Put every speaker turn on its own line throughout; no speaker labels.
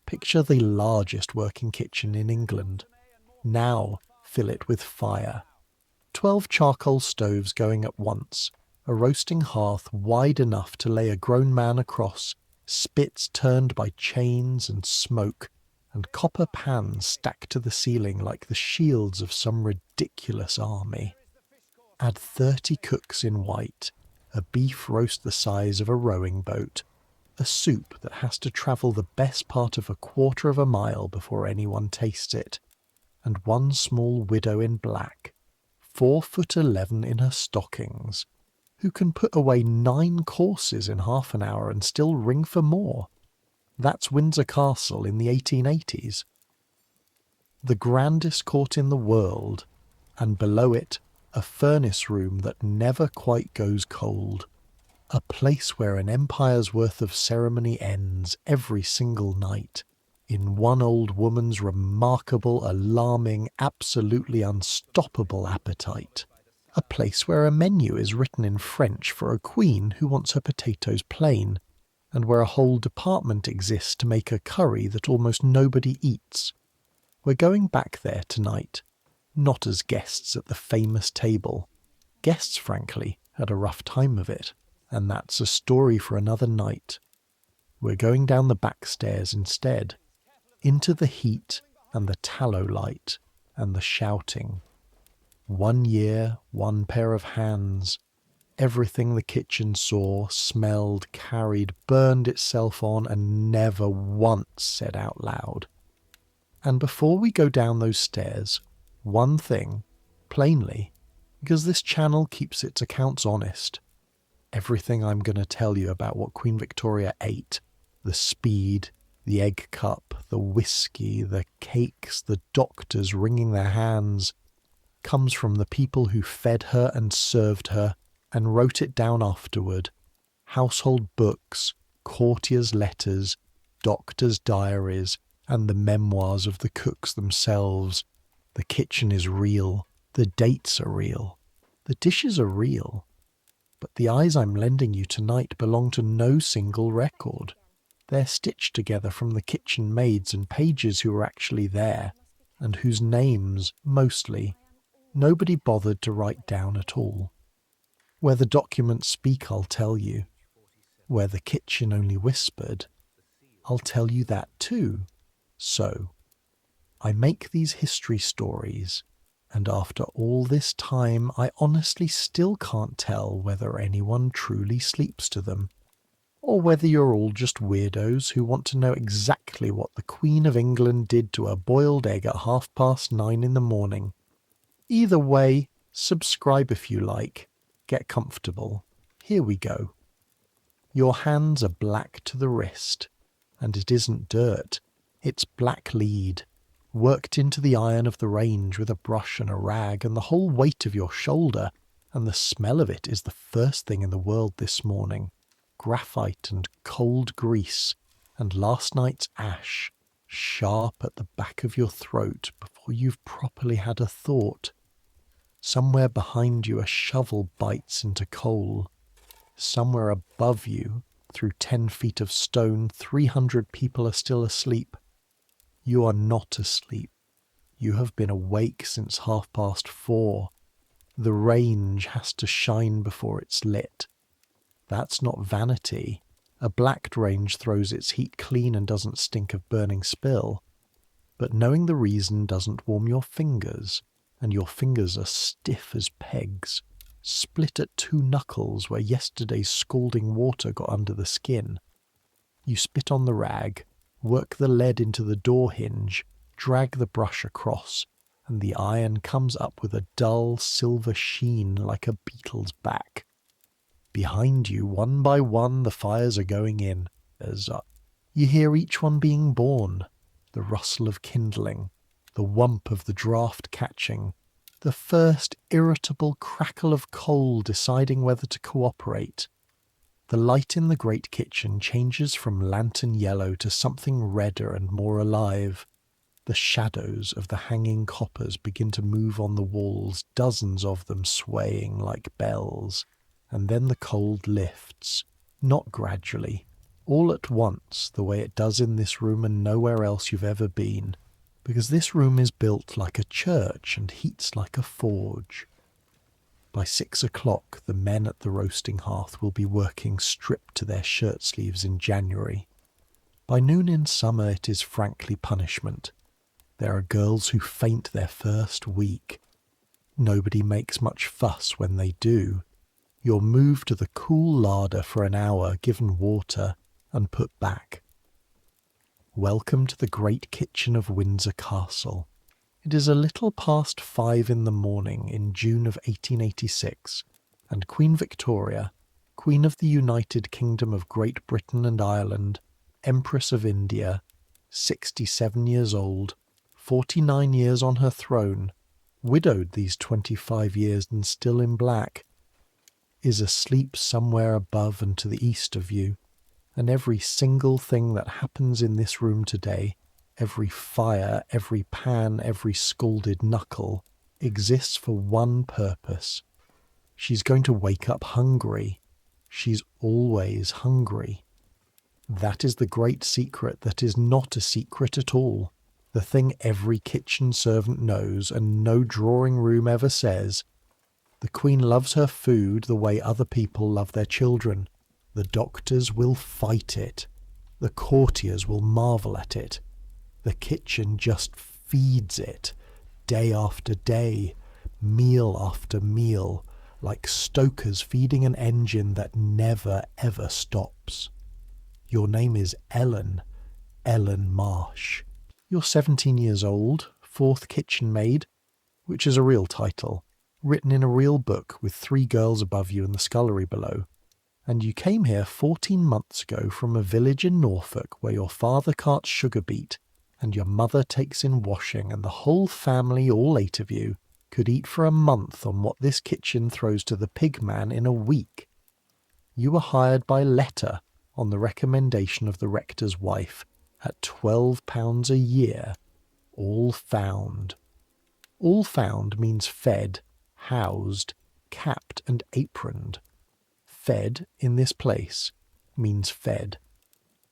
Picture the largest working kitchen in England. Now fill it with fire. 12 charcoal stoves going at once, a roasting hearth wide enough to lay a grown man across, spits turned by chains and smoke, and copper pans stacked to the ceiling like the shields of some ridiculous army. Add 30 cooks in white, a beef roast the size of a rowing boat, a soup that has to travel the best part of a quarter of a mile before anyone tastes it, and one small widow in black, 4'11" in her stockings, who can put away 9 courses in half an hour and still ring for more. That's Windsor Castle in the 1880s. The grandest court in the world, and below it, a furnace room that never quite goes cold. A place where an empire's worth of ceremony ends every single night, in one old woman's remarkable, alarming, absolutely unstoppable appetite. A place where a menu is written in French for a queen who wants her potatoes plain, and where a whole department exists to make a curry that almost nobody eats. We're going back there tonight, not as guests at the famous table. Guests, frankly, had a rough time of it, and that's a story for another night. We're going down the back stairs instead, into the heat and the tallow light and the shouting. 1 year, 1 pair of hands. Everything the kitchen saw, smelled, carried, burned itself on, and never once said out loud. And before we go down those stairs, one thing, plainly, because this channel keeps its accounts honest. Everything I'm going to tell you about what Queen Victoria ate, the speed, the egg cup, the whiskey, the cakes, the doctors wringing their hands, comes from the people who fed her and served her and wrote it down afterward. Household books, courtiers' letters, doctors' diaries, and the memoirs of the cooks themselves. The kitchen is real. The dates are real. The dishes are real. But the eyes I'm lending you tonight belong to no single record. They're stitched together from the kitchen maids and pages who were actually there, and whose names, mostly, nobody bothered to write down at all. Where the documents speak, I'll tell you. Where the kitchen only whispered, I'll tell you that too. So, I make these history stories, and after all this time I honestly still can't tell whether anyone truly sleeps to them, or whether you're all just weirdos who want to know exactly what the Queen of England did to a boiled egg at 9:30 in the morning. Either way, subscribe if you like. Get comfortable. Here we go. Your hands are black to the wrist, and it isn't dirt. It's black lead, worked into the iron of the range with a brush and a rag, and the whole weight of your shoulder, and the smell of it is the first thing in the world this morning. Graphite and cold grease, and last night's ash, sharp at the back of your throat before you've properly had a thought. Somewhere behind you a shovel bites into coal. Somewhere above you, through 10 feet of stone, 300 people are still asleep. You are not asleep. You have been awake since 4:30. The range has to shine before it's lit. That's not vanity. A blacked range throws its heat clean and doesn't stink of burning spill. But knowing the reason doesn't warm your fingers, and your fingers are stiff as pegs, split at 2 knuckles where yesterday's scalding water got under the skin. You spit on the rag, work the lead into the door hinge, drag the brush across, and the iron comes up with a dull silver sheen like a beetle's back. Behind you, one by one, the fires are going in. You hear each one being born, the rustle of kindling, the whump of the draught catching, the first irritable crackle of coal deciding whether to cooperate. The light in the great kitchen changes from lantern yellow to something redder and more alive. The shadows of the hanging coppers begin to move on the walls, dozens of them swaying like bells, and then the cold lifts, not gradually, all at once, the way it does in this room and nowhere else you've ever been, because this room is built like a church and heats like a forge. By 6 o'clock, the men at the roasting hearth will be working stripped to their shirt sleeves in January. By noon in summer, it is frankly punishment. There are girls who faint their first week. Nobody makes much fuss when they do. You're moved to the cool larder for an hour, given water, and put back. Welcome to the great kitchen of Windsor Castle. It is a little past 5 in the morning in June of 1886, and Queen Victoria, Queen of the United Kingdom of Great Britain and Ireland, Empress of India, 67 years old, 49 years on her throne, widowed these 25 years and still in black, is asleep somewhere above and to the east of you, and every single thing that happens in this room today, every fire, every pan, every scalded knuckle, exists for one purpose. She's going to wake up hungry. She's always hungry. That is the great secret that is not a secret at all. The thing every kitchen servant knows and no drawing room ever says. The Queen loves her food the way other people love their children. The doctors will fight it. The courtiers will marvel at it. The kitchen just feeds it, day after day, meal after meal, like stokers feeding an engine that never ever stops. Your name is Ellen Marsh. You're 17 years old, 4th kitchen maid, which is a real title, written in a real book with 3 girls above you and the scullery below. And you came here 14 months ago from a village in Norfolk where your father carts sugar beet and your mother takes in washing, and the whole family, all 8 of you, could eat for a month on what this kitchen throws to the pig man in a week. You were hired by letter on the recommendation of the rector's wife at £12 a year, all found. All found means fed, housed, capped and aproned. Fed in this place means fed.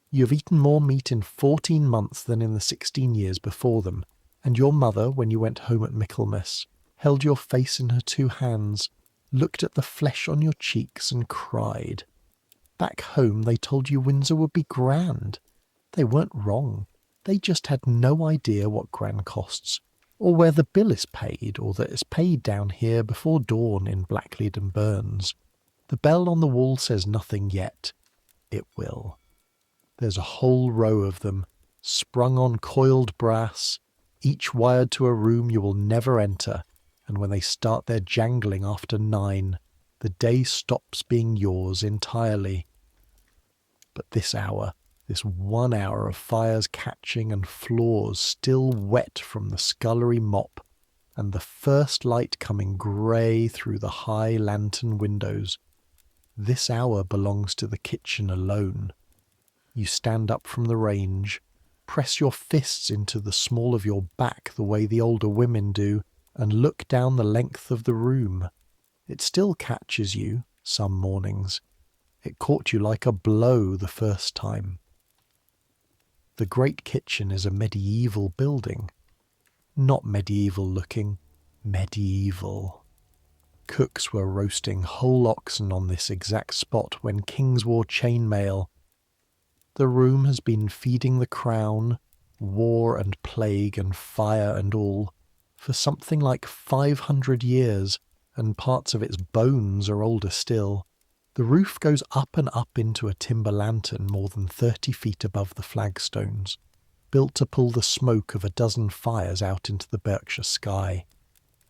You have eaten more meat in 14 months than in the 16 years before them, and your mother, when you went home at Michaelmas, held your face in her 2 hands, looked at the flesh on your cheeks and cried. Back home they told you Windsor would be grand. They weren't wrong. They just had no idea what grand costs, or where the bill is paid, or that it's paid down here before dawn in Blacklead and Burns. The bell on the wall says nothing yet. It will. There's a whole row of them, sprung on coiled brass, each wired to a room you will never enter, and when they start their jangling after 9, the day stops being yours entirely. But this hour, this 1 hour of fires catching and floors still wet from the scullery mop, and the first light coming grey through the high lantern windows, this hour belongs to the kitchen alone. You stand up from the range, press your fists into the small of your back the way the older women do, and look down the length of the room. It still catches you, some mornings. It caught you like a blow the first time. The great kitchen is a medieval building. Not medieval looking, medieval. Cooks were roasting whole oxen on this exact spot when kings wore chainmail. The room has been feeding the crown, war and plague and fire and all, for something like 500 years, and parts of its bones are older still. The roof goes up and up into a timber lantern more than 30 feet above the flagstones, built to pull the smoke of a dozen fires out into the Berkshire sky.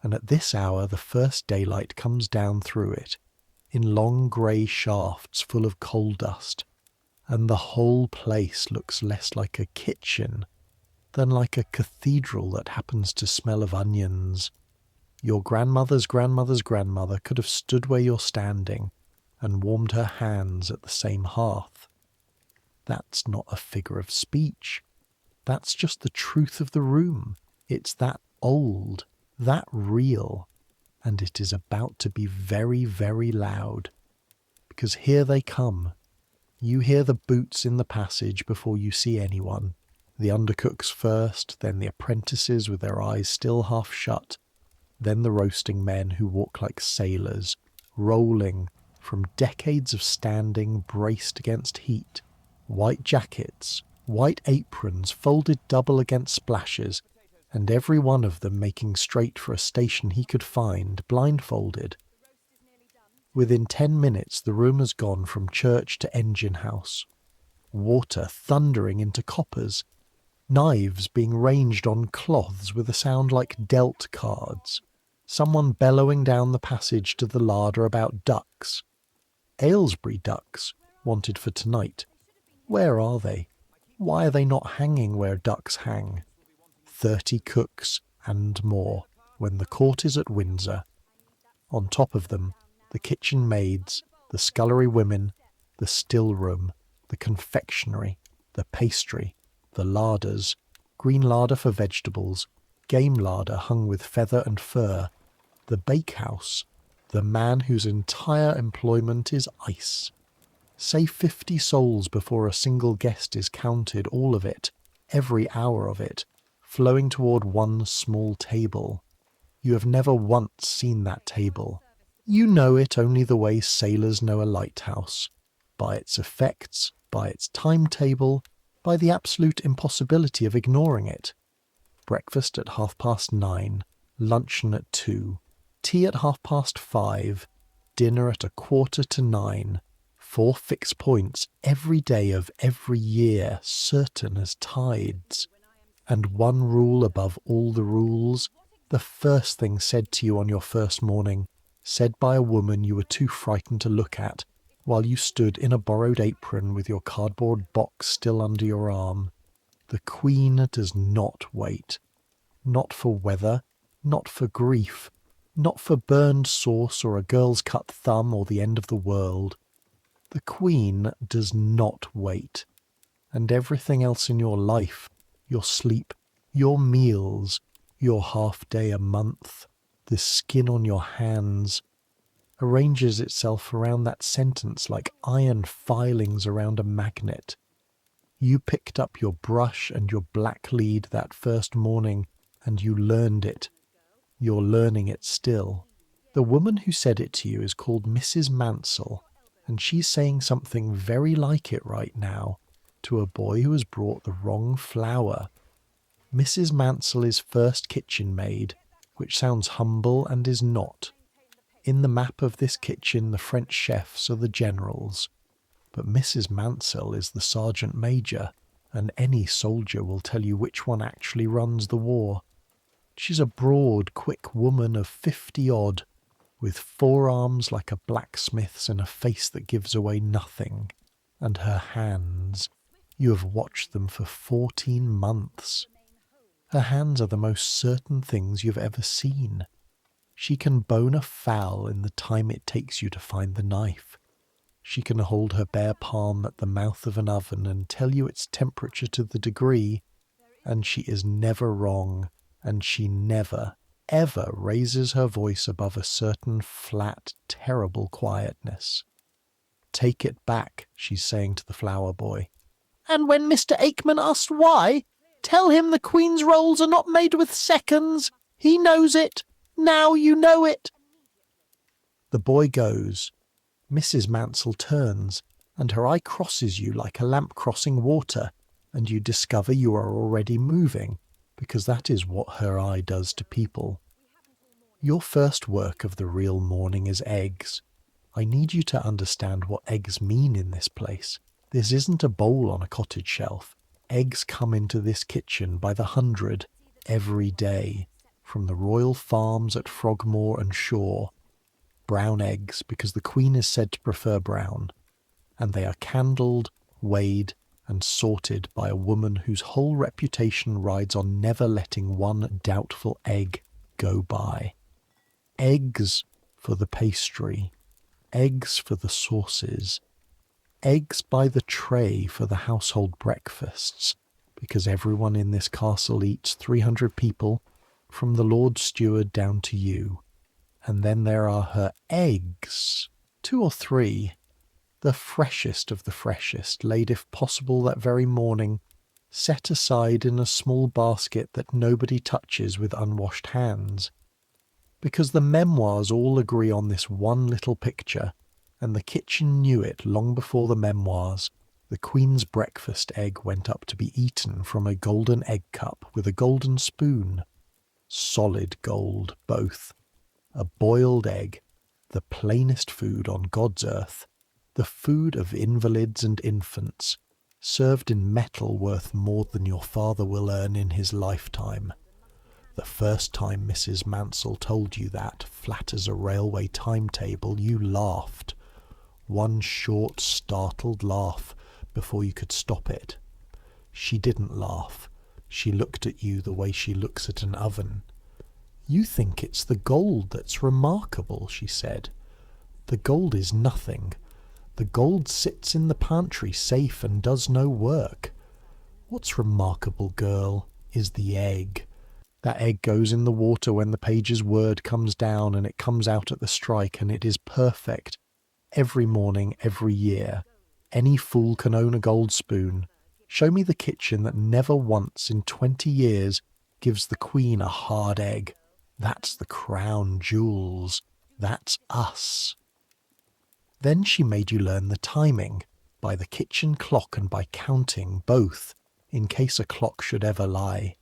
And at this hour the first daylight comes down through it, in long grey shafts full of coal dust, and the whole place looks less like a kitchen than like a cathedral that happens to smell of onions. Your grandmother's grandmother's grandmother could have stood where you're standing and warmed her hands at the same hearth. That's not a figure of speech. That's just the truth of the room. It's that old, that real, and it is about to be very, very loud, because here they come. You hear the boots in the passage before you see anyone. The undercooks first, then the apprentices with their eyes still half shut, then the roasting men who walk like sailors, rolling from decades of standing braced against heat. White jackets, white aprons folded double against splashes, and every one of them making straight for a station he could find, blindfolded. Within 10 minutes the room has gone from church to engine house. Water thundering into coppers, knives being ranged on cloths with a sound like dealt cards, someone bellowing down the passage to the larder about ducks. Aylesbury ducks, wanted for tonight. Where are they? Why are they not hanging where ducks hang? 30 cooks and more, when the court is at Windsor. On top of them, the kitchen maids, the scullery women, the still room, the confectionery, the pastry, the larders, green larder for vegetables, game larder hung with feather and fur, the bakehouse, the man whose entire employment is ice. Say 50 souls before a single guest is counted, all of it, every hour of it, flowing toward one small table. You have never once seen that table. You know it only the way sailors know a lighthouse, by its effects, by its timetable, by the absolute impossibility of ignoring it. Breakfast at 9:30, luncheon at 2, tea at 5:30, dinner at 8:45, 4 fixed points every day of every year, certain as tides. And one rule above all the rules, the first thing said to you on your first morning, said by a woman you were too frightened to look at, while you stood in a borrowed apron with your cardboard box still under your arm. The Queen does not wait. Not for weather, not for grief, not for burned sauce or a girl's cut thumb or the end of the world. The Queen does not wait. And everything else in your life, your sleep, your meals, your half day a month, the skin on your hands, arranges itself around that sentence like iron filings around a magnet. You picked up your brush and your black lead that first morning, and you learned it. You're learning it still. The woman who said it to you is called Mrs. Mansell, and she's saying something very like it right now to a boy who has brought the wrong flour. Mrs. Mansell is first kitchen maid, which sounds humble and is not. In the map of this kitchen the French chefs are the generals, but Mrs. Mansell is the sergeant major, and any soldier will tell you which one actually runs the war. She's a broad, quick woman of 50-odd, with forearms like a blacksmith's and a face that gives away nothing. And her hands, you have watched them for 14 months. Her hands are the most certain things you've ever seen. She can bone a fowl in the time it takes you to find the knife. She can hold her bare palm at the mouth of an oven and tell you its temperature to the degree, and she is never wrong, and she never, ever raises her voice above a certain flat, terrible quietness. Take it back, she's saying to the flower boy. And when Mr. Aikman asks why, tell him the Queen's rolls are not made with seconds. He knows it. Now you know it. The boy goes. Mrs. Mansell turns, and her eye crosses you like a lamp crossing water, and you discover you are already moving, because that is what her eye does to people. Your first work of the real morning is eggs. I need you to understand what eggs mean in this place. This isn't a bowl on a cottage shelf. Eggs come into this kitchen by the 100 every day, from the royal farms at Frogmore and Shaw. Brown eggs, because the Queen is said to prefer brown, and they are candled, weighed, and sorted by a woman whose whole reputation rides on never letting one doubtful egg go by. Eggs for the pastry, eggs for the sauces, eggs by the tray for the household breakfasts, because everyone in this castle eats 300 people, from the Lord Steward down to you. And then there are her eggs, 2 or 3, the freshest of the freshest, laid if possible that very morning, set aside in a small basket that nobody touches with unwashed hands. Because the memoirs all agree on this one little picture, and the kitchen knew it long before the memoirs. The Queen's breakfast egg went up to be eaten from a golden egg cup with a golden spoon. Solid gold, both. A boiled egg, the plainest food on God's earth, the food of invalids and infants, served in metal worth more than your father will earn in his lifetime. The first time Mrs. Mansell told you that, flat as a railway timetable, you laughed. One short, startled laugh before you could stop it. She didn't laugh. She looked at you the way she looks at an oven. "You think it's the gold that's remarkable," she said. "The gold is nothing. The gold sits in the pantry safe and does no work. What's remarkable, girl, is the egg. That egg goes in the water when the page's word comes down, and it comes out at the strike, and it is perfect. Every morning, every year. Any fool can own a gold spoon. Show me the kitchen that never once in 20 years gives the Queen a hard egg. That's the crown jewels. That's us." Then she made you learn the timing, by the kitchen clock and by counting, both, in case a clock should ever lie.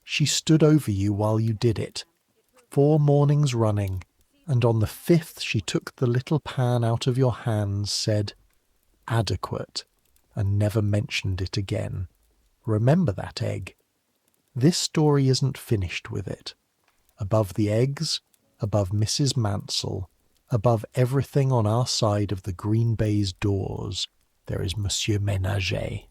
She stood over you while you did it, 4 mornings running, and on the 5th she took the little pan out of your hands, said, "Adequate," and never mentioned it again. Remember that egg. This story isn't finished with it. Above the eggs, above Mrs. Mansell, above everything on our side of the green baize doors, there is Monsieur Ménager.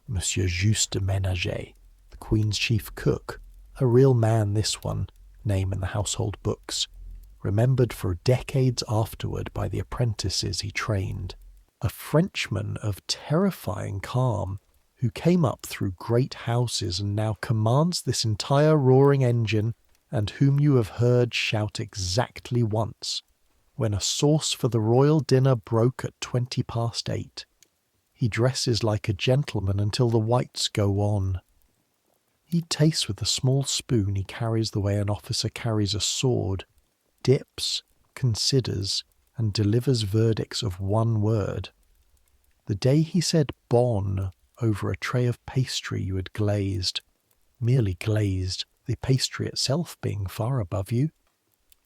Monsieur Juste Ménager, the Queen's chief cook, a real man this one, name in the household books, remembered for decades afterward by the apprentices he trained. A Frenchman of terrifying calm, who came up through great houses and now commands this entire roaring engine, and whom you have heard shout exactly once, when a sauce for the royal dinner broke at 8:20. He dresses like a gentleman until the whites go on. He tastes with a small spoon he carries the way an officer carries a sword, dips, considers, and delivers verdicts of one word. The day he said "bon" over a tray of pastry you had glazed, merely glazed, the pastry itself being far above you,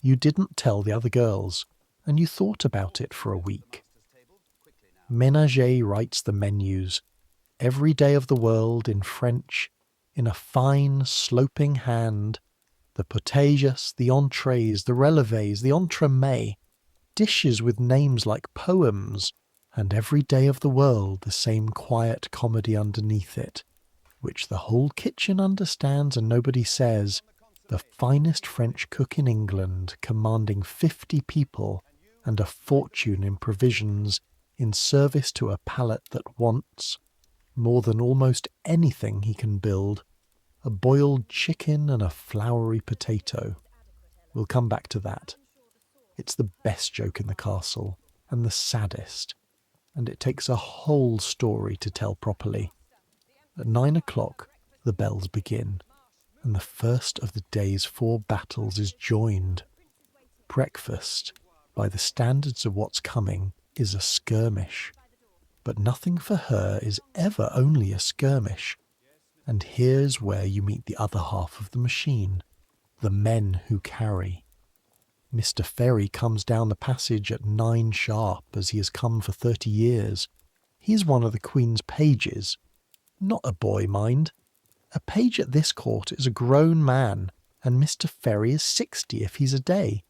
you didn't tell the other girls, and you thought about it for a week. Ménager writes the menus, every day of the world in French, in a fine, sloping hand, the potages, the entrees, the relevés, the entremets, dishes with names like poems, and every day of the world the same quiet comedy underneath it, which the whole kitchen understands and nobody says, the finest French cook in England, commanding 50 people and a fortune in provisions, in service to a palate that wants, more than almost anything he can build, a boiled chicken and a floury potato. We'll come back to that. It's the best joke in the castle, and the saddest, and it takes a whole story to tell properly. At 9 o'clock, the bells begin, and the first of the day's 4 battles is joined. Breakfast, by the standards of what's coming, is a skirmish. But nothing for her is ever only a skirmish. And here's where you meet the other half of the machine, the men who carry. Mr. Ferry comes down the passage at 9 sharp, as he has come for 30 years. He is one of the Queen's pages. Not a boy, mind. A page at this court is a grown man, and Mr. Ferry is 60 if he's a day.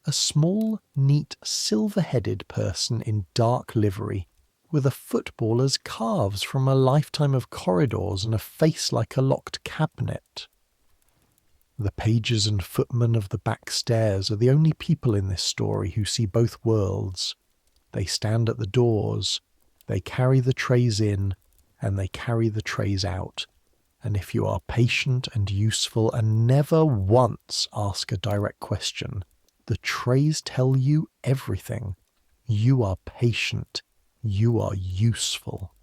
A small, neat, silver-headed person in dark livery, with a footballer's calves from a lifetime of corridors and a face like a locked cabinet. The pages and footmen of the back stairs are the only people in this story who see both worlds. They stand at the doors, they carry the trays in, and they carry the trays out. And if you are patient and useful and never once ask a direct question, the trays tell you everything. You are patient. You are useful.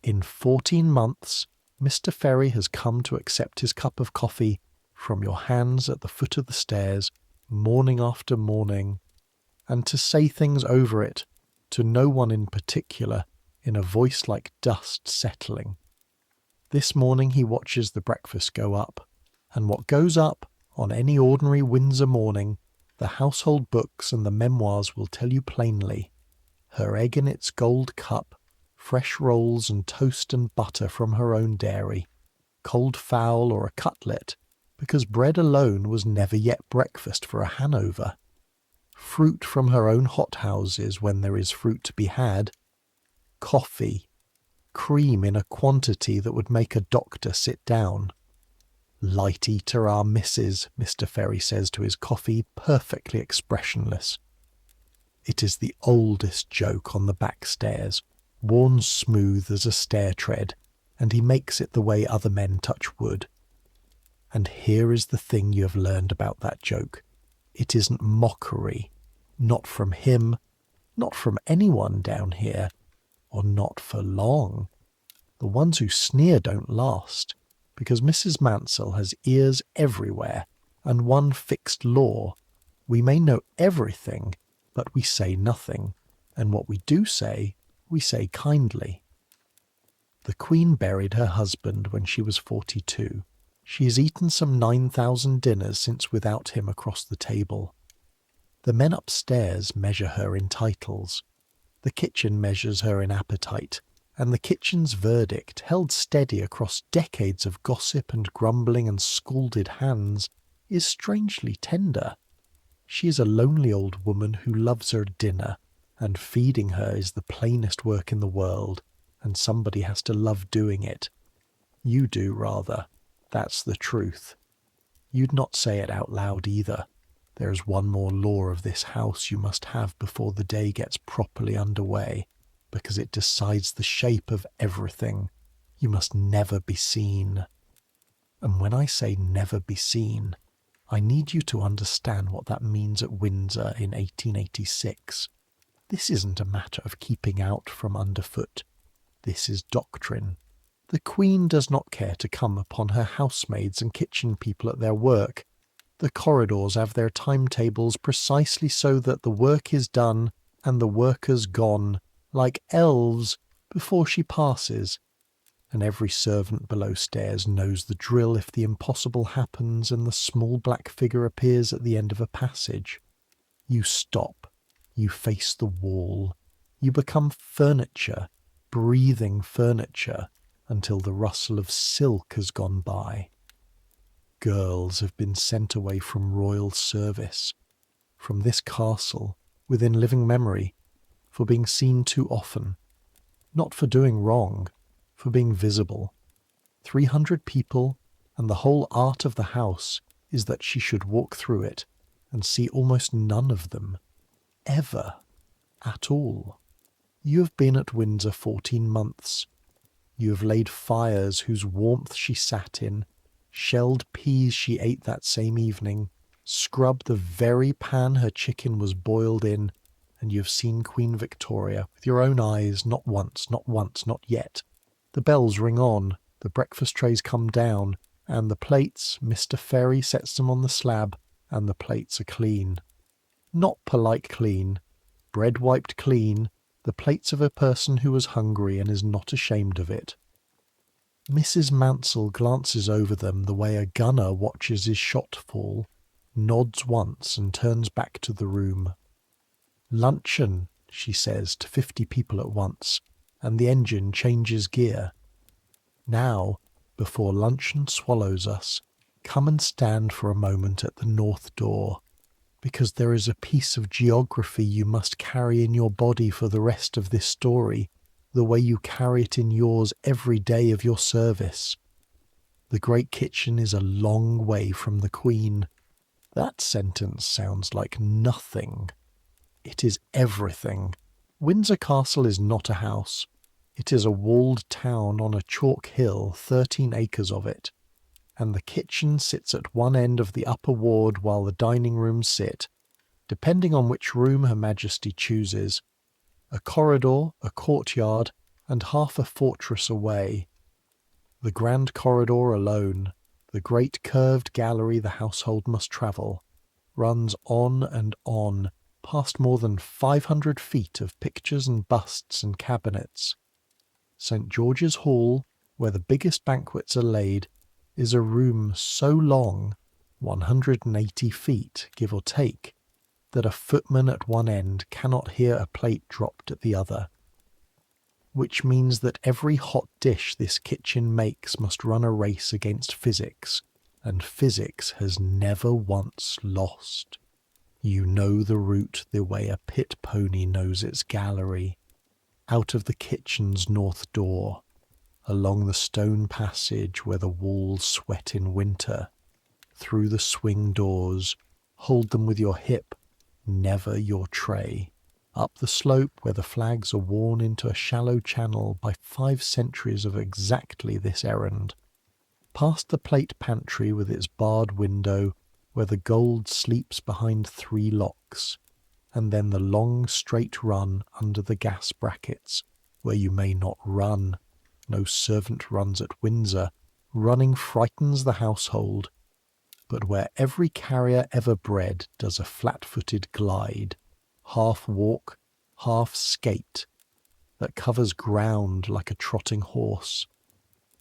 In 14 months, Mr. Ferry has come to accept his cup of coffee from your hands at the foot of the stairs, morning after morning, and to say things over it, to no one in particular, in a voice like dust settling. This morning he watches the breakfast go up, and what goes up on any ordinary Windsor morning, the household books and the memoirs will tell you plainly. Her egg in its gold cup, fresh rolls and toast and butter from her own dairy, cold fowl or a cutlet, because bread alone was never yet breakfast for a Hanover. Fruit from her own hothouses when there is fruit to be had, coffee, cream in a quantity that would make a doctor sit down. Light eater our missus, Mr. Ferry says to his coffee, perfectly expressionless. It is the oldest joke on the back stairs, worn smooth as a stair tread, and he makes it the way other men touch wood. And here is the thing you have learned about that joke. It isn't mockery, not from him, not from anyone down here, or not for long. The ones who sneer don't last, because Mrs. Mansell has ears everywhere, and one fixed law. We may know everything, but we say nothing, and what we do say, we say kindly. The Queen buried her husband when she was 42. She has eaten some 9,000 dinners since without him across the table. The men upstairs measure her in titles. The kitchen measures her in appetite, and the kitchen's verdict, held steady across decades of gossip and grumbling and scalded hands, is strangely tender. She is a lonely old woman who loves her dinner, and feeding her is the plainest work in the world, and somebody has to love doing it. You do, rather. That's the truth. You'd not say it out loud either. There is one more law of this house you must have before the day gets properly underway, because it decides the shape of everything. You must never be seen. And when I say never be seen, I need you to understand what that means at Windsor in 1886. This isn't a matter of keeping out from underfoot. This is doctrine. The Queen does not care to come upon her housemaids and kitchen people at their work. The corridors have their timetables precisely so that the work is done and the workers gone, like elves, before she passes. And every servant below stairs knows the drill if the impossible happens and the small black figure appears at the end of a passage. You stop. You face the wall. You become furniture, breathing furniture, until the rustle of silk has gone by. Girls have been sent away from royal service, from this castle, within living memory, for being seen too often, not for doing wrong, for being visible. 300 people, and the whole art of the house is that she should walk through it and see almost none of them, ever, at all. You have been at Windsor 14 months. You have laid fires whose warmth she sat in, shelled peas she ate that same evening, scrubbed the very pan her chicken was boiled in, and you have seen Queen Victoria with your own eyes, not once, not yet. The bells ring on, the breakfast trays come down, and the plates, Mr. Ferry sets them on the slab, and the plates are clean. Not polite clean, bread wiped clean, the plates of a person who was hungry and is not ashamed of it. Mrs. Mansell glances over them the way a gunner watches his shot fall, nods once and turns back to the room. Luncheon, she says to 50 people at once, and the engine changes gear. Now, before luncheon swallows us, come and stand for a moment at the north door, because there is a piece of geography you must carry in your body for the rest of this story, the way you carry it in yours every day of your service. The great kitchen is a long way from the Queen. That sentence sounds like nothing. It is everything. Windsor Castle is not a house. It is a walled town on a chalk hill, 13 acres of it, and the kitchen sits at one end of the upper ward while the dining rooms sit, depending on which room Her Majesty chooses. a corridor, a courtyard, and half a fortress away. The grand corridor alone, the great curved gallery the household must travel, runs on and on, past more than 500 feet of pictures and busts and cabinets. St. George's Hall, where the biggest banquets are laid, is a room so long, 180 feet, give or take, that a footman at one end cannot hear a plate dropped at the other, which means that every hot dish this kitchen makes must run a race against physics, and physics has never once lost. You know the route the way a pit pony knows its gallery, out of the kitchen's north door, along the stone passage where the walls sweat in winter, through the swing doors, hold them with your hip, never your tray, up the slope where the flags are worn into a shallow channel by 5 centuries of exactly this errand, past the plate pantry with its barred window where the gold sleeps behind 3 locks, and then the long straight run under the gas brackets where you may not run. No servant runs at Windsor. Running frightens the household, but where every carrier ever bred does a flat-footed glide, half walk, half skate, that covers ground like a trotting horse.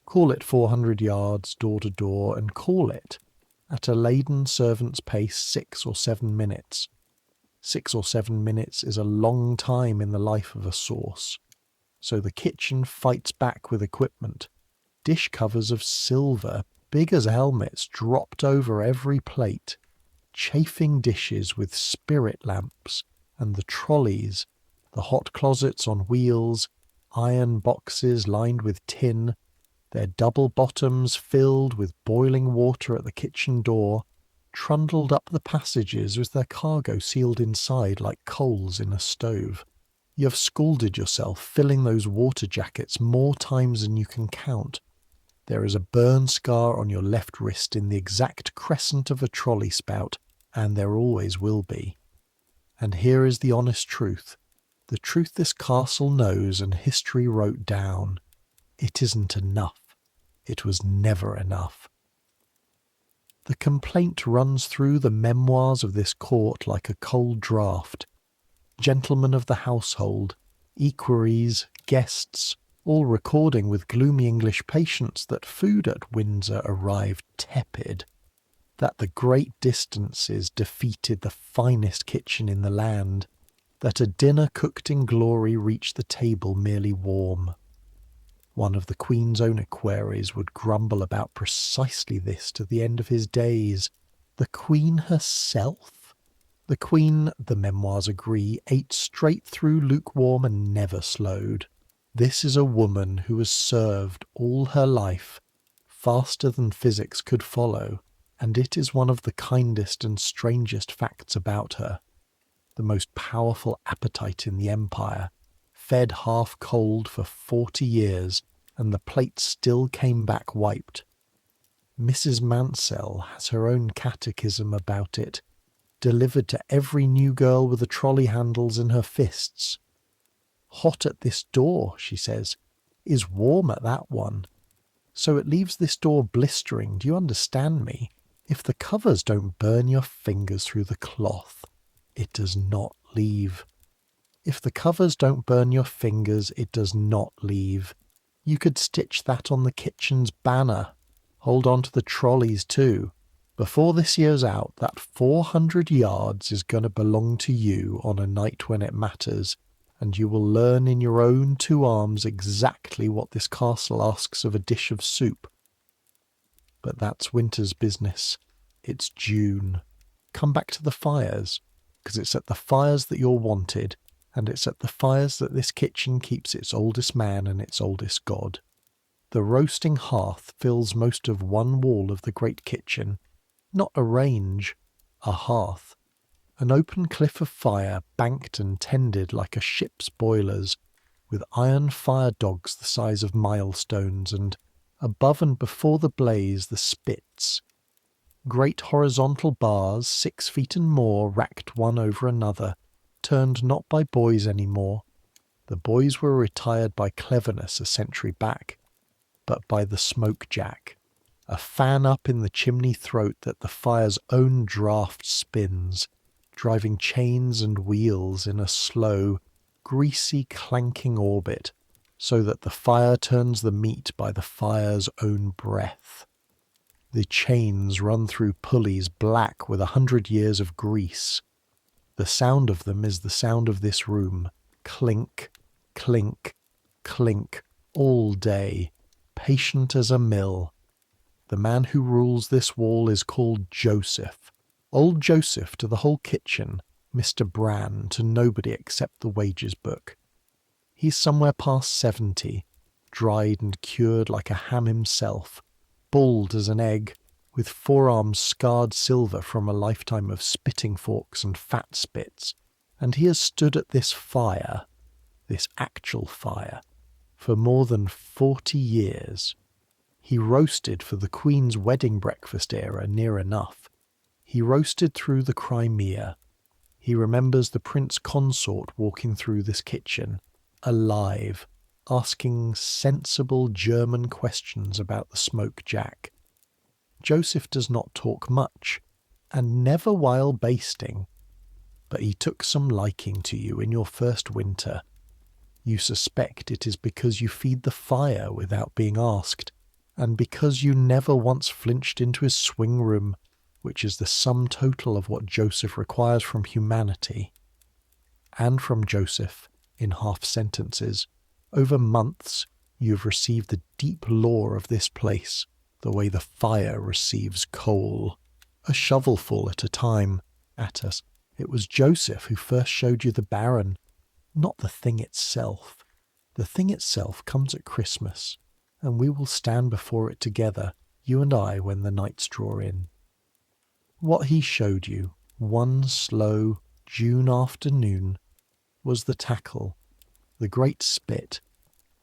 Call it 400 yards door to door, and call it, at a laden servant's pace, 6 or 7 minutes. 6 or 7 minutes is a long time in the life of a sauce. So the kitchen fights back with equipment. Dish covers of silver, big as helmets, dropped over every plate, chafing dishes with spirit lamps, and the trolleys, the hot closets on wheels, iron boxes lined with tin, their double bottoms filled with boiling water at the kitchen door, trundled up the passages with their cargo sealed inside like coals in a stove. You have scalded yourself filling those water jackets more times than you can count. There is a burn scar on your left wrist in the exact crescent of a trolley spout, and there always will be. And here is the honest truth, the truth this castle knows and history wrote down. It isn't enough. It was never enough. The complaint runs through the memoirs of this court like a cold draught. Gentlemen of the household, equerries, guests, all recording with gloomy English patience that food at Windsor arrived tepid, that the great distances defeated the finest kitchen in the land, that a dinner cooked in glory reached the table merely warm. One of the Queen's own equerries would grumble about precisely this to the end of his days. The Queen herself? The Queen, the memoirs agree, ate straight through lukewarm and never slowed. This is a woman who has served all her life, faster than physics could follow, and it is one of the kindest and strangest facts about her. The most powerful appetite in the empire, fed half cold for 40 years, and the plate still came back wiped. Mrs. Mansell has her own catechism about it, delivered to every new girl with the trolley handles in her fists. Hot at this door, she says, is warm at that one. So it leaves this door blistering, do you understand me? If the covers don't burn your fingers through the cloth, it does not leave. If the covers don't burn your fingers, it does not leave. You could stitch that on the kitchen's banner. Hold on to the trolleys too. Before this year's out, that 400 yards is going to belong to you on a night when it matters, and you will learn in your own 2 arms exactly what this castle asks of a dish of soup. But that's winter's business. It's June. Come back to the fires, because it's at the fires that you're wanted, and it's at the fires that this kitchen keeps its oldest man and its oldest god. The roasting hearth fills most of one wall of the great kitchen, not a range, a hearth, an open cliff of fire banked and tended like a ship's boilers, with iron fire dogs the size of milestones, and above and before the blaze the spits, great horizontal bars 6 feet and more racked one over another, turned not by boys any more, The boys were retired by cleverness a century back, but by the smoke jack, a fan up in the chimney throat that the fire's own draught spins, driving chains and wheels in a slow, greasy, clanking orbit, so that the fire turns the meat by the fire's own breath. The chains run through pulleys black with 100 years of grease. The sound of them is the sound of this room, clink, clink, clink, all day, patient as a mill. The man who rules this wall is called Joseph. Old Joseph to the whole kitchen, Mr. Bran to nobody except the wages book. He's somewhere past 70, dried and cured like a ham himself, bald as an egg, with forearms scarred silver from a lifetime of spitting forks and fat spits, and he has stood at this fire, this actual fire, for more than 40 years. He roasted for the Queen's wedding breakfast era near enough. He roasted through the Crimea. He remembers the Prince Consort walking through this kitchen, alive, asking sensible German questions about the smoke jack. Joseph does not talk much, and never while basting, but he took some liking to you in your first winter. You suspect it is because you feed the fire without being asked, and because you never once flinched into his swing room, which is the sum total of what Joseph requires from humanity. And from Joseph, in half sentences, over months you have received the deep lore of this place, the way the fire receives coal, a shovelful at a time, at us. It was Joseph who first showed you the Baron, not the thing itself. The thing itself comes at Christmas, and we will stand before it together, you and I, when the nights draw in. What he showed you, one slow June afternoon, was the tackle, the great spit,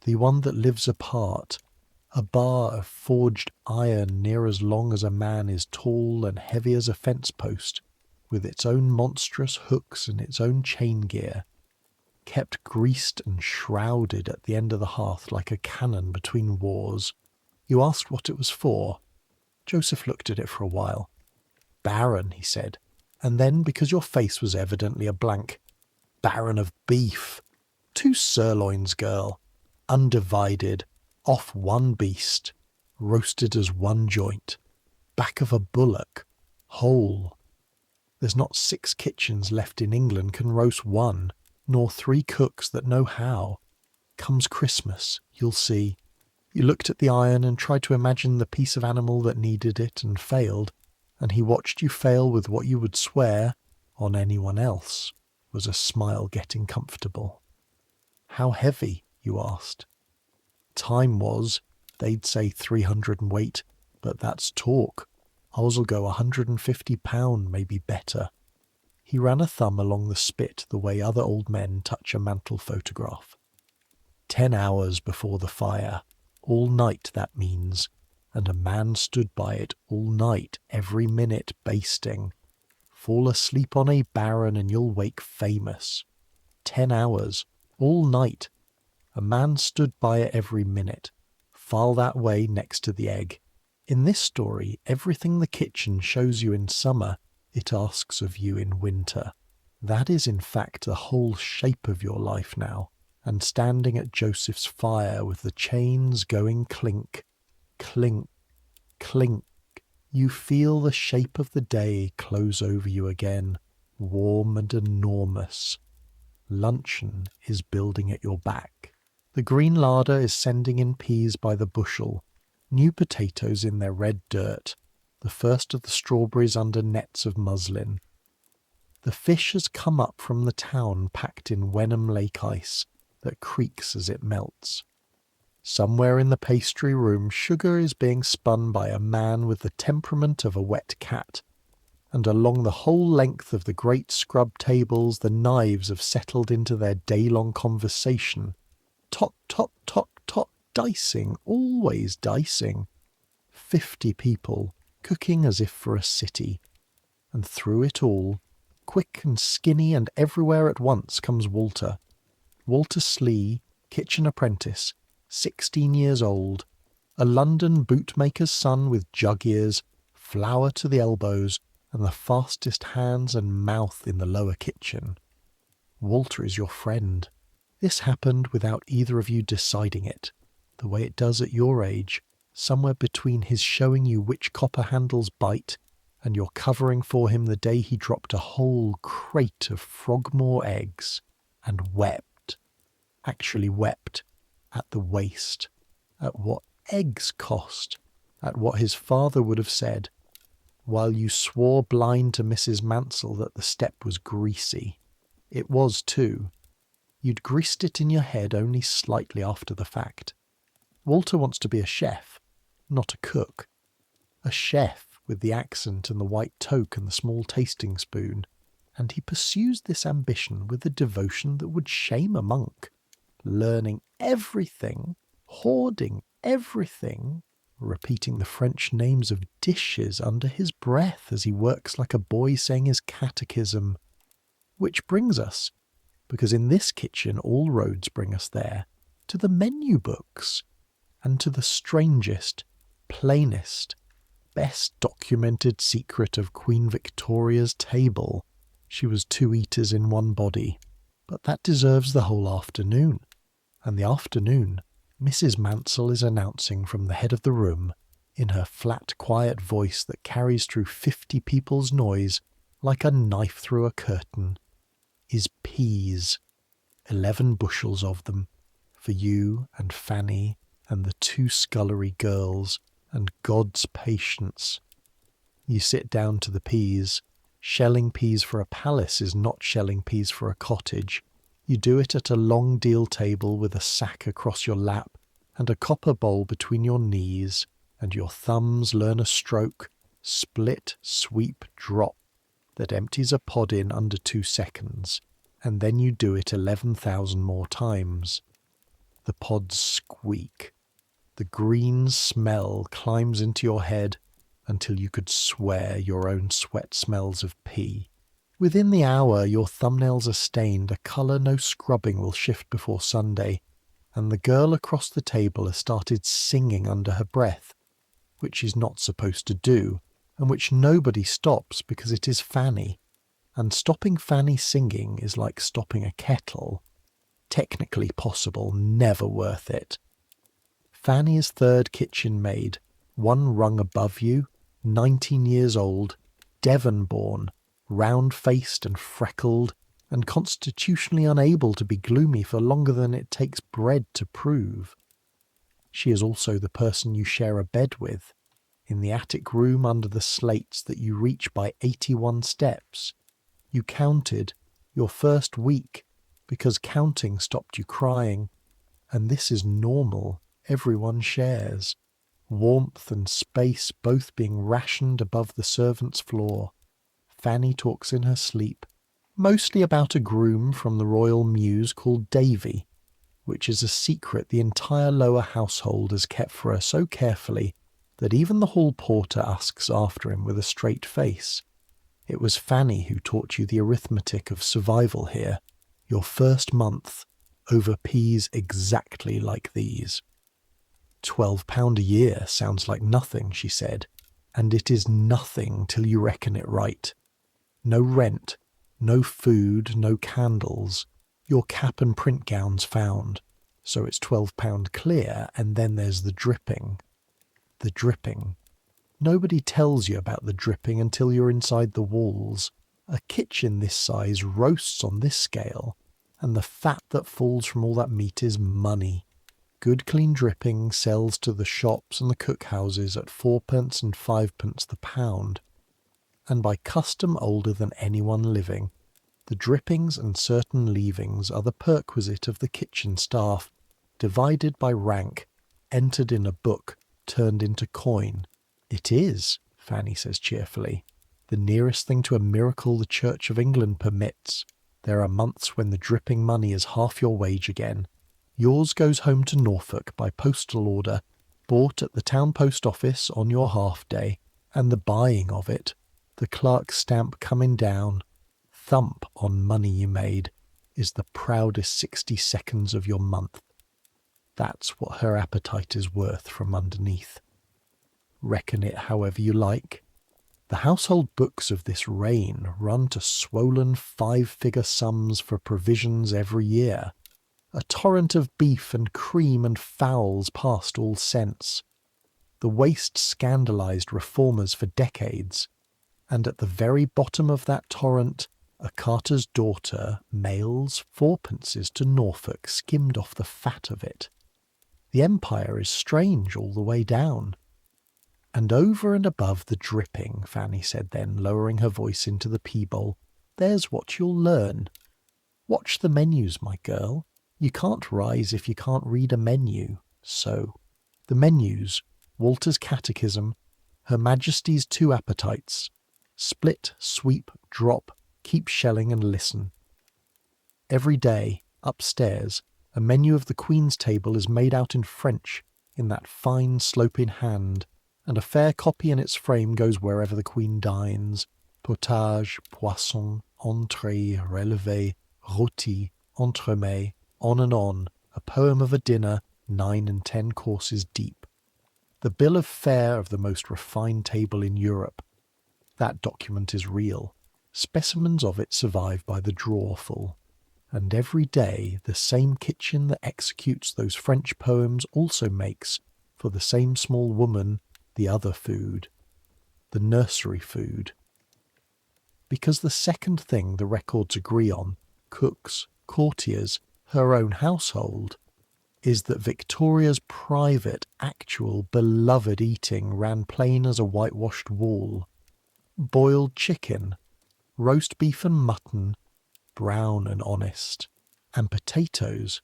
the one that lives apart, a bar of forged iron near as long as a man is tall and heavy as a fence post, with its own monstrous hooks and its own chain gear, kept greased and shrouded at the end of the hearth like a cannon between wars. You asked what it was for. Joseph looked at it for a while. Baron, he said, and then, because your face was evidently a blank, Baron of beef. 2 sirloins, girl, undivided, off one beast, roasted as one joint, back of a bullock, whole. There's not 6 kitchens left in England can roast one, nor 3 cooks that know how. Comes Christmas, you'll see. You looked at the iron and tried to imagine the piece of animal that needed it and failed, and he watched you fail with what you would swear, on anyone else, was a smile getting comfortable. How heavy, you asked. Time was, they'd say 300 and weight, but that's talk. Ours'll go 150 pound, maybe better. He ran a thumb along the spit the way other old men touch a mantle photograph. 10 hours before the fire, all night that means, and a man stood by it all night, every minute basting. Fall asleep on a Baron and you'll wake famous. 10 hours, all night. A man stood by it every minute, file that way next to the egg. In this story, everything the kitchen shows you in summer, it asks of you in winter. That is in fact the whole shape of your life now, and standing at Joseph's fire with the chains going clink, clink, clink, you feel the shape of the day close over you again, warm and enormous. Luncheon is building at your back. The green larder is sending in peas by the bushel, new potatoes in their red dirt, the first of the strawberries under nets of muslin. The fish has come up from the town packed in Wenham Lake ice that creaks as it melts. Somewhere in the pastry room sugar is being spun by a man with the temperament of a wet cat, and along the whole length of the great scrub tables the knives have settled into their day-long conversation. Tot, tot, tot, tot, dicing, always dicing. 50 people, cooking as if for a city. And through it all, quick and skinny and everywhere at once, comes Walter. Walter Slee, kitchen apprentice, 16 years old, a London bootmaker's son with jug ears, flour to the elbows, and the fastest hands and mouth in the lower kitchen. Walter is your friend. This happened without either of you deciding it, the way it does at your age, somewhere between his showing you which copper handles bite and your covering for him the day he dropped a whole crate of Frogmore eggs and wept, actually wept, at the waste, at what eggs cost, at what his father would have said, while you swore blind to Mrs. Mansell that the step was greasy. It was too. You'd greased it in your head only slightly after the fact. Walter wants to be a chef, not a cook. A chef with the accent and the white toque and the small tasting spoon, and he pursues this ambition with a devotion that would shame a monk, learning everything, hoarding everything, repeating the French names of dishes under his breath as he works like a boy saying his catechism. Which brings us, because in this kitchen all roads bring us there, to the menu books, and to the strangest, plainest, best documented secret of Queen Victoria's table. She was 2 eaters in one body, but that deserves the whole afternoon. And the afternoon, Mrs. Mansell is announcing from the head of the room, in her flat, quiet voice that carries through 50 people's noise like a knife through a curtain, is peas, 11 bushels of them, for you and Fanny and the 2 scullery girls and God's patience. You sit down to the peas. Shelling peas for a palace is not shelling peas for a cottage. You do it at a long deal table with a sack across your lap and a copper bowl between your knees, and your thumbs learn a stroke, split, sweep, drop, that empties a pod in under 2 seconds, and then you do it 11,000 more times. The pods squeak. The green smell climbs into your head until you could swear your own sweat smells of pea. Within the hour your thumbnails are stained, a colour no scrubbing will shift before Sunday, and the girl across the table has started singing under her breath, which she's not supposed to do, and which nobody stops because it is Fanny, and stopping Fanny singing is like stopping a kettle. Technically possible, never worth it. Fanny is 3rd kitchen maid, 1 rung above you, 19 years old, Devon-born, round-faced and freckled, and constitutionally unable to be gloomy for longer than it takes bread to prove. She is also the person you share a bed with, in the attic room under the slates that you reach by 81 steps. You counted your first week because counting stopped you crying, and this is normal. Everyone shares. Warmth and space both being rationed above the servants' floor. Fanny talks in her sleep, mostly about a groom from the royal mews called Davy, which is a secret the entire lower household has kept for her so carefully that even the hall porter asks after him with a straight face. It was Fanny who taught you the arithmetic of survival here, your first month, over peas exactly like these. £12 a year sounds like nothing, she said, and it is nothing till you reckon it right. No rent, no food, no candles, your cap and print gowns found, so it's £12 clear, and then there's the dripping. The dripping. Nobody tells you about the dripping until you're inside the walls. A kitchen this size roasts on this scale, and the fat that falls from all that meat is money. Good clean dripping sells to the shops and the cookhouses at 4p and 5p the pound, and by custom older than anyone living. The drippings and certain leavings are the perquisite of the kitchen staff, divided by rank, entered in a book, turned into coin. It is, Fanny says cheerfully, the nearest thing to a miracle the Church of England permits. There are months when the dripping money is half your wage again. Yours goes home to Norfolk by postal order, bought at the town post office on your half-day, and the buying of it, the clerk's stamp coming down, thump on money you made, is the proudest 60 seconds of your month. That's what her appetite is worth from underneath. Reckon it however you like. The household books of this reign run to swollen 5-figure sums for provisions every year. A torrent of beef and cream and fowls past all sense. The waste scandalised reformers for decades, and at the very bottom of that torrent, a carter's daughter mails 4pences to Norfolk skimmed off the fat of it. The empire is strange all the way down. And over and above the dripping, Fanny said then, lowering her voice into the pea-bowl, there's what you'll learn. Watch the menus, my girl. You can't rise if you can't read a menu. So, the menus, Walter's Catechism, Her Majesty's 2 appetites, split, sweep, drop, keep shelling and listen. Every day, upstairs, a menu of the Queen's table is made out in French, in that fine sloping hand, and a fair copy in its frame goes wherever the Queen dines. Potage, poisson, entrée, relevé, rôti, entremets, on and on, a poem of a dinner 9 and 10 courses deep. The bill of fare of the most refined table in Europe. That document is real. Specimens of it survive by the drawful. And every day the same kitchen that executes those French poems also makes, for the same small woman, the other food. The nursery food. Because the second thing the records agree on, cooks, courtiers, her own household, is that Victoria's private, actual, beloved eating ran plain as a whitewashed wall. Boiled chicken, roast beef and mutton, brown and honest, and potatoes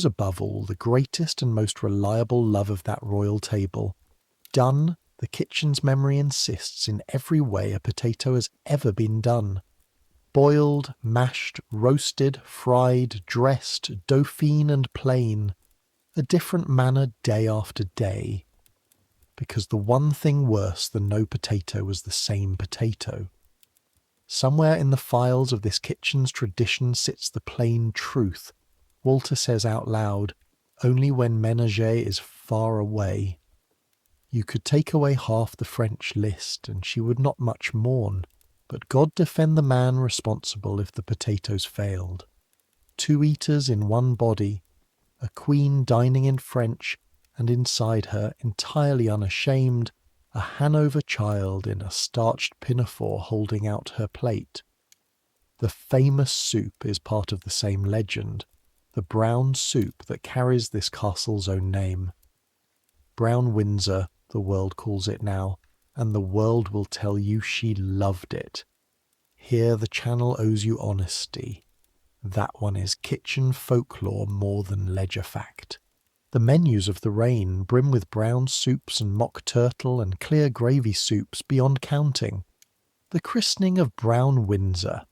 above all, the greatest and most reliable love of that royal table. Done, the kitchen's memory insists, in every way a potato has ever been done. Boiled, mashed, roasted, fried, dressed, dauphine and plain, a different manner day after day, because the one thing worse than no potato was the same potato. Somewhere in the files of this kitchen's tradition sits the plain truth. Walter says out loud, only when ménager is far away. You could take away half the French list, and she would not much mourn, but God defend the man responsible if the potatoes failed. 2 eaters in one body, a queen dining in French, and inside her, entirely unashamed, a Hanover child in a starched pinafore holding out her plate. The famous soup is part of the same legend, the brown soup that carries this castle's own name. Brown Windsor, the world calls it now, and the world will tell you she loved it. Here the Channel owes you honesty. That one is kitchen folklore more than ledger fact. The menus of the reign brim with brown soups and mock turtle and clear gravy soups beyond counting. The christening of Brown Windsor,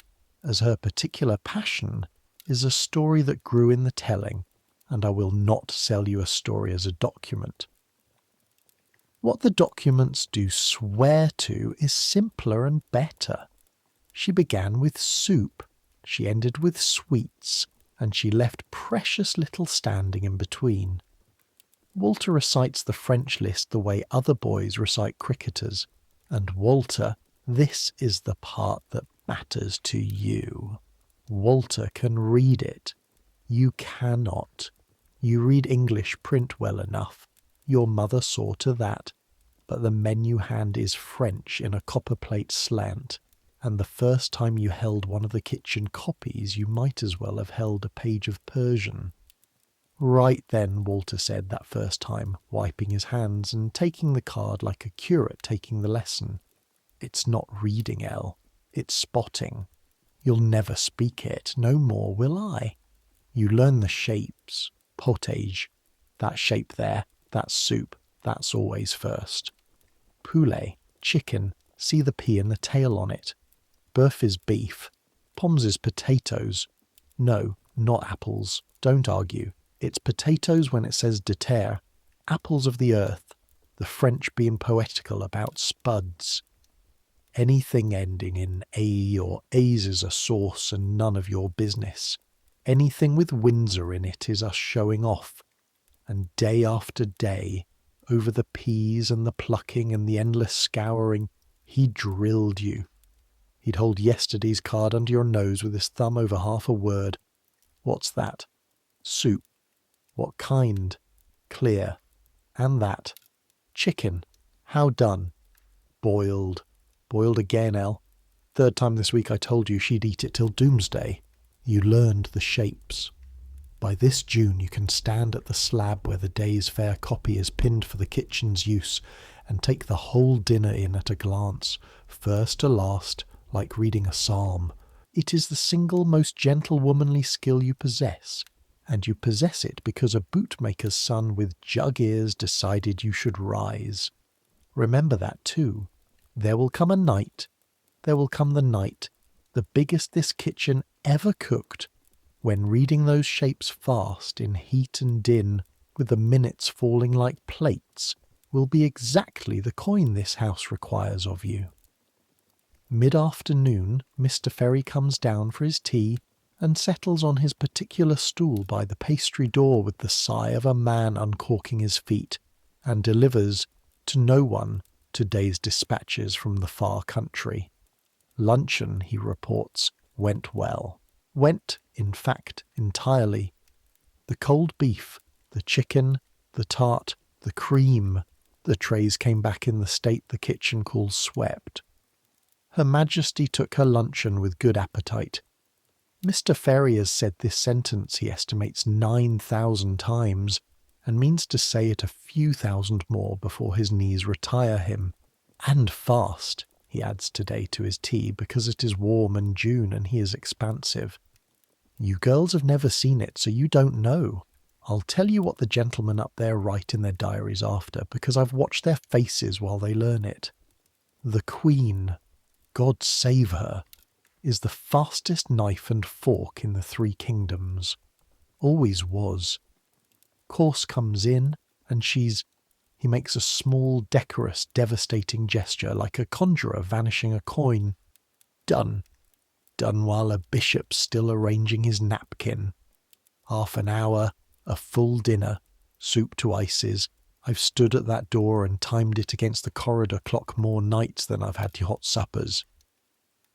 as her particular passion, is a story that grew in the telling, and I will not sell you a story as a document. What the documents do swear to is simpler and better. She began with soup, she ended with sweets, and she left precious little standing in between. Walter recites the French list the way other boys recite cricketers, and Walter, this is the part that matters to you. Walter can read it. You cannot. You read English print well enough. Your mother saw to that. But the menu hand is French in a copperplate slant, and the first time you held one of the kitchen copies you might as well have held a page of Persian. Right then, Walter said that first time, wiping his hands and taking the card like a curate taking the lesson. It's not reading, Elle. It's spotting. You'll never speak it, no more will I. You learn the shapes. Potage. That shape there, that's soup, that's always first. Poulet, chicken, see the pea and the tail on it. Bœuf is beef. Pommes is potatoes. No, not apples. Don't argue. It's potatoes when it says de terre, apples of the earth, the French being poetical about spuds. Anything ending in A or A's is a sauce and none of your business. Anything with Windsor in it is us showing off. And day after day, over the peas and the plucking and the endless scouring, he drilled you. He'd hold yesterday's card under your nose with his thumb over half a word. What's that? Soup. What kind? Clear. And that. Chicken. How done? Boiled. Boiled again, El. Third time this week I told you she'd eat it till doomsday. You learned the shapes. By this June you can stand at the slab where the day's fair copy is pinned for the kitchen's use, and take the whole dinner in at a glance, first to last, like reading a psalm. It is the single most gentlewomanly skill you possess, and you possess it because a bootmaker's son with jug ears decided you should rise. Remember that too. There will come the night, the biggest this kitchen ever cooked, when reading those shapes fast in heat and din, with the minutes falling like plates, will be exactly the coin this house requires of you. Mid-afternoon, Mr. Ferry comes down for his tea and settles on his particular stool by the pastry door with the sigh of a man uncorking his feet, and delivers, to no one, today's dispatches from the far country. Luncheon, he reports, went well. Went, in fact, entirely. The cold beef, the chicken, the tart, the cream, the trays came back in the state the kitchen calls swept. Her Majesty took her luncheon with good appetite. Mr. Ferry has said this sentence he estimates 9,000 times, and means to say it a few thousand more before his knees retire him. And fast, he adds today to his tea, because it is warm and June and he is expansive. You girls have never seen it, so you don't know. I'll tell you what the gentlemen up there write in their diaries after, because I've watched their faces while they learn it. The Queen, God save her, is the fastest knife and fork in the 3 kingdoms. Always was. Course comes in, and she's... He makes a small, decorous, devastating gesture like a conjurer vanishing a coin. Done. Done while a bishop's still arranging his napkin. Half an hour, a full dinner, soup to ices. I've stood at that door and timed it against the corridor clock more nights than I've had hot suppers.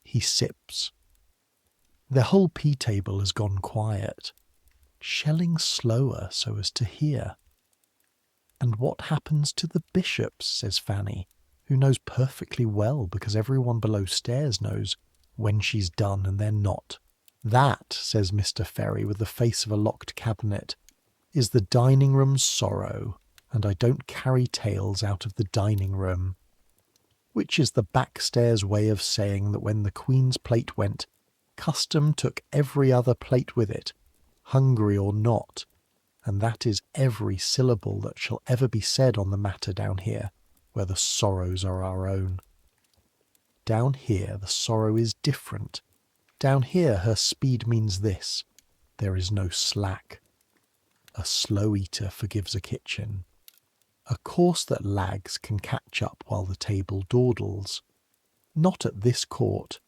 He sips. Their whole tea table has gone quiet, shelling slower so as to hear. And what happens to the bishops, says Fanny, who knows perfectly well, because everyone below stairs knows, when she's done and they're not. That, says Mr. Ferry with the face of a locked cabinet, is the dining room's sorrow, and I don't carry tales out of the dining room. Which is the backstairs way of saying that when the Queen's plate went, custom took every other plate with it, hungry or not, and that is every syllable that shall ever be said on the matter down here, where the sorrows are our own. Down here the sorrow is different. Down here her speed means this: there is no slack. A slow eater forgives a kitchen. A course that lags can catch up while the table dawdles. Not at this court.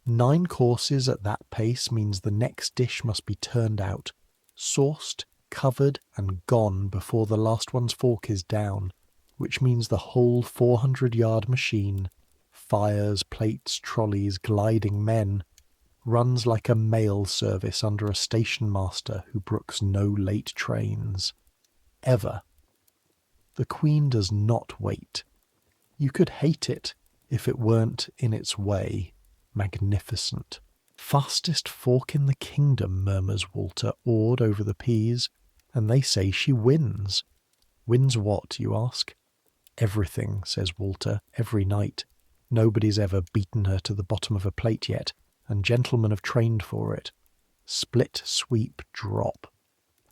9 courses at that pace means the next dish must be turned out, sauced, covered and gone before the last one's fork is down, which means the whole 400-yard machine, fires, plates, trolleys, gliding men, runs like a mail service under a station master who brooks no late trains. Ever. The Queen does not wait. You could hate it if it weren't, in its way, magnificent. Fastest fork in the kingdom, murmurs Walter, awed over the peas, and they say she wins. Wins what, you ask? Everything, says Walter, every night. Nobody's ever beaten her to the bottom of a plate yet, and gentlemen have trained for it. Split, sweep, drop.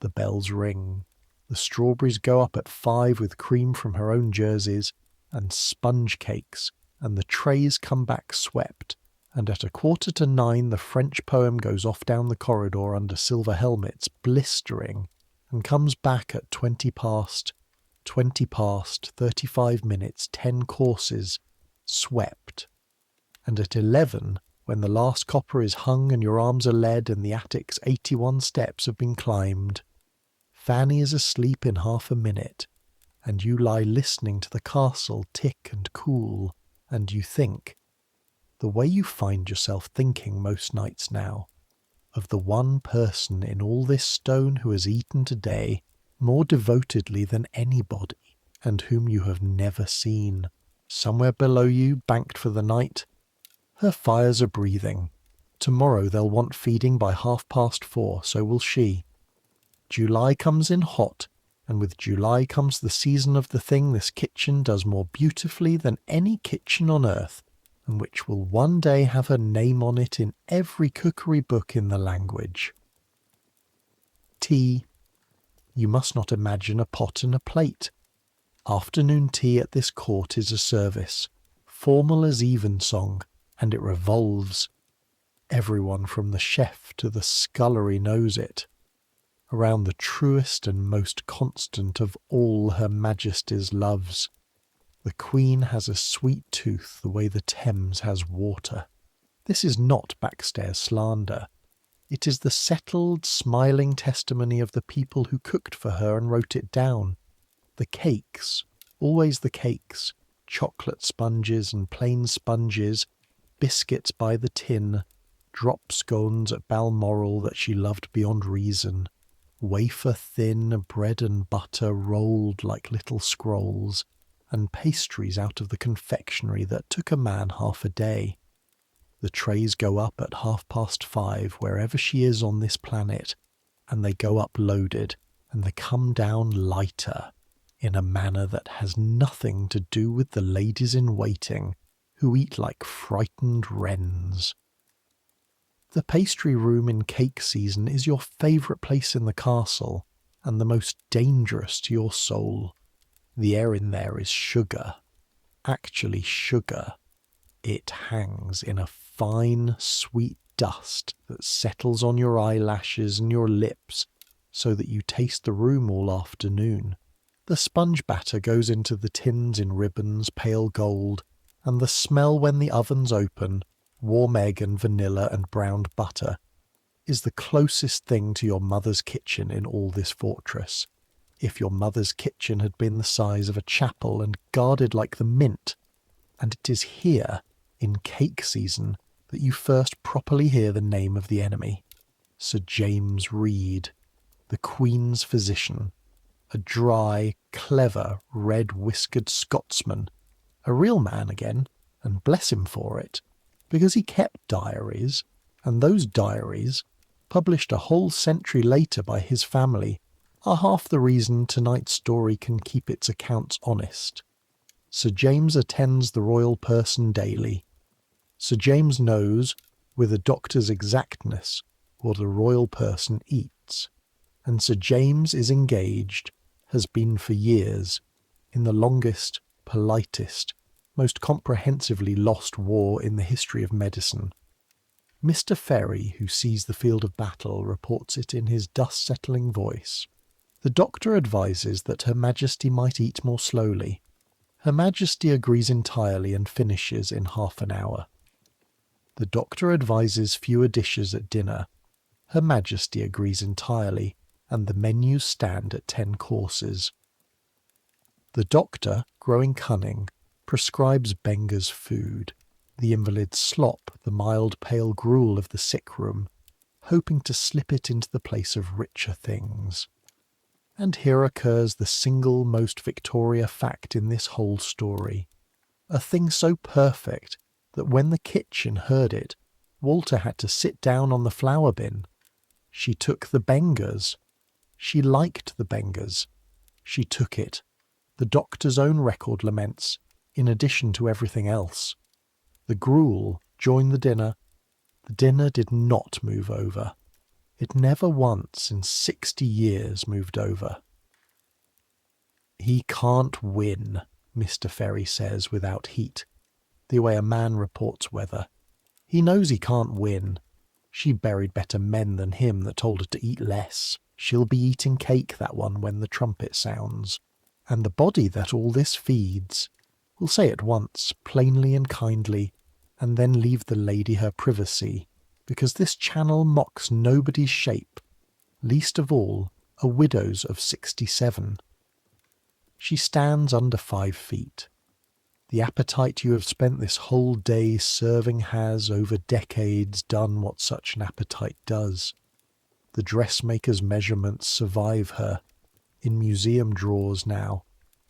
The bells ring. The strawberries go up at 5 with cream from her own jerseys, and sponge cakes, and the trays come back swept, and at 8:45 the French poem goes off down the corridor under silver helmets, blistering, and comes back at 20 past, 35 minutes, 10 courses, swept. And at 11, when the last copper is hung and your arms are led and the attic's 81 steps have been climbed, Fanny is asleep in half a minute, and you lie listening to the castle tick and cool, and you think, the way you find yourself thinking most nights now, of the one person in all this stone who has eaten today more devotedly than anybody, and whom you have never seen, somewhere below you, banked for the night. Her fires are breathing. Tomorrow they'll want feeding by 4:30, so will she. July comes in hot, and with July comes the season of the thing this kitchen does more beautifully than any kitchen on earth, and which will one day have her name on it in every cookery book in the language. Tea. You must not imagine a pot and a plate. Afternoon tea at this court is a service, formal as evensong, and it revolves. Everyone from the chef to the scullery knows it. Around the truest and most constant of all Her Majesty's loves. The Queen has a sweet tooth the way the Thames has water. This is not backstairs slander. It is the settled, smiling testimony of the people who cooked for her and wrote it down. The cakes, always the cakes, chocolate sponges and plain sponges, biscuits by the tin, drop scones at Balmoral that she loved beyond reason, wafer thin bread and butter rolled like little scrolls, and pastries out of the confectionery that took a man half a day. The trays go up at 5:30 wherever she is on this planet, and they go up loaded, and they come down lighter, in a manner that has nothing to do with the ladies in waiting, who eat like frightened wrens. The pastry room in cake season is your favourite place in the castle, and the most dangerous to your soul. The air in there is sugar, actually sugar. It hangs in a fine, sweet dust that settles on your eyelashes and your lips, so that you taste the room all afternoon. The sponge batter goes into the tins in ribbons, pale gold, and the smell when the ovens open, warm egg and vanilla and browned butter, is the closest thing to your mother's kitchen in all this fortress. If your mother's kitchen had been the size of a chapel and guarded like the mint, and it is here, in cake season, that you first properly hear the name of the enemy. Sir James Reed, the Queen's physician, a dry, clever, red-whiskered Scotsman, a real man again, and bless him for it, because he kept diaries, and those diaries, published a whole century later by his family, are half the reason tonight's story can keep its accounts honest. Sir James attends the royal person daily. Sir James knows, with a doctor's exactness, what a royal person eats, and Sir James is engaged, has been for years, in the longest, politest, most comprehensively lost war in the history of medicine. Mr. Ferry, who sees the field of battle, reports it in his dust-settling voice. The doctor advises that Her Majesty might eat more slowly. Her Majesty agrees entirely and finishes in half an hour. The doctor advises fewer dishes at dinner. Her Majesty agrees entirely, and the menus stand at 10 courses. The doctor, growing cunning, prescribes Benger's food, the invalid's slop, the mild pale gruel of the sick room, hoping to slip it into the place of richer things. And here occurs the single most Victoria fact in this whole story, a thing so perfect that when the kitchen heard it, Walter had to sit down on the flour bin. She took the Bengers. She liked the Bengers. She took it. The doctor's own record laments, in addition to everything else. The gruel joined the dinner. The dinner did not move over. It never once in 60 years moved over. He can't win, Mr. Ferry says without heat, the way a man reports weather. He knows he can't win. She buried better men than him that told her to eat less. She'll be eating cake, that one, when the trumpet sounds. And the body that all this feeds, will say at once, plainly and kindly, and then leave the lady her privacy, because this channel mocks nobody's shape, least of all a widow's of 67. She stands under 5 feet. The appetite you have spent this whole day serving has, over decades, done what such an appetite does. The dressmaker's measurements survive her, in museum drawers now,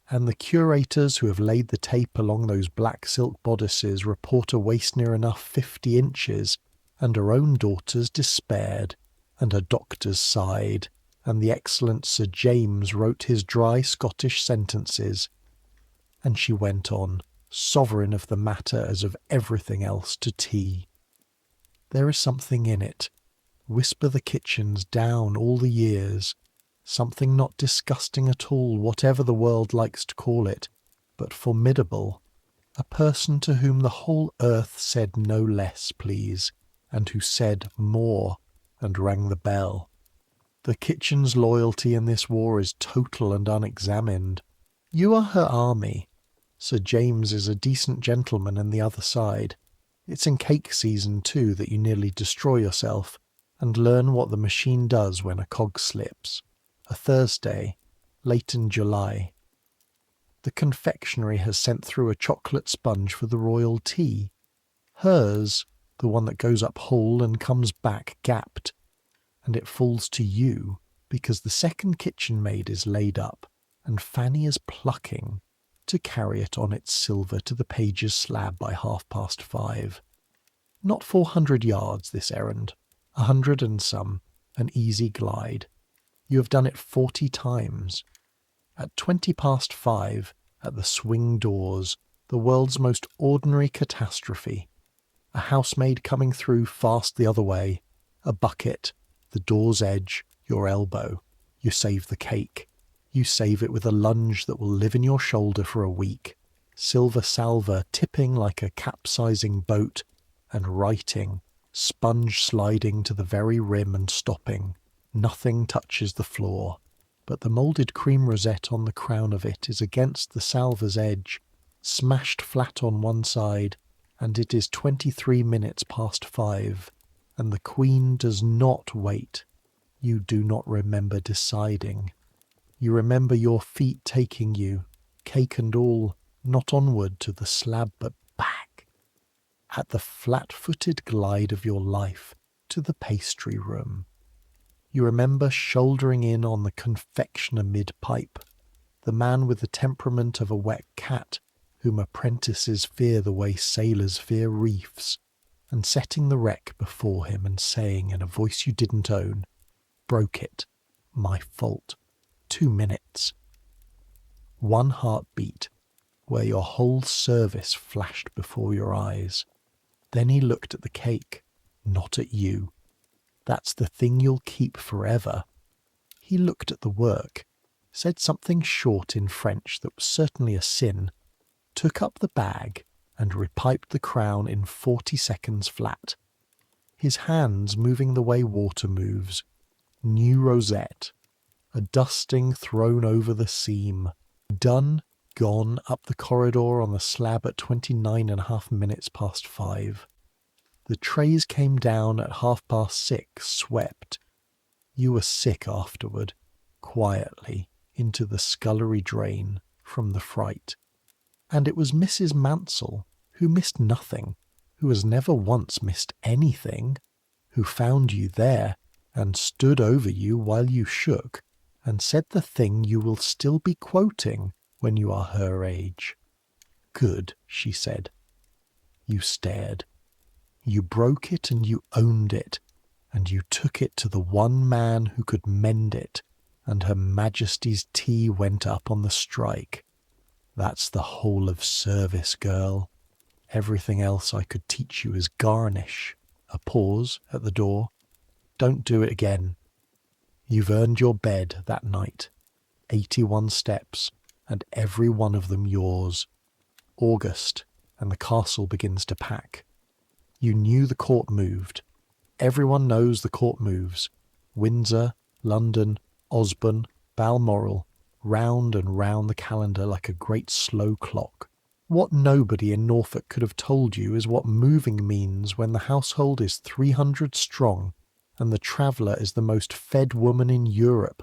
and the curators who have laid the tape along those black silk bodices report a waist near enough 50 inches, and her own daughters despaired, and her doctors sighed, and the excellent Sir James wrote his dry Scottish sentences. And she went on, sovereign of the matter as of everything else, to tea. There is something in it. Whisper the kitchens down all the years. Something not disgusting at all, whatever the world likes to call it, but formidable. A person to whom the whole earth said no less, please, and who said more, and rang the bell. The kitchen's loyalty in this war is total and unexamined. You are her army. Sir James is a decent gentleman in the other side. It's in cake season, too, that you nearly destroy yourself, and learn what the machine does when a cog slips. A Thursday, late in July. The confectionery has sent through a chocolate sponge for the royal tea. Hers, the one that goes up whole and comes back gapped. And it falls to you, because the second kitchen maid is laid up, and Fanny is plucking to carry it on its silver to the page's slab by 5:30. Not 400 yards, this errand, 100 and some, an easy glide. You have done it 40 times. At 5:20, at the swing doors, the world's most ordinary catastrophe. A housemaid coming through fast the other way, a bucket, the door's edge, your elbow. You save the cake. You save it with a lunge that will live in your shoulder for a week. Silver salver tipping like a capsizing boat, and writing, sponge sliding to the very rim and stopping. Nothing touches the floor, but the moulded cream rosette on the crown of it is against the salver's edge, smashed flat on one side, and it is 23 minutes past 5, and the Queen does not wait. You do not remember deciding. You remember your feet taking you, cake and all, not onward to the slab but back, at the flat-footed glide of your life, to the pastry room. You remember shouldering in on the confectioner mid-pipe, the man with the temperament of a wet cat, whom apprentices fear the way sailors fear reefs, and setting the wreck before him and saying in a voice you didn't own, "Broke it. My fault. 2 minutes." One heartbeat, where your whole service flashed before your eyes. Then he looked at the cake, not at you. That's the thing you'll keep forever. He looked at the work, said something short in French that was certainly a sin, took up the bag, and repiped the crown in 40 seconds flat. His hands moving the way water moves. New rosette. A dusting thrown over the seam. Done, gone up the corridor on the slab at 29.5 minutes past 5. The trays came down at 6:30, swept. You were sick afterward, quietly, into the scullery drain, from the fright. And it was Mrs. Mansell, who missed nothing, who has never once missed anything, who found you there, and stood over you while you shook, and said the thing you will still be quoting when you are her age. "Good," she said. You stared. You broke it and you owned it, and you took it to the one man who could mend it, and Her Majesty's tea went up on the strike. That's the whole of service, girl. Everything else I could teach you is garnish. A pause at the door. Don't do it again. You've earned your bed that night. 81 steps, and every one of them yours. August, and the castle begins to pack. You knew the court moved. Everyone knows the court moves. Windsor, London, Osborne, Balmoral, round and round the calendar like a great slow clock. What nobody in Norfolk could have told you is what moving means when the household is 300 strong and the traveller is the most fed woman in Europe.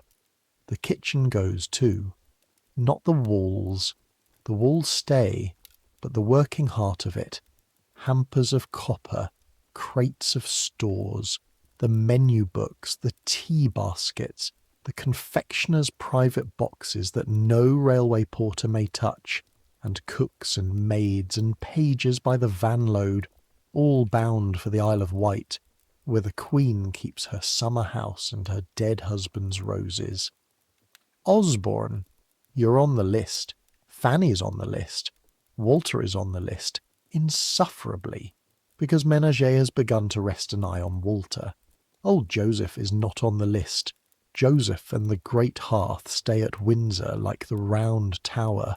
The kitchen goes too. Not the walls. The walls stay, but the working heart of it. Hampers of copper, crates of stores, the menu books, the tea baskets, the confectioner's private boxes that no railway porter may touch, and cooks and maids and pages by the van-load, all bound for the Isle of Wight, where the Queen keeps her summer house and her dead husband's roses. Osborne, you're on the list. Fanny's on the list. Walter is on the list, insufferably, because Ménager has begun to rest an eye on Walter. Old Joseph is not on the list. Joseph and the great hearth stay at Windsor like the round tower,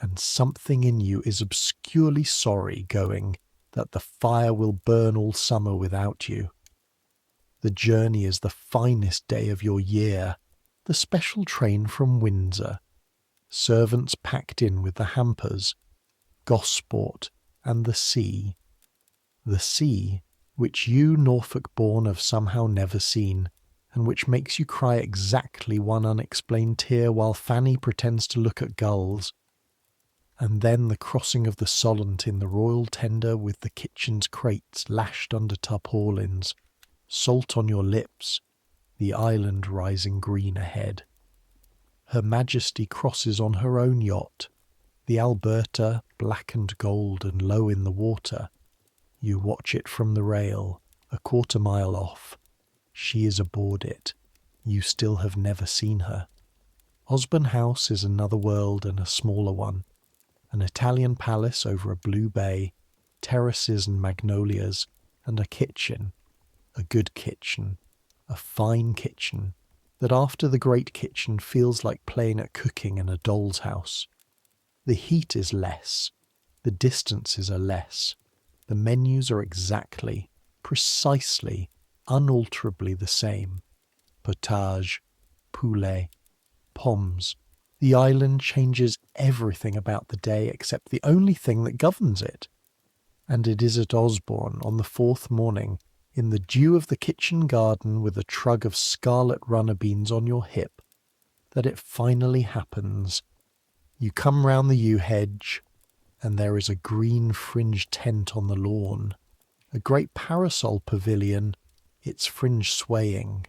and something in you is obscurely sorry going that the fire will burn all summer without you. The journey is the finest day of your year, the special train from Windsor. Servants packed in with the hampers, Gosport and the sea. The sea, which you Norfolk-born have somehow never seen, and which makes you cry exactly one unexplained tear while Fanny pretends to look at gulls. And then the crossing of the Solent in the royal tender with the kitchen's crates lashed under tarpaulins, salt on your lips, the island rising green ahead. Her Majesty crosses on her own yacht, the Alberta, black and gold and low in the water. You watch it from the rail, a quarter-mile off. She is aboard it. You still have never seen her. Osborne House is another world and a smaller one. An Italian palace over a blue bay, terraces and magnolias, and a kitchen, a good kitchen, a fine kitchen, that after the great kitchen feels like playing at cooking in a doll's house. The heat is less, the distances are less, the menus are exactly, precisely, unalterably the same. Potage, poulet, pommes. The island changes everything about the day except the only thing that governs it. And it is at Osborne on the fourth morning, in the dew of the kitchen garden with a trug of scarlet runner beans on your hip, that it finally happens. You come round the yew hedge, and there is a green fringed tent on the lawn, a great parasol pavilion, its fringe swaying,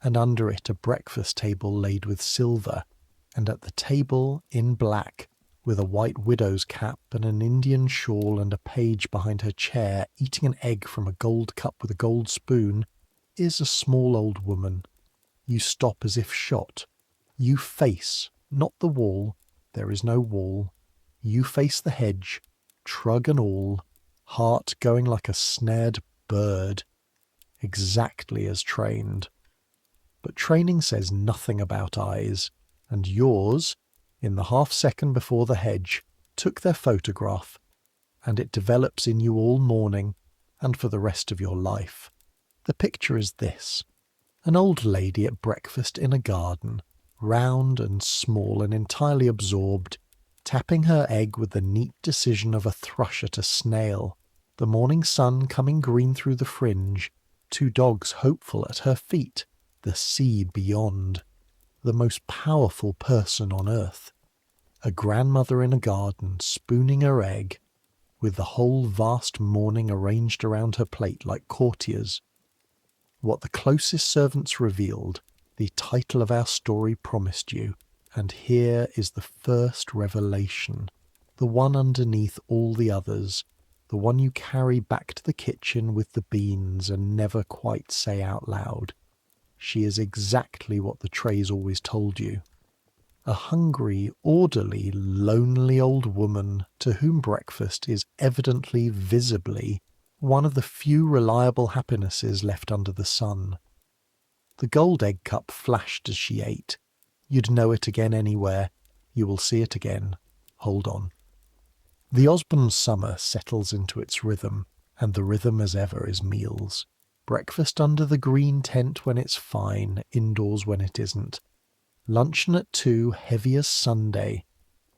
and under it a breakfast table laid with silver, and at the table, in black, with a white widow's cap and an Indian shawl and a page behind her chair, eating an egg from a gold cup with a gold spoon, is a small old woman. You stop as if shot. You face, not the wall, there is no wall. You face the hedge, trug and all, heart going like a snared bird, exactly as trained. But training says nothing about eyes, and yours, in the half-second before the hedge, took their photograph, and it develops in you all morning and for the rest of your life. The picture is this: an old lady at breakfast in a garden, round and small and entirely absorbed, tapping her egg with the neat decision of a thrush at a snail, the morning sun coming green through the fringe, two dogs hopeful at her feet, the sea beyond, the most powerful person on earth, a grandmother in a garden spooning her egg, with the whole vast morning arranged around her plate like courtiers. What the closest servants revealed, the title of our story promised you, and here is the first revelation, the one underneath all the others, the one you carry back to the kitchen with the beans and never quite say out loud. She is exactly what the trays always told you. A hungry, orderly, lonely old woman to whom breakfast is evidently, visibly, one of the few reliable happinesses left under the sun. The gold egg cup flashed as she ate. You'd know it again anywhere. You will see it again. Hold on. The Osborne summer settles into its rhythm, and the rhythm as ever is meals. Breakfast under the green tent when it's fine, indoors when it isn't. Luncheon at 2, heavy as Sunday.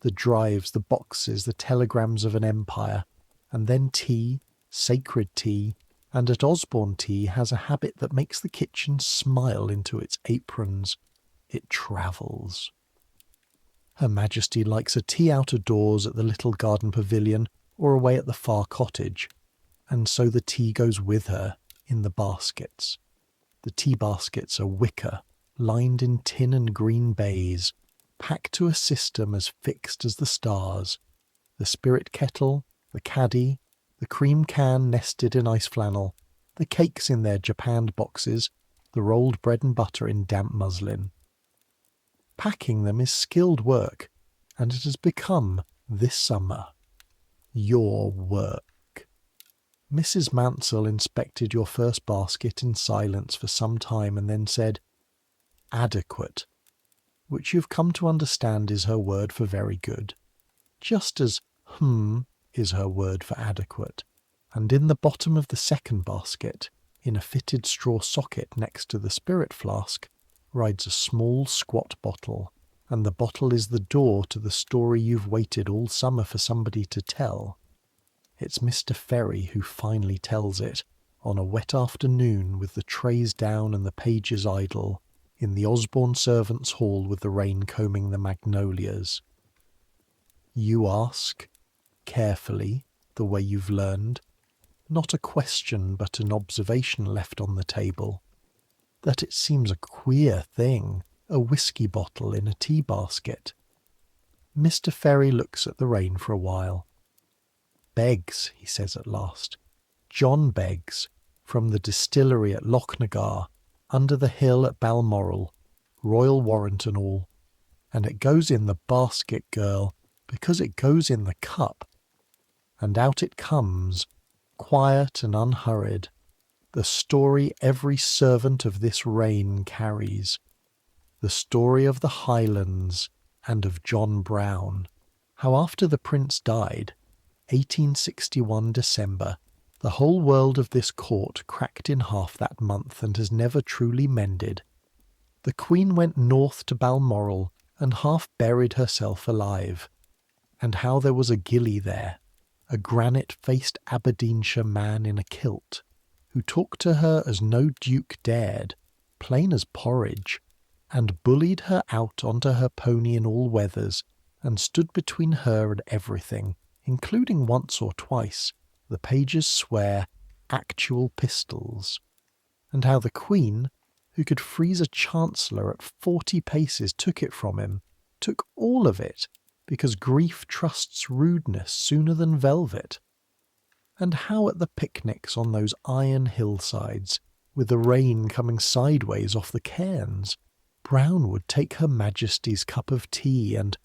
the drives, the boxes, the telegrams of an empire, and then tea, sacred tea, and at Osborne Tea has a habit that makes the kitchen smile into its aprons. It travels. Her Majesty likes a tea out of doors at the little garden pavilion or away at the far cottage, and so the tea goes with her in the baskets. The tea baskets are wicker, lined in tin and green baize, packed to a system as fixed as the stars. The spirit kettle, the caddy, the cream can nested in ice flannel, the cakes in their japanned boxes, the rolled bread and butter in damp muslin. Packing them is skilled work, and it has become, this summer, your work. Mrs. Mansell inspected your first basket in silence for some time and then said, "Adequate," which you've come to understand is her word for very good, just as is her word for adequate. And in the bottom of the second basket, in a fitted straw socket next to the spirit flask, rides a small squat bottle, and the bottle is the door to the story you've waited all summer for somebody to tell. It's Mr. Ferry who finally tells it, on a wet afternoon with the trays down and the pages idle, in the Osborne servants' hall with the rain combing the magnolias. You ask, carefully, the way you've learned, not a question but an observation left on the table, that it seems a queer thing, a whisky bottle in a tea basket. Mr. Ferry looks at the rain for a while. "Beggs," he says at last. "John Beggs, from the distillery at Lochnagar, under the hill at Balmoral, royal warrant and all. And it goes in the basket, girl, because it goes in the cup." And out it comes, quiet and unhurried, the story every servant of this reign carries, the story of the Highlands and of John Brown, how after the Prince died, 1861 December, the whole world of this court cracked in half that month and has never truly mended. The Queen went north to Balmoral and half buried herself alive, and how there was a gillie there, a granite-faced Aberdeenshire man in a kilt, who talked to her as no duke dared, plain as porridge, and bullied her out onto her pony in all weathers, and stood between her and everything, including once or twice, the pages swear, actual pistols. And how the Queen, who could freeze a chancellor at 40 paces, took it from him, took all of it, because grief trusts rudeness sooner than velvet. And how at the picnics on those iron hillsides, with the rain coming sideways off the cairns, Brown would take Her Majesty's cup of tea and,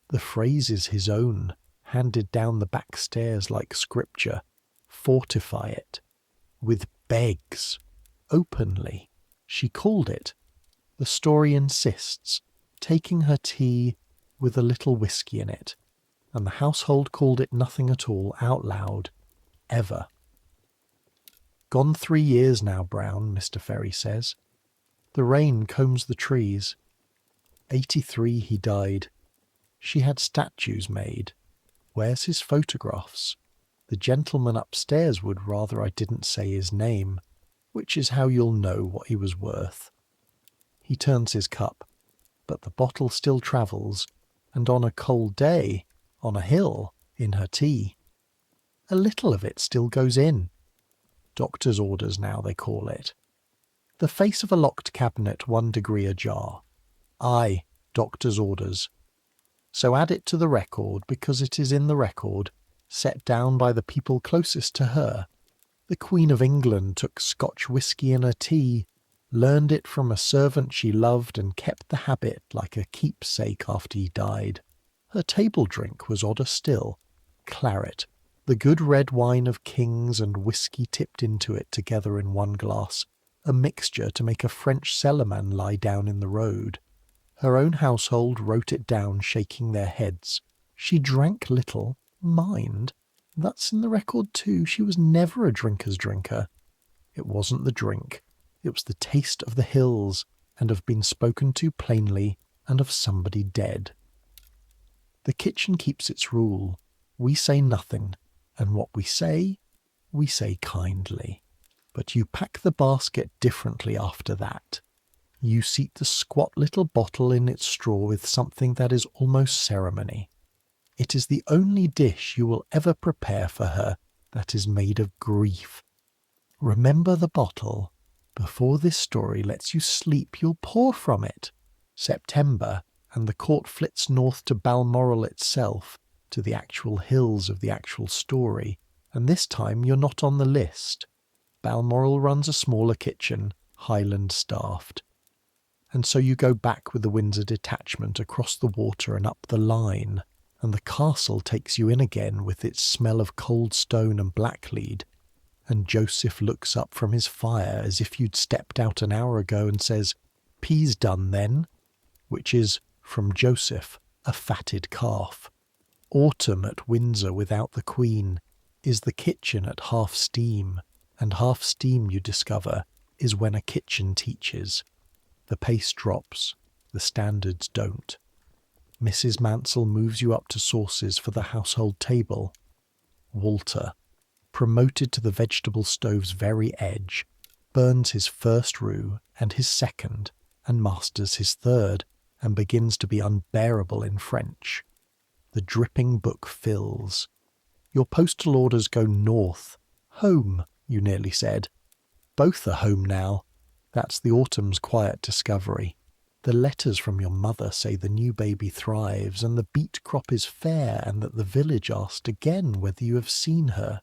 the phrase is his own, handed down the back stairs like scripture, fortify it, with Beggs, openly, she called it. The story insists, taking her tea with a little whisky in it, and the household called it nothing at all out loud, ever. "Gone 3 years now, Brown," Mr. Ferry says. "The rain combs the trees. 83 he died. She had statues made. Where's his photographs? The gentleman upstairs would rather I didn't say his name, which is how you'll know what he was worth." He turns his cup, but the bottle still travels, and on a cold day, on a hill, in her tea. A little of it still goes in. Doctor's orders now, they call it. The face of a locked cabinet 1 degree ajar. Aye, doctor's orders. So add it to the record, because it is in the record, set down by the people closest to her. The Queen of England took Scotch whisky in her tea, learned it from a servant she loved and kept the habit like a keepsake after he died. Her table drink was odder still, claret, the good red wine of kings and whisky tipped into it together in one glass, a mixture to make a French cellarman lie down in the road. Her own household wrote it down, shaking their heads. She drank little, mind. That's in the record too. She was never a drinker's drinker. It wasn't the drink. It was the taste of the hills, and of being spoken to plainly, and of somebody dead. The kitchen keeps its rule. We say nothing, and what we say kindly. But you pack the basket differently after that. You seat the squat little bottle in its straw with something that is almost ceremony. It is the only dish you will ever prepare for her that is made of grief. Remember the bottle. Before this story lets you sleep, you'll pour from it. September, and the court flits north to Balmoral itself, to the actual hills of the actual story, and this time you're not on the list. Balmoral runs a smaller kitchen, Highland staffed. And so you go back with the Windsor detachment across the water and up the line, and the castle takes you in again with its smell of cold stone and blacklead, and Joseph looks up from his fire as if you'd stepped out an hour ago and says, "Peas done then?" which is, from Joseph, a fatted calf. Autumn at Windsor without the Queen is the kitchen at half steam, and half steam, you discover, is when a kitchen teaches. The pace drops, the standards don't. Mrs. Mansell moves you up to sauces for the household table. Walter, promoted to the vegetable stove's very edge, burns his first roux and his second, and masters his third, and begins to be unbearable in French. The dripping book fills. Your postal orders go north. Home, you nearly said. Both are home now. That's the autumn's quiet discovery. The letters from your mother say the new baby thrives, and the beet crop is fair, and that the village asked again whether you have seen her.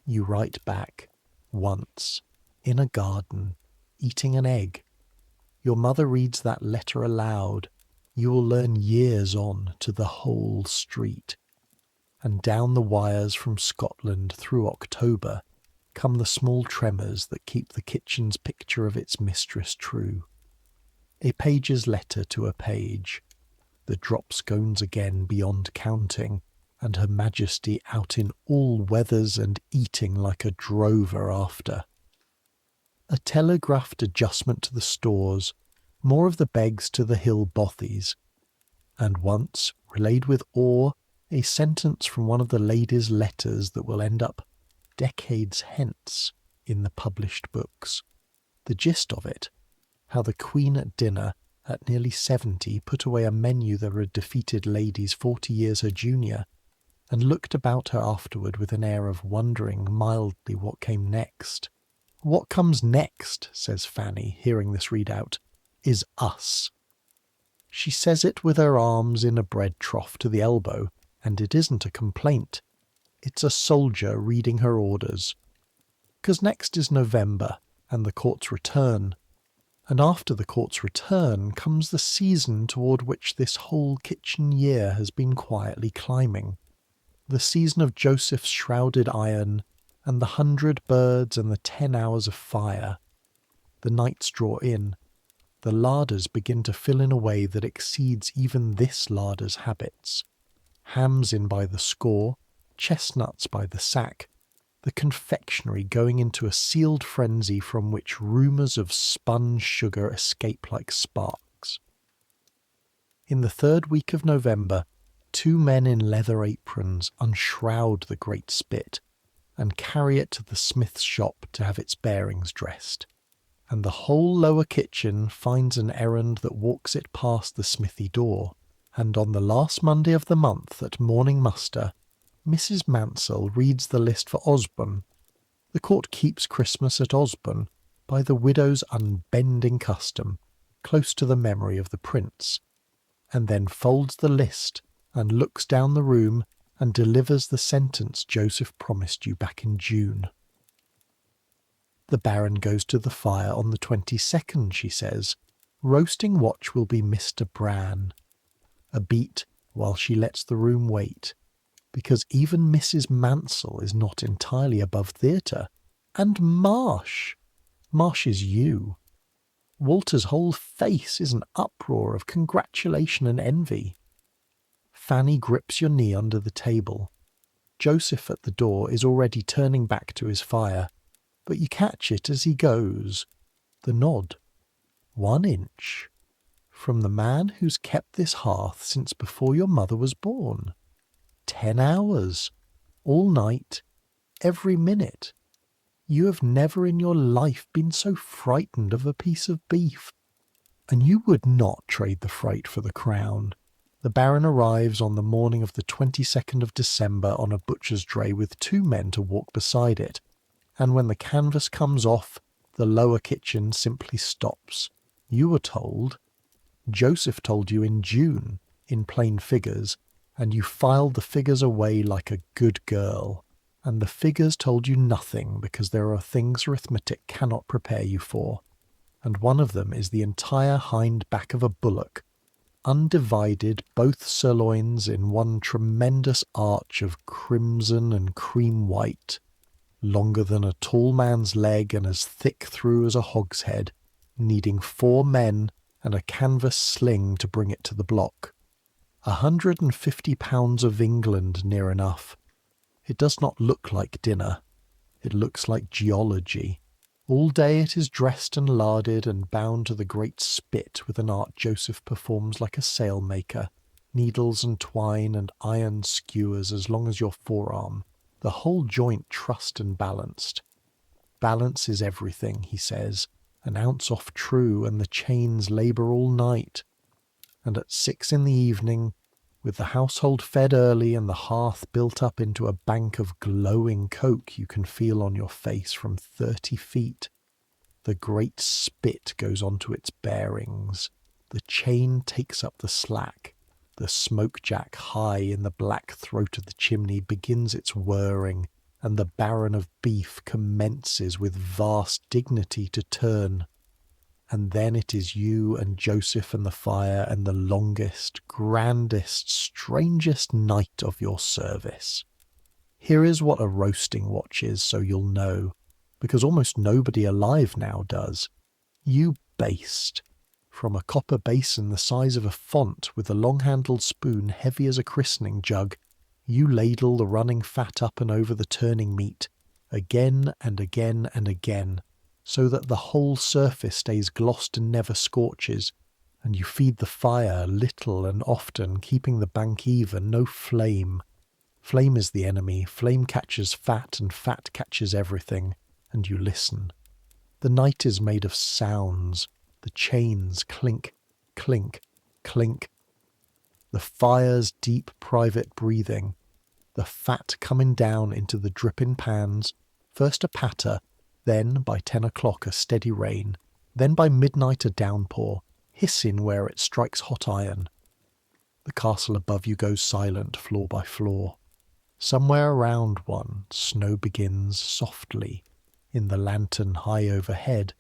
You write back, once, in a garden, eating an egg. Your mother reads that letter aloud. You will learn years on to the whole street. And down the wires from Scotland through October come the small tremors that keep the kitchen's picture of its mistress true. A page's letter to a page. The drop scones again beyond counting, and Her Majesty out in all weathers and eating like a drover after. A telegraphed adjustment to the stores, more of the begs to the hill bothies, and once, relayed with awe, a sentence from one of the ladies' letters that will end up decades hence in the published books. The gist of it, how the Queen at dinner, at nearly 70, put away a menu that had defeated ladies 40 years her junior, and looked about her afterward with an air of wondering mildly what came next. "What comes next," says Fanny, hearing this readout, "is us." She says it with her arms in a bread trough to the elbow, and it isn't a complaint. It's a soldier reading her orders. 'Cause next is November, and the court's return. And after the court's return comes the season toward which this whole kitchen year has been quietly climbing. The season of Joseph's shrouded iron, and the 100 birds and the 10 hours of fire. The nights draw in. The larders begin to fill in a way that exceeds even this larder's habits. Hams in by the score, chestnuts by the sack, the confectionery going into a sealed frenzy from which rumours of spun sugar escape like sparks. In the third week of November, 2 men in leather aprons unshroud the great spit and carry it to the smith's shop to have its bearings dressed, and the whole lower kitchen finds an errand that walks it past the smithy door, and on the last Monday of the month at morning muster, Mrs. Mansell reads the list for Osborne. The court keeps Christmas at Osborne by the widow's unbending custom, close to the memory of the prince, and then folds the list and looks down the room and delivers the sentence Joseph promised you back in June. The Baron goes to the fire on the 22nd, she says. Roasting watch will be Mr. Bran. A beat while she lets the room wait, because even Mrs. Mansell is not entirely above theatre. And Marsh! Marsh is you. Walter's whole face is an uproar of congratulation and envy. Fanny grips your knee under the table. Joseph at the door is already turning back to his fire, but you catch it as he goes. The nod. 1 inch. From the man who's kept this hearth since before your mother was born. 10 hours. All night. Every minute. You have never in your life been so frightened of a piece of beef. And you would not trade the fright for the crown. The Baron arrives on the morning of the 22nd of December on a butcher's dray with 2 men to walk beside it, and when the canvas comes off, the lower kitchen simply stops. You were told. Joseph told you in June, in plain figures, and you filed the figures away like a good girl. And the figures told you nothing because there are things arithmetic cannot prepare you for. And one of them is the entire hind back of a bullock, undivided, both sirloins in one tremendous arch of crimson and cream white, longer than a tall man's leg and as thick through as a hogshead, needing 4 men and a canvas sling to bring it to the block. 150 pounds of England near enough. It does not look like dinner. It looks like geology. All day it is dressed and larded and bound to the great spit with an art Joseph performs like a sailmaker, needles and twine and iron skewers as long as your forearm, the whole joint trussed and balanced. Balance is everything, he says, an ounce off true, and the chains labour all night. And at 6 in the evening, with the household fed early and the hearth built up into a bank of glowing coke you can feel on your face from 30 feet, the great spit goes on to its bearings. The chain takes up the slack. The smoke jack high in the black throat of the chimney begins its whirring, and the Baron of Beef commences with vast dignity to turn. And then it is you and Joseph and the fire and the longest, grandest, strangest night of your service. Here is what a roasting watch is, so you'll know, because almost nobody alive now does. You baste. From a copper basin the size of a font with a long-handled spoon heavy as a christening jug, you ladle the running fat up and over the turning meat, again and again and again, so that the whole surface stays glossed and never scorches, and you feed the fire little and often, keeping the bank even, no flame. Flame is the enemy, flame catches fat, and fat catches everything, and you listen. The night is made of sounds, the chains clink, clink, clink. The fire's deep private breathing, the fat coming down into the dripping pans, first a patter, then by 10 o'clock a steady rain, then by midnight a downpour, hissing where it strikes hot iron. The castle above you goes silent, floor by floor. Somewhere around one, snow begins softly, in the lantern high overhead,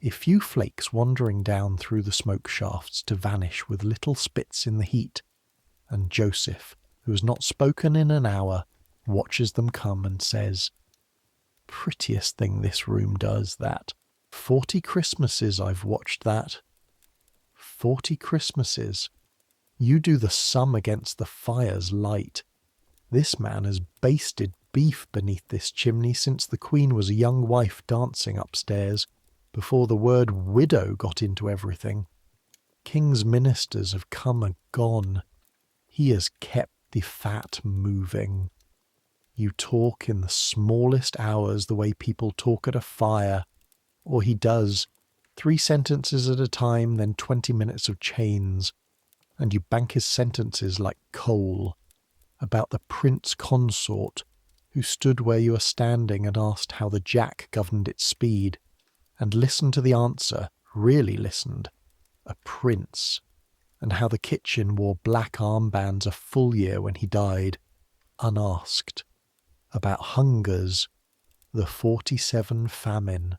a few flakes wandering down through the smoke shafts to vanish with little spits in the heat, and Joseph, who has not spoken in an hour, watches them come and says, "Prettiest thing this room does, that. 40 Christmases I've watched that. 40 Christmases. You do the sum against the fire's light. This man has basted beef beneath this chimney since the Queen was a young wife dancing upstairs, before the word widow got into everything. King's ministers have come and gone. He has kept the fat moving. You talk in the smallest hours the way people talk at a fire, or he does, 3 sentences at a time, then 20 minutes of chains, and you bank his sentences like coal, about the prince consort who stood where you are standing and asked how the jack governed its speed, and listened to the answer, really listened, a prince, and how the kitchen wore black armbands a full year when he died, unasked, about hungers, the 47 famine,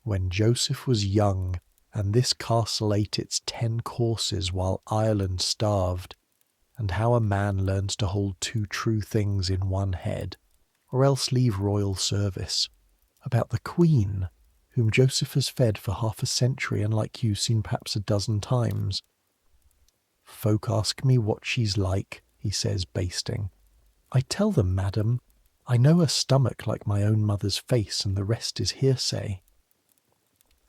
when Joseph was young and this castle ate its 10 courses while Ireland starved, and how a man learns to hold 2 true things in one head, or else leave royal service, about the Queen, whom Joseph has fed for half a century and like you seen perhaps a dozen times. Folk ask me what she's like, he says, basting. I tell them, madam, I know her stomach like my own mother's face, and the rest is hearsay.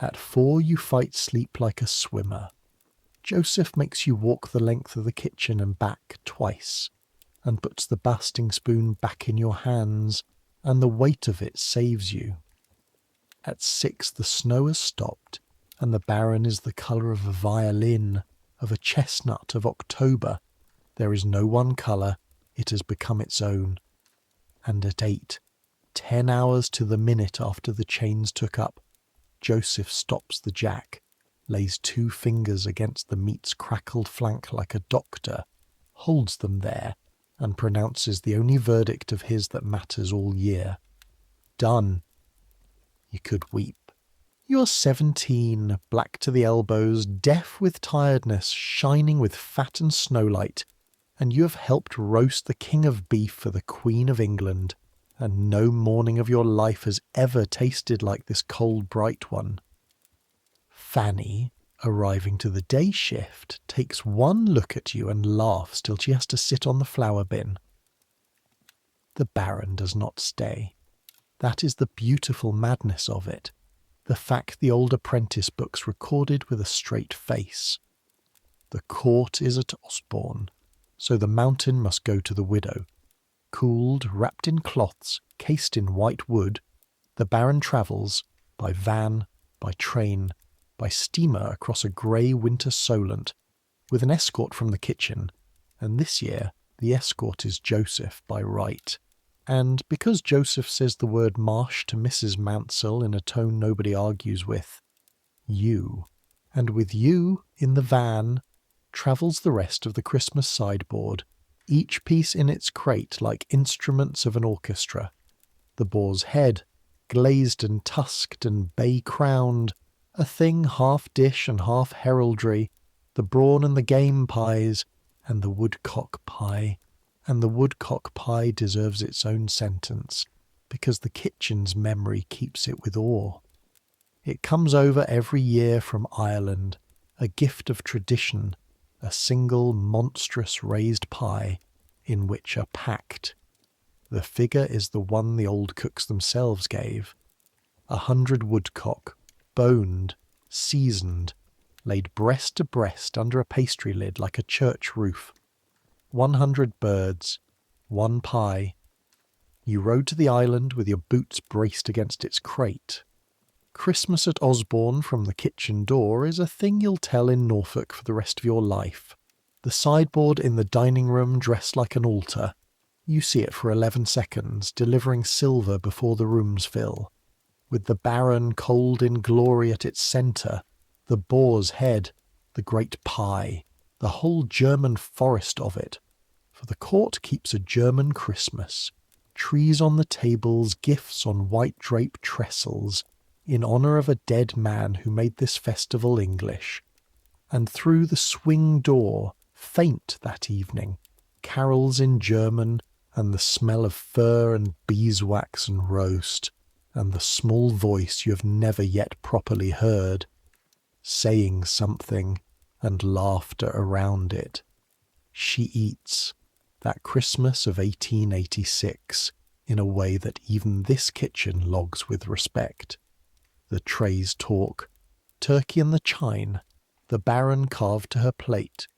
At 4 you fight sleep like a swimmer. Joseph makes you walk the length of the kitchen and back twice, and puts the basting spoon back in your hands, and the weight of it saves you. At 6 the snow has stopped, and the Baron is the colour of a violin, of a chestnut of October. There is no one colour, it has become its own. And at 8, 10 hours to the minute after the chains took up, Joseph stops the jack, lays 2 fingers against the meat's crackled flank like a doctor, holds them there, and pronounces the only verdict of his that matters all year. Done. You could weep. You are 17, black to the elbows, deaf with tiredness, shining with fat and snowlight, and you have helped roast the king of beef for the Queen of England, and no morning of your life has ever tasted like this cold bright one. Fanny, arriving to the day shift, takes one look at you and laughs till she has to sit on the flour bin. The Baron does not stay. That is the beautiful madness of it, the fact the old apprentice books recorded with a straight face. The court is at Osborne, so the mountain must go to the widow. Cooled, wrapped in cloths, cased in white wood, the Baron travels, by van, by train, by steamer across a grey winter Solent, with an escort from the kitchen, and this year the escort is Joseph by right. And because Joseph says the word marsh to Mrs. Mansell in a tone nobody argues with, you, and with you, in the van, travels the rest of the Christmas sideboard, each piece in its crate like instruments of an orchestra. The boar's head, glazed and tusked and bay-crowned, a thing half dish and half heraldry, the brawn and the game pies, and the woodcock pie. And the woodcock pie deserves its own sentence, because the kitchen's memory keeps it with awe. It comes over every year from Ireland, a gift of tradition, a single monstrous raised pie, in which are packed. The figure is the one the old cooks themselves gave. 100 woodcock, boned, seasoned, laid breast to breast under a pastry lid like a church roof. 100 birds, 1 pie. You rode to the island with your boots braced against its crate. Christmas at Osborne from the kitchen door is a thing you'll tell in Norfolk for the rest of your life. The sideboard in the dining room dressed like an altar. You see it for 11 seconds, delivering silver before the rooms fill. With the Baron cold in glory at its centre, the boar's head, the great pie, the whole German forest of it. For the court keeps a German Christmas. Trees on the tables, gifts on white draped trestles, in honour of a dead man who made this festival English. And through the swing door, faint that evening, carols in German, and the smell of fir and beeswax and roast, and the small voice you have never yet properly heard, saying something, and laughter around it. She eats, that Christmas of 1886, in a way that even this kitchen logs with respect. The trays talk, turkey and the chine, the Baron carved to her plate.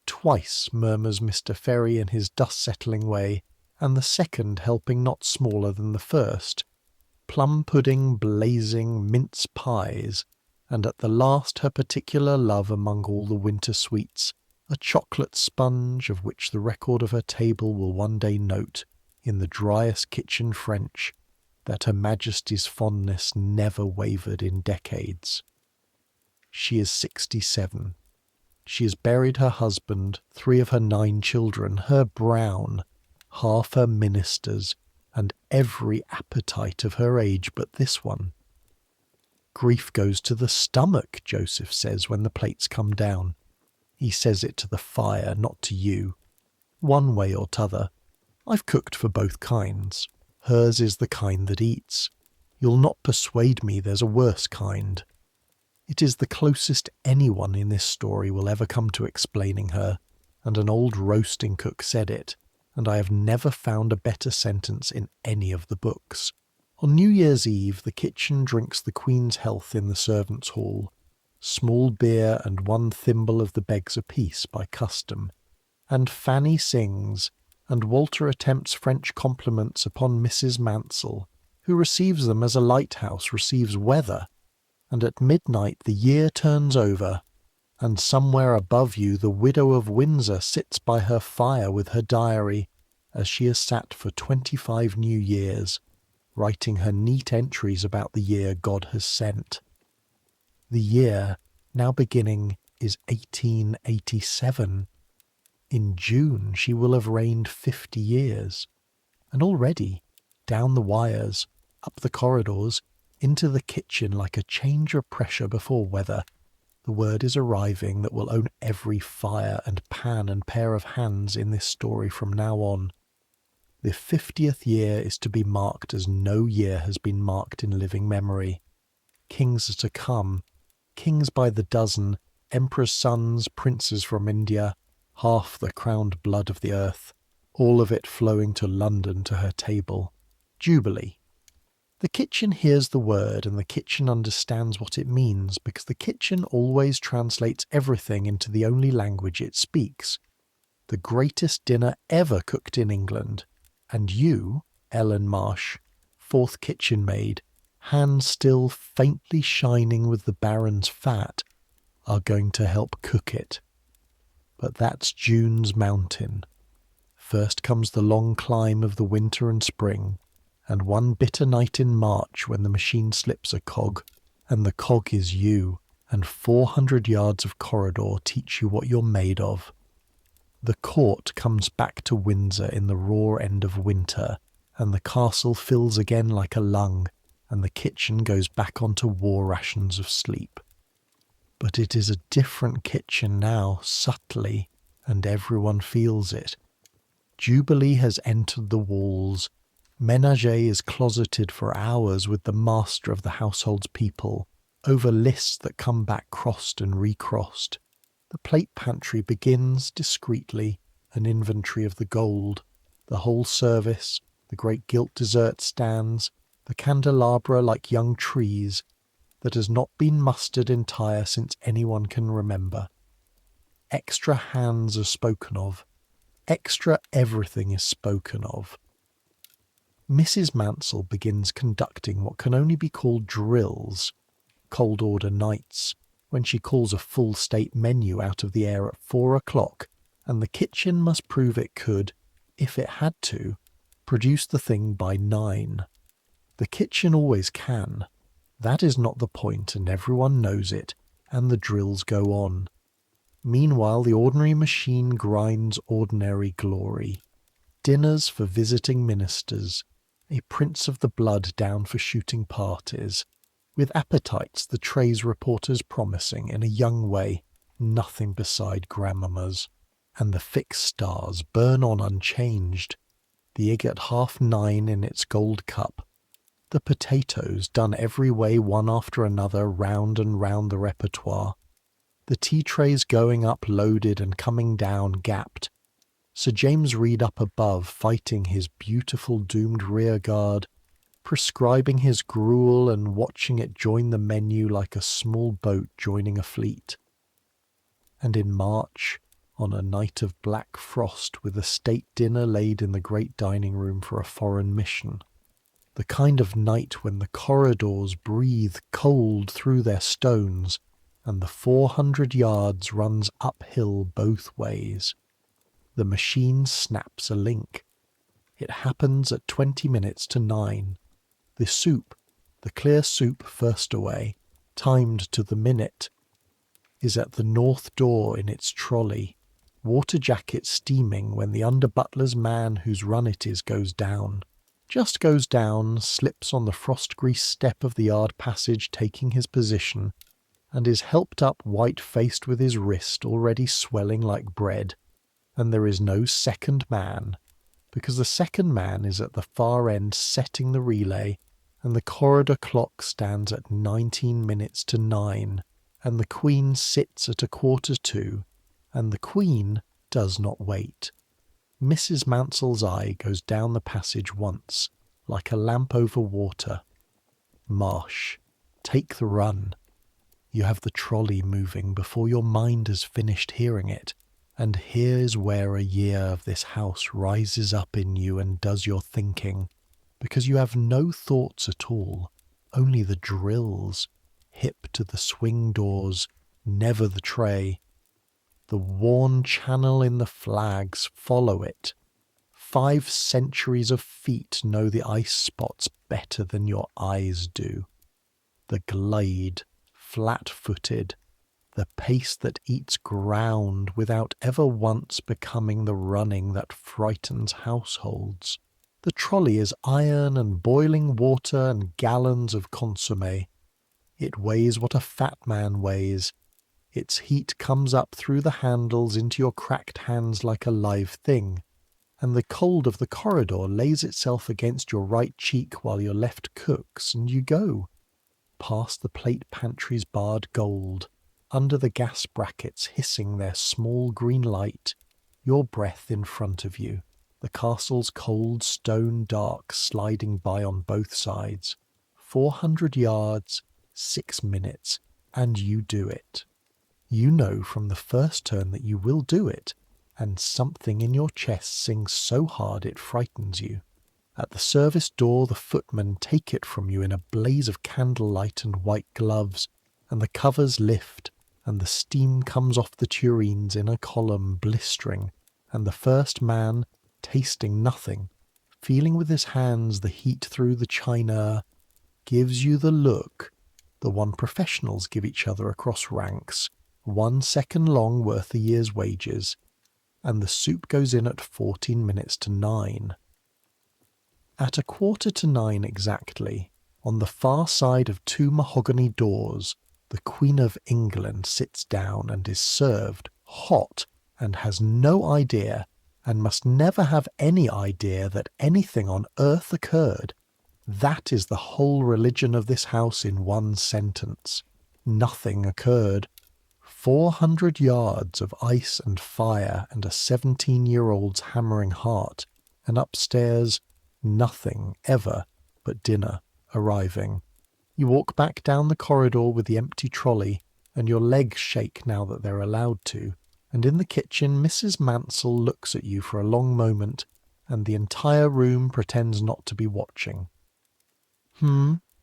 Twice murmurs Mr. Ferry in his dust-settling way, and the second helping not smaller than the first. Plum pudding, blazing, mince pies, and at the last her particular love among all the winter sweets, a chocolate sponge of which the record of her table will one day note, in the driest kitchen French, that Her Majesty's fondness never wavered in decades. She is 67. She has buried her husband, 3 of her 9 children, her Brown, half her ministers, and every appetite of her age but this one. Grief goes to the stomach, Joseph says when the plates come down. He says it to the fire, not to you. One way or t'other. I've cooked for both kinds. Hers is the kind that eats. You'll not persuade me there's a worse kind. It is the closest anyone in this story will ever come to explaining her, and an old roasting cook said it, and I have never found a better sentence in any of the books. On New Year's Eve the kitchen drinks the Queen's health in the servants' hall. small beer and 1 thimble of the begs apiece by custom, and Fanny sings, and Walter attempts French compliments upon Mrs. Mansell, who receives them as a lighthouse receives weather, and at midnight the year turns over, and somewhere above you the widow of Windsor sits by her fire with her diary, as she has sat for 25 new years, writing her neat entries about the year God has sent. The year, now beginning, is 1887. In June she will have reigned 50 years. And already, down the wires, up the corridors, into the kitchen like a change of pressure before weather, the word is arriving that will own every fire and pan and pair of hands in this story from now on. The 50th year is to be marked as no year has been marked in living memory. Kings are to come, kings by the dozen, emperors' sons, princes from India, half the crowned blood of the earth, all of it flowing to London to her table. Jubilee. The kitchen hears the word and the kitchen understands what it means, because the kitchen always translates everything into the only language it speaks. The greatest dinner ever cooked in England, and you, Ellen Marsh, 4th kitchen maid, hands still faintly shining with the Baron's fat, are going to help cook it. But that's June's mountain. First comes the long climb of the winter and spring, and one bitter night in March when the machine slips a cog, and the cog is you, and 400 yards of corridor teach you what you're made of. The court comes back to Windsor in the raw end of winter, and the castle fills again like a lung, and the kitchen goes back onto war rations of sleep. But it is a different kitchen now, subtly, and everyone feels it. Jubilee has entered the walls. Ménager is closeted for hours with the master of the household's people, over lists that come back crossed and recrossed. The plate pantry begins, discreetly, an inventory of the gold, the whole service, the great gilt dessert stands, the candelabra like young trees, that has not been mustered entire since anyone can remember. Extra hands are spoken of. Extra everything is spoken of. Mrs. Mansell begins conducting what can only be called drills, cold order nights, when she calls a full state menu out of the air at 4 o'clock, and the kitchen must prove it could, if it had to, produce the thing by 9. The kitchen always can. That is not the point, and everyone knows it, and the drills go on. Meanwhile the ordinary machine grinds ordinary glory. Dinners for visiting ministers, a prince of the blood down for shooting parties, with appetites the trays reporters promising in a young way nothing beside grandmamma's, and the fixed stars burn on unchanged, the egg at 9:30 in its gold cup, the potatoes done every way one after another round and round the repertoire, the tea trays going up loaded and coming down gapped, Sir James Reed up above fighting his beautiful doomed rearguard, prescribing his gruel and watching it join the menu like a small boat joining a fleet. And in March, on a night of black frost with a state dinner laid in the great dining room for a foreign mission, the kind of night when the corridors breathe cold through their stones and the 400 yards runs uphill both ways, the machine snaps a link. It happens at 20 minutes to 9. The soup, the clear soup first away, timed to the minute, is at the north door in its trolley, water jacket steaming when the under-butler's man whose run it is goes down. Just goes down, slips on the frost-greased step of the yard passage taking his position, and is helped up white-faced with his wrist already swelling like bread, and there is no second man, because the second man is at the far end setting the relay, and the corridor clock stands at 19 minutes to 9, and the Queen sits at 1:45, and the Queen does not wait. Mrs. Mansell's eye goes down the passage once, like a lamp over water. Marsh, take the run. You have the trolley moving before your mind has finished hearing it, and here is where a year of this house rises up in you and does your thinking, because you have no thoughts at all, only the drills, hip to the swing doors, never the tray. The worn channel in the flags, follow it. 5 centuries of feet know the ice spots better than your eyes do. The glide, flat-footed, the pace that eats ground without ever once becoming the running that frightens households. The trolley is iron and boiling water and gallons of consommé. It weighs what a fat man weighs. Its heat comes up through the handles into your cracked hands like a live thing, and the cold of the corridor lays itself against your right cheek while your left cooks, and you go, past the plate pantry's barred gold, under the gas brackets hissing their small green light, your breath in front of you, the castle's cold stone dark sliding by on both sides. 400 yards, 6 minutes, and you do it. You know from the first turn that you will do it, and something in your chest sings so hard it frightens you. At the service door the footmen take it from you in a blaze of candlelight and white gloves, and the covers lift, and the steam comes off the tureens in a column blistering, and the first man, tasting nothing, feeling with his hands the heat through the china, gives you the look, the one professionals give each other across ranks, 1 second long worth a year's wages, and the soup goes in at 14 minutes to 9. At 8:45 exactly, on the far side of 2 mahogany doors, the Queen of England sits down and is served hot and has no idea, and must never have any idea that anything on earth occurred. That is the whole religion of this house in one sentence. Nothing occurred. 400 yards of ice and fire and a 17-year-old's hammering heart, and upstairs nothing ever but dinner arriving. You walk back down the corridor with the empty trolley, and your legs shake now that they're allowed to, and in the kitchen Mrs. Mansell looks at you for a long moment, and the entire room pretends not to be watching.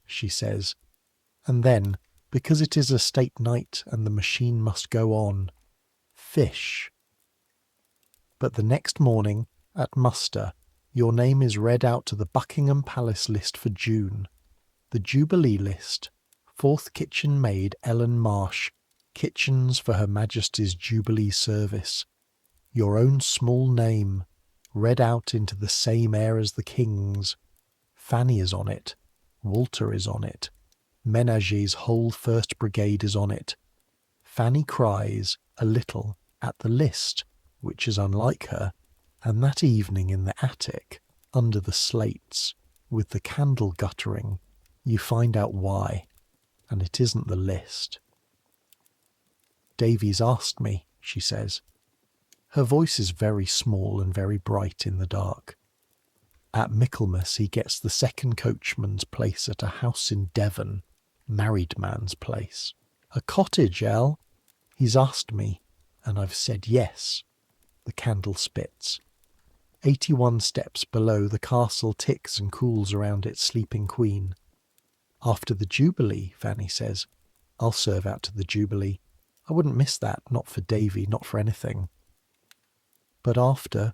She says, and then, because it is a state night and the machine must go on, fish. But the next morning, at muster, your name is read out to the Buckingham Palace list for June, the Jubilee list, 4th kitchen maid Ellen Marsh, kitchens for Her Majesty's Jubilee service. Your own small name, read out into the same air as the King's. Fanny is on it, Walter is on it, Ménager's whole 1st Brigade is on it. Fanny cries, a little, at the list, which is unlike her, and that evening in the attic, under the slates, with the candle guttering, you find out why, and it isn't the list. Davies asked me, she says. Her voice is very small and very bright in the dark. At Michaelmas he gets the 2nd coachman's place at a house in Devon, married man's place. A cottage, El? He's asked me, and I've said yes. The candle spits. 81 steps below, the castle ticks and cools around its sleeping queen. After the Jubilee, Fanny says. I'll serve out to the Jubilee. I wouldn't miss that, not for Davy, not for anything. But after,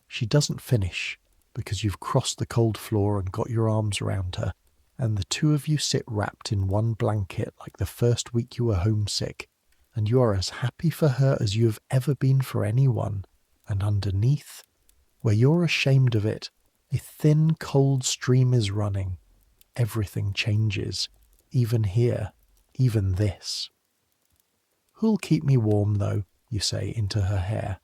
she doesn't finish, because you've crossed the cold floor and got your arms around her, and the two of you sit wrapped in one blanket like the first week you were homesick, and you are as happy for her as you have ever been for anyone, and underneath, where you're ashamed of it, a thin cold stream is running. Everything changes, even here, even this. Who'll keep me warm, though, you say into her hair.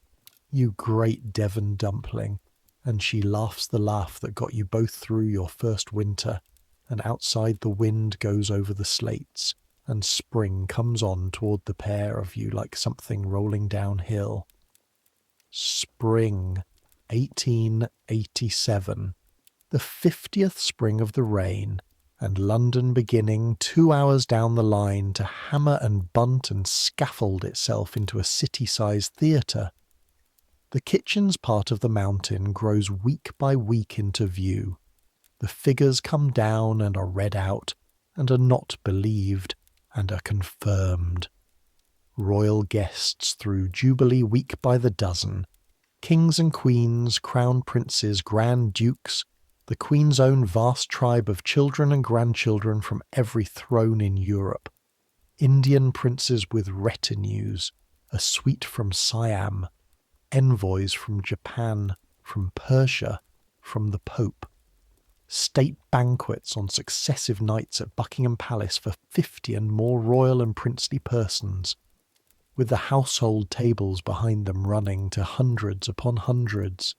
You great Devon dumpling. And she laughs the laugh that got you both through your first winter, and outside the wind goes over the slates, and spring comes on toward the pair of you like something rolling downhill. Spring, 1887, the 50th spring of the reign, and London beginning 2 hours down the line to hammer and bunt and scaffold itself into a city-sized theatre. The kitchen's part of the mountain grows week by week into view. The figures come down and are read out, and are not believed, and are confirmed. Royal guests through Jubilee week by the dozen. Kings and queens, crown princes, grand dukes, the Queen's own vast tribe of children and grandchildren from every throne in Europe. Indian princes with retinues, a suite from Siam, envoys from Japan, from Persia, from the Pope. State banquets on successive nights at Buckingham Palace for 50 and more royal and princely persons, with the household tables behind them running to hundreds upon hundreds.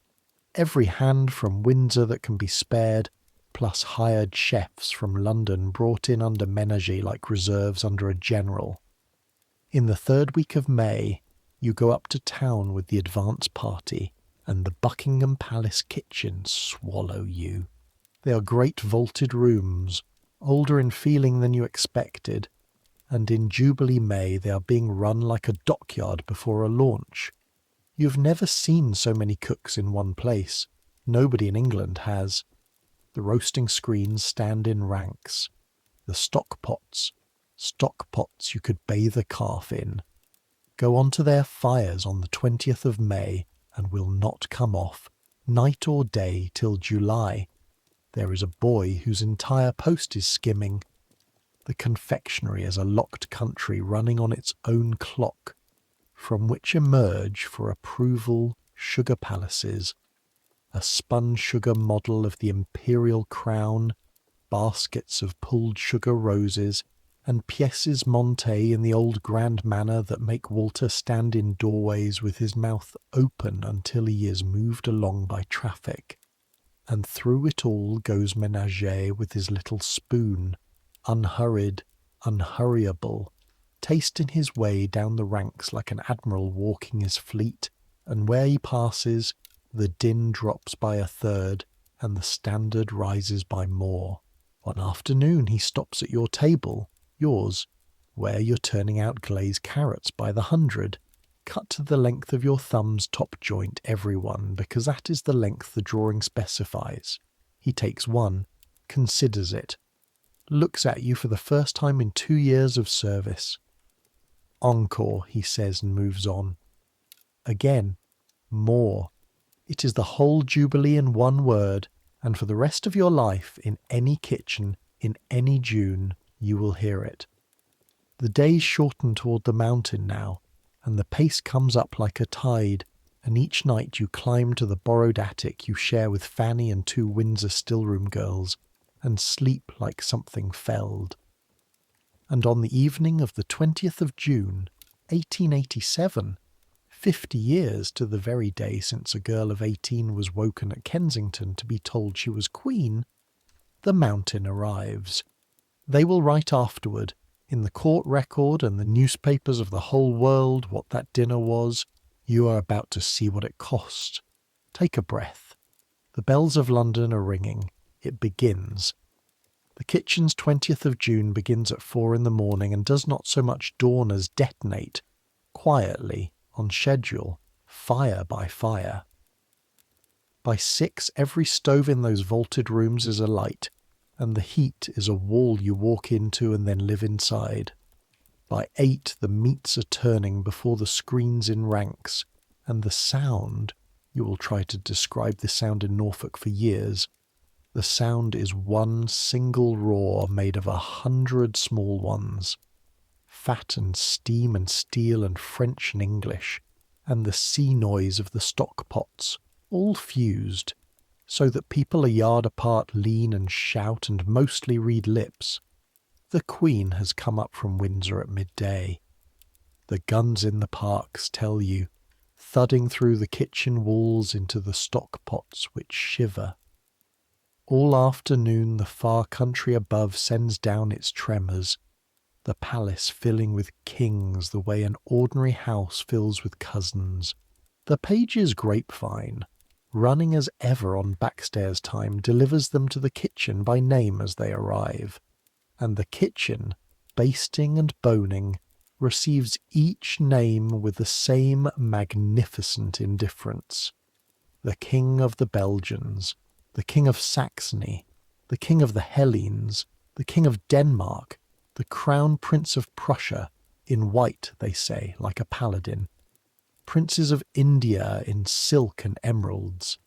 Every hand from Windsor that can be spared, plus hired chefs from London brought in under menage like reserves under a general. In the 3rd week of May, you go up to town with the advance party, and the Buckingham Palace kitchens swallow you. They are great vaulted rooms, older in feeling than you expected, and in Jubilee May they are being run like a dockyard before a launch. You've never seen so many cooks in one place. Nobody in England has. The roasting screens stand in ranks. The stock pots you could bathe a calf in, go onto their fires on the 20th of May and will not come off, night or day, till July. There is a boy whose entire post is skimming. The confectionery is a locked country running on its own clock, from which emerge for approval sugar palaces, a spun sugar model of the imperial crown, baskets of pulled sugar roses, and pièces montées in the old grand manner that make Walter stand in doorways with his mouth open until he is moved along by traffic. And through it all goes Ménager with his little spoon, unhurried, unhurryable, tasting his way down the ranks like an admiral walking his fleet, and where he passes, the din drops by a third, and the standard rises by more. One afternoon he stops at your table, yours, where you're turning out glazed carrots by the 100, cut to the length of your thumb's top joint, everyone, because that is the length the drawing specifies. He takes one, considers it, looks at you for the first time in 2 years of service. Encore, he says, and moves on. Again, more. It is the whole Jubilee in one word, and for the rest of your life, in any kitchen, in any June, you will hear it. The days shorten toward the mountain now, and the pace comes up like a tide, and each night you climb to the borrowed attic you share with Fanny and 2 Windsor stillroom girls, and sleep like something felled. And on the evening of the 20th of June, 1887, 50 years to the very day since a girl of 18 was woken at Kensington to be told she was queen, the mountain arrives. They will write afterward, in the court record and the newspapers of the whole world, what that dinner was. You are about to see what it cost. Take a breath. The bells of London are ringing. It begins. The kitchen's 20th of June begins at 4 in the morning and does not so much dawn as detonate, quietly, on schedule, fire by fire. By 6, every stove in those vaulted rooms is alight, and the heat is a wall you walk into and then live inside. By 8, the meats are turning before the screens in ranks, and the sound, you will try to describe the sound in Norfolk for years, the sound is one single roar made of 100 small ones. Fat and steam and steel and French and English, and the sea noise of the stock pots, all fused, so that people a yard apart lean and shout and mostly read lips. The Queen has come up from Windsor at midday. The guns in the parks tell you, thudding through the kitchen walls into the stock pots which shiver. All afternoon the far country above sends down its tremors, the palace filling with kings the way an ordinary house fills with cousins. The page's grapevine, running as ever on backstairs time, delivers them to the kitchen by name as they arrive, and the kitchen, basting and boning, receives each name with the same magnificent indifference. The King of the Belgians, the King of Saxony, the King of the Hellenes, the King of Denmark, the Crown Prince of Prussia, in white, they say, like a paladin, Princes of India in silk and emeralds,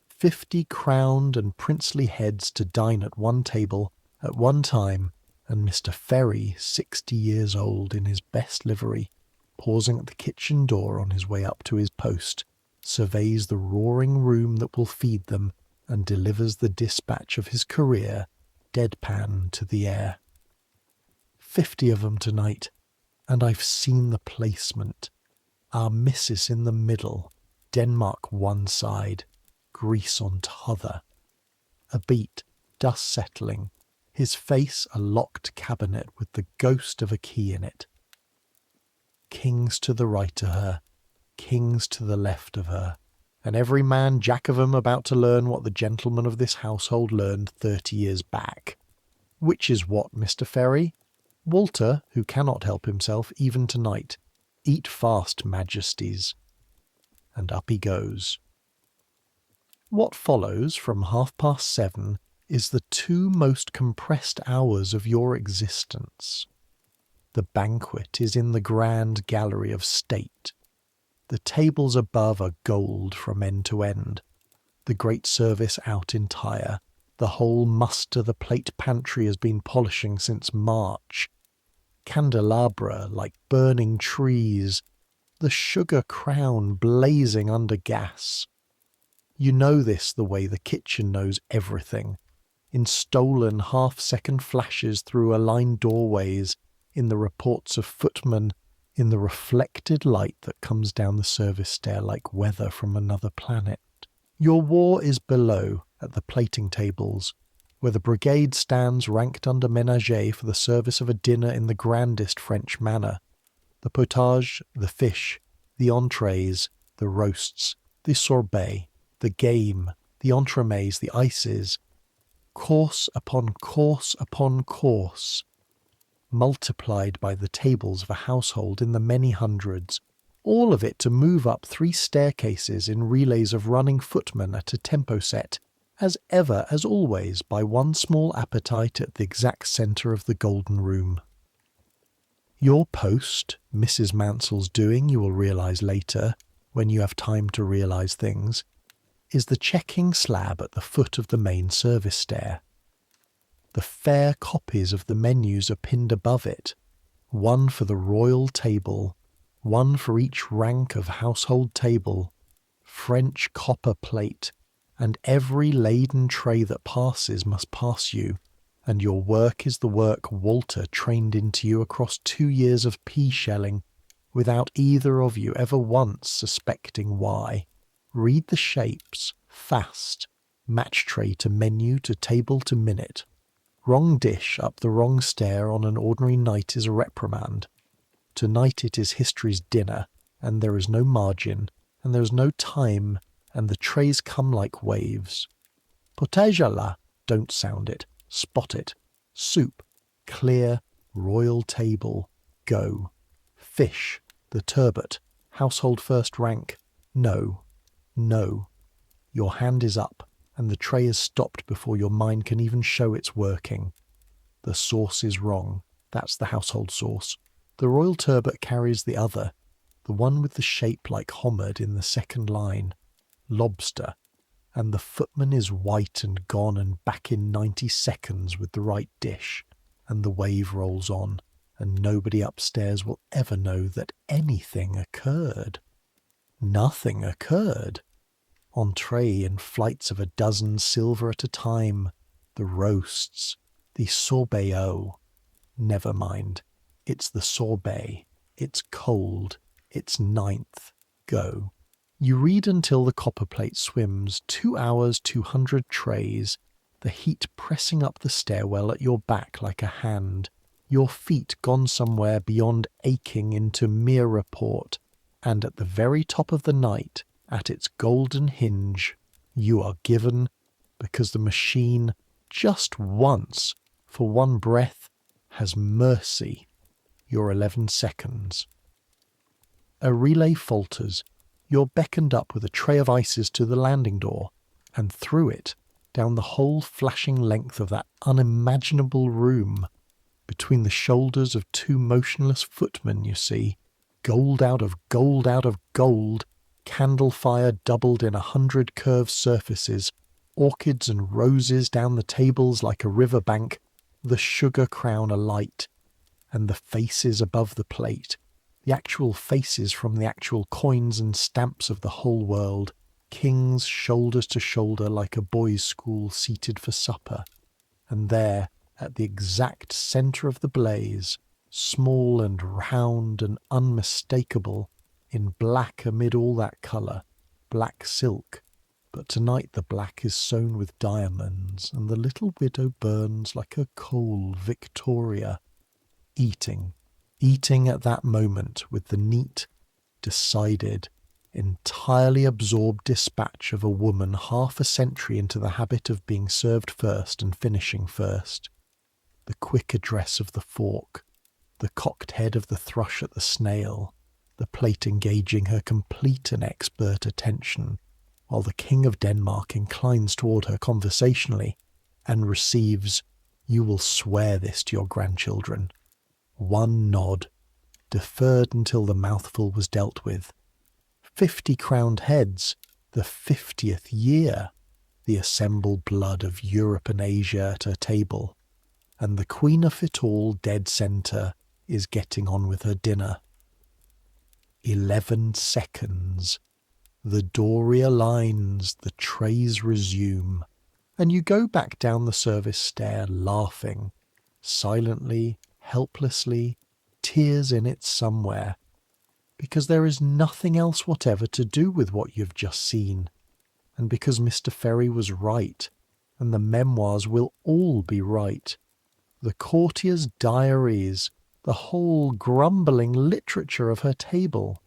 50 crowned and princely heads to dine at one table at one time, and Mr. Ferry, 60 years old, in his best livery, pausing at the kitchen door on his way up to his post, surveys the roaring room that will feed them, and delivers the dispatch of his career, deadpan to the air. 50 of 'em tonight, and I've seen the placement. Our missus in the middle, Denmark one side, Greece on t'other. A beat, dust settling, his face a locked cabinet with the ghost of a key in it. Kings to the right of her, kings to the left of her, and every man jack of 'em about to learn what the gentleman of this household learned 30 years back. Which is what, Mr. Ferry? Walter, who cannot help himself even tonight. Eat fast, majesties. And up he goes. What follows from 7:30 is the 2 most compressed hours of your existence. The banquet is in the grand gallery of state. The tables above are gold from end to end. The great service out entire. The whole muster the plate pantry has been polishing since March. Candelabra like burning trees. The sugar crown blazing under gas. You know this the way the kitchen knows everything. In stolen half-second flashes through aligned doorways, in the reports of footmen, in the reflected light that comes down the service stair like weather from another planet. Your war is below, at the plating tables, where the brigade stands ranked under ménager for the service of a dinner in the grandest French manner. The potage, the fish, the entrees, the roasts, the sorbet, the game, the entremets, the ices, course upon course upon course, multiplied by the tables of a household in the many hundreds, all of it to move up 3 staircases in relays of running footmen at a tempo set, as ever as always by one small appetite at the exact centre of the golden room. Your post, Mrs. Mansell's doing, you will realise later, when you have time to realise things, is the checking slab at the foot of the main service stair. The fair copies of the menus are pinned above it, one for the royal table, one for each rank of household table, French copper plate, and every laden tray that passes must pass you, and your work is the work Walter trained into you across 2 years of pea shelling, without either of you ever once suspecting why. Read the shapes, fast, match tray to menu to table to minute. Wrong dish up the wrong stair on an ordinary night is a reprimand. Tonight it is history's dinner, and there is no margin, and there is no time, and the trays come like waves. Potage à la, don't sound it, spot it. Soup, clear, royal table, go. Fish, the turbot, household first rank, no, no. Your hand is up, and the tray is stopped before your mind can even show it's working. The sauce is wrong, that's the household sauce. The royal turbot carries the other, the one with the shape like homard in the second line, lobster, and the footman is white and gone and back in 90 seconds with the right dish, and the wave rolls on, and nobody upstairs will ever know that anything occurred. Nothing occurred. Entree in flights of a dozen silver at a time, the roasts, the sorbet. Never mind. It's the sorbet. It's cold. It's 9th. Go. You read until the copper plate swims 2 hours, 200 trays, the heat pressing up the stairwell at your back like a hand, your feet gone somewhere beyond aching into mere report, and at the very top of the night, at its golden hinge, You are given because the machine, just once, for one breath, has mercy. Your 11 seconds. A relay falters. You're beckoned up with a tray of ices to the landing door, and through it, down the whole flashing length of that unimaginable room, between the shoulders of two motionless footmen, you see, gold out of gold out of gold, candle fire doubled in 100 curved surfaces, orchids and roses down the tables like a river bank, the sugar crown alight, and the faces above the plate, the actual faces from the actual coins and stamps of the whole world, kings shoulders to shoulder like a boys' school seated for supper, and there, at the exact centre of the blaze, small and round and unmistakable, in black amid all that colour, black silk, but tonight the black is sewn with diamonds, and the little widow burns like a coal Victoria, eating at that moment with the neat, decided, entirely absorbed dispatch of a woman half a century into the habit of being served first and finishing first. The quick address of the fork, the cocked head of the thrush at the snail, the plate engaging her complete and expert attention, while the King of Denmark inclines toward her conversationally and receives, you will swear this to your grandchildren, one nod, deferred until the mouthful was dealt with. 50 crowned heads, the 50th year, the assembled blood of Europe and Asia at her table, and the queen of it all dead centre is getting on with her dinner. 11 seconds. The door realigns, the trays resume, and you go back down the service stair laughing, silently, helplessly, tears in it somewhere, because there is nothing else whatever to do with what you've just seen, and because Mr. Ferry was right, and the memoirs will all be right, the courtier's diaries, the whole grumbling literature of her table.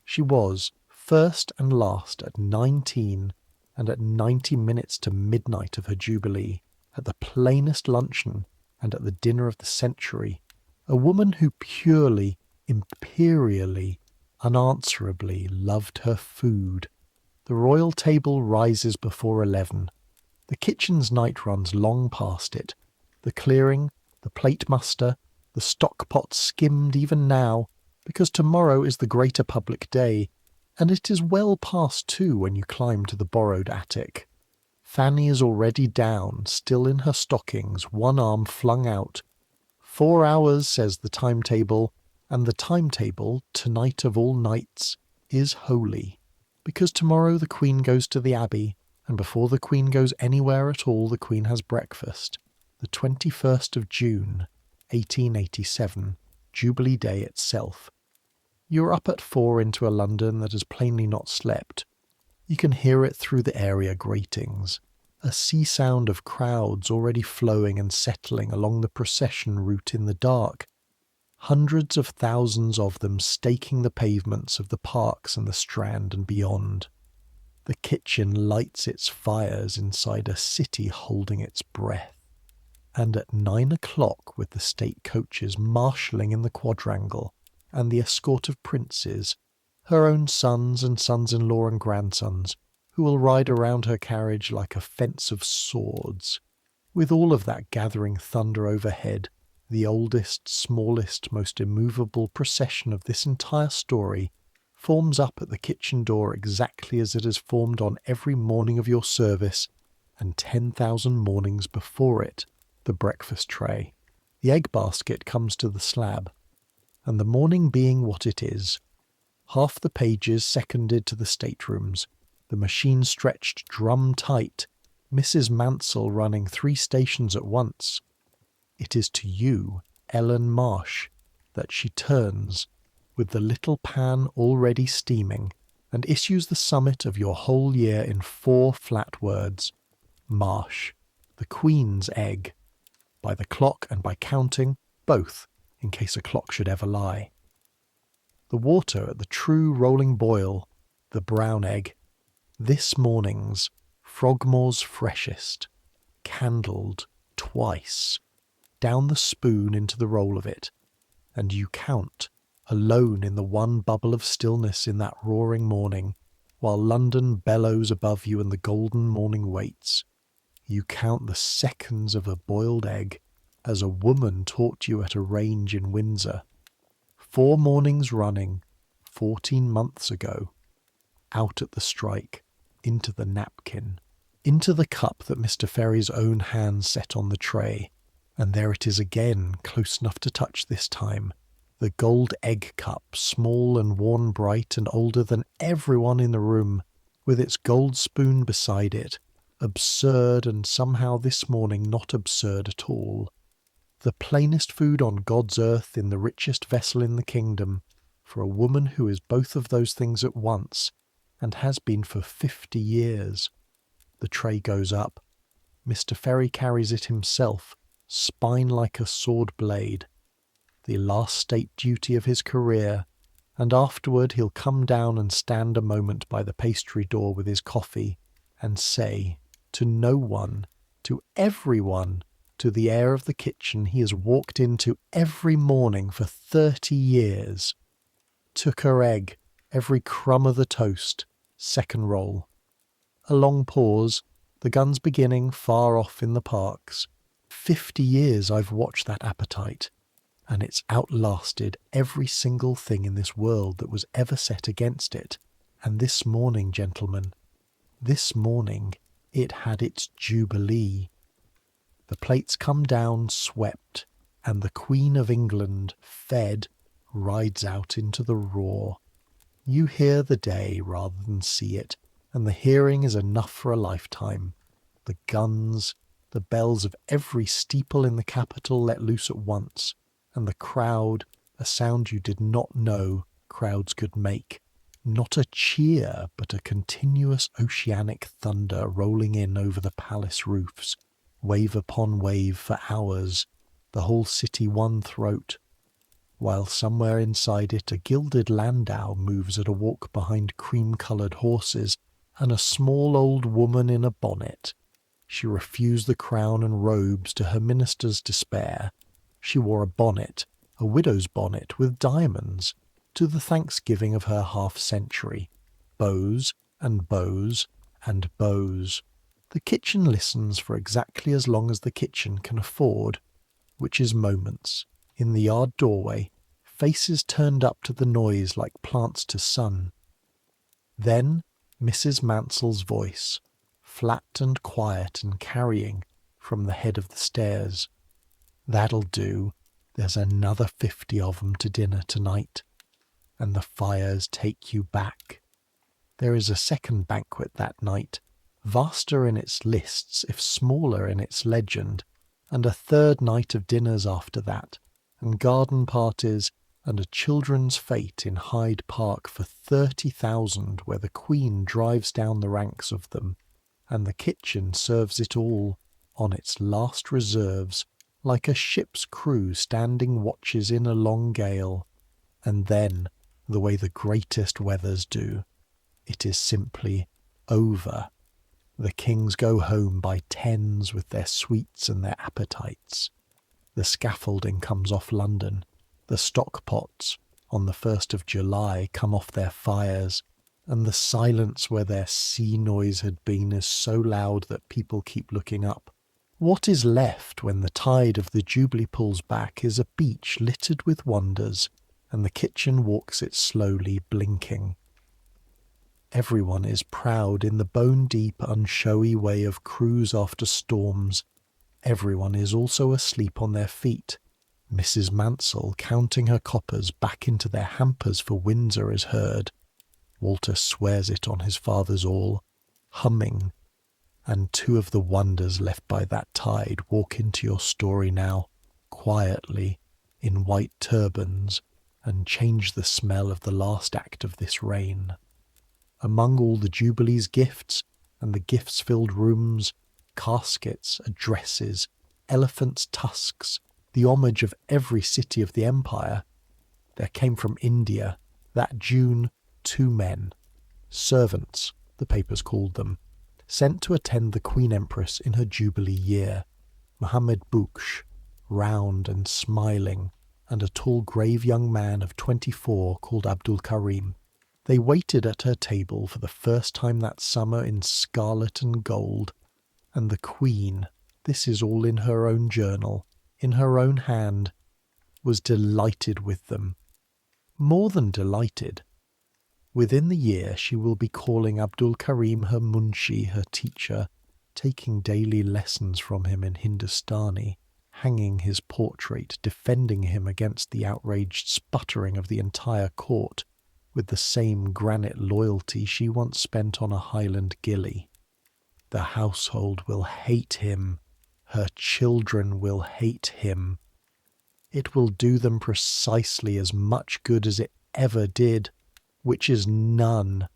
She was, first and last, at 19, and at 90 minutes to midnight of her jubilee, at the plainest luncheon, and at the dinner of the century, a woman who purely, imperially, unanswerably loved her food. The royal table rises before 11. The kitchen's night runs long past it. The clearing, the plate muster, the stock pot skimmed even now, because tomorrow is the greater public day, and it is well past 2 when you climb to the borrowed attic. Fanny is already down, still in her stockings, one arm flung out. 4 hours, says the timetable, and the timetable, tonight of all nights, is holy, because tomorrow the Queen goes to the Abbey, and before the Queen goes anywhere at all the Queen has breakfast, the 21st of June, 1887, Jubilee Day itself. You're up at 4 into a London that has plainly not slept. You can hear it through the area gratings, a sea sound of crowds already flowing and settling along the procession route in the dark, hundreds of thousands of them staking the pavements of the parks and the Strand and beyond. The kitchen lights its fires inside a city holding its breath. And at 9 o'clock, with the state coaches marshalling in the quadrangle, and the escort of princes, her own sons and sons-in-law and grandsons, who will ride around her carriage like a fence of swords, with all of that gathering thunder overhead, the oldest, smallest, most immovable procession of this entire story forms up at the kitchen door exactly as it has formed on every morning of your service, and 10,000 mornings before it, the breakfast tray. The egg basket comes to the slab, and the morning being what it is, half the pages seconded to the staterooms, the machine stretched drum tight, Mrs. Mansell running 3 stations at once. It is to you, Ellen Marsh, that she turns, with the little pan already steaming, and issues the summit of your whole year in 4 flat words. Marsh, the Queen's egg. By the clock and by counting, both, in case a clock should ever lie. The water at the true rolling boil, the brown egg. This morning's, Frogmore's freshest, candled twice, down the spoon into the roll of it, and you count, alone in the one bubble of stillness in that roaring morning, while London bellows above you and the golden morning waits. You count the seconds of a boiled egg, as a woman taught you at a range in Windsor. 4 mornings running, 14 months ago. Out at the strike, into the napkin, into the cup that Mr. Ferry's own hand set on the tray, and there it is again, close enough to touch this time. The gold egg cup, small and worn bright and older than everyone in the room, with its gold spoon beside it, absurd and somehow this morning not absurd at all. The plainest food on God's earth in the richest vessel in the kingdom, for a woman who is both of those things at once, and has been for 50 years. The tray goes up. Mr. Ferry carries it himself, spine like a sword blade. The last state duty of his career, and afterward he'll come down and stand a moment by the pastry door with his coffee, and say, to no one, to everyone, to the air of the kitchen he has walked into every morning for 30 years. Took her egg, every crumb of the toast, second roll. A long pause, the guns beginning far off in the parks. 50 years I've watched that appetite, and it's outlasted every single thing in this world that was ever set against it. And this morning, gentlemen, this morning, it had its jubilee. The plates come down swept, and the Queen of England, fed, rides out into the roar. You hear the day rather than see it, and the hearing is enough for a lifetime. The guns, the bells of every steeple in the capital let loose at once, and the crowd, a sound you did not know crowds could make. Not a cheer, but a continuous oceanic thunder rolling in over the palace roofs, wave upon wave for hours, the whole city one throat, while somewhere inside it a gilded landau moves at a walk behind cream-coloured horses, and a small old woman in a bonnet. She refused the crown and robes to her minister's despair. She wore a bonnet, a widow's bonnet with diamonds, to the thanksgiving of her half-century. Bows and bows and bows. The kitchen listens for exactly as long as the kitchen can afford, which is moments. In the yard doorway, faces turned up to the noise like plants to sun. Then Mrs. Mansell's voice, flat and quiet and carrying, from the head of the stairs. That'll do. There's another 50 of 'em to dinner tonight. And the fires take you back. There is a second banquet that night, vaster in its lists if smaller in its legend, and a third night of dinners after that, and garden parties, and a children's fete in Hyde Park for 30,000 where the Queen drives down the ranks of them, and the kitchen serves it all, on its last reserves, like a ship's crew standing watches in a long gale. And then, the way the greatest weathers do, it is simply over. The kings go home by tens with their sweets and their appetites. The scaffolding comes off London. The stock pots, on the 1st of July, come off their fires, and the silence where their sea noise had been is so loud that people keep looking up. What is left when the tide of the Jubilee pulls back is a beach littered with wonders, and the kitchen walks it slowly, blinking. Everyone is proud in the bone-deep, unshowy way of crews after storms. Everyone is also asleep on their feet. Mrs. Mansell, counting her coppers back into their hampers for Windsor, is heard. Walter swears it on his father's all, humming, and 2 of the wonders left by that tide walk into your story now, quietly, in white turbans, and change the smell of the last act of this reign. Among all the Jubilee's gifts, and the gifts-filled rooms, caskets, addresses, elephants' tusks, the homage of every city of the empire, there came from India, that June, 2 men, servants, the papers called them, sent to attend the Queen Empress in her Jubilee year, Mohammed Bouksh, round and smiling, and a tall grave young man of 24 called Abdul Karim. They waited at her table for the first time that summer in scarlet and gold, and the Queen, this is all in her own journal, in her own hand, was delighted with them. More than delighted. Within the year she will be calling Abdul Karim her munshi, her teacher, taking daily lessons from him in Hindustani, hanging his portrait, defending him against the outraged sputtering of the entire court, with the same granite loyalty she once spent on a Highland gillie. The household will hate him. Her children will hate him. It will do them precisely as much good as it ever did, which is none.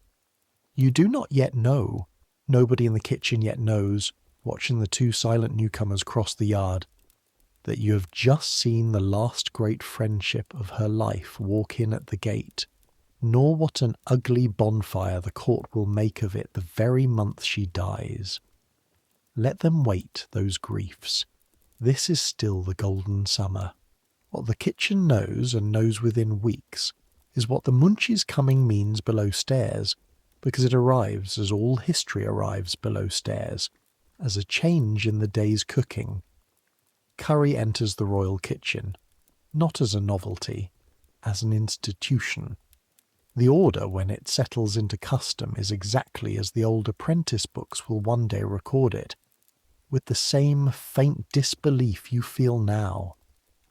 You do not yet know, nobody in the kitchen yet knows, watching the two silent newcomers cross the yard, that you have just seen the last great friendship of her life walk in at the gate, nor what an ugly bonfire the court will make of it the very month she dies. Let them wait, those griefs. This is still the golden summer. What the kitchen knows, and knows within weeks, is what the munshi's coming means below stairs, because it arrives as all history arrives below stairs, as a change in the day's cooking. Curry enters the royal kitchen, not as a novelty, as an institution. The order, when it settles into custom, is exactly as the old apprentice books will one day record it, with the same faint disbelief you feel now.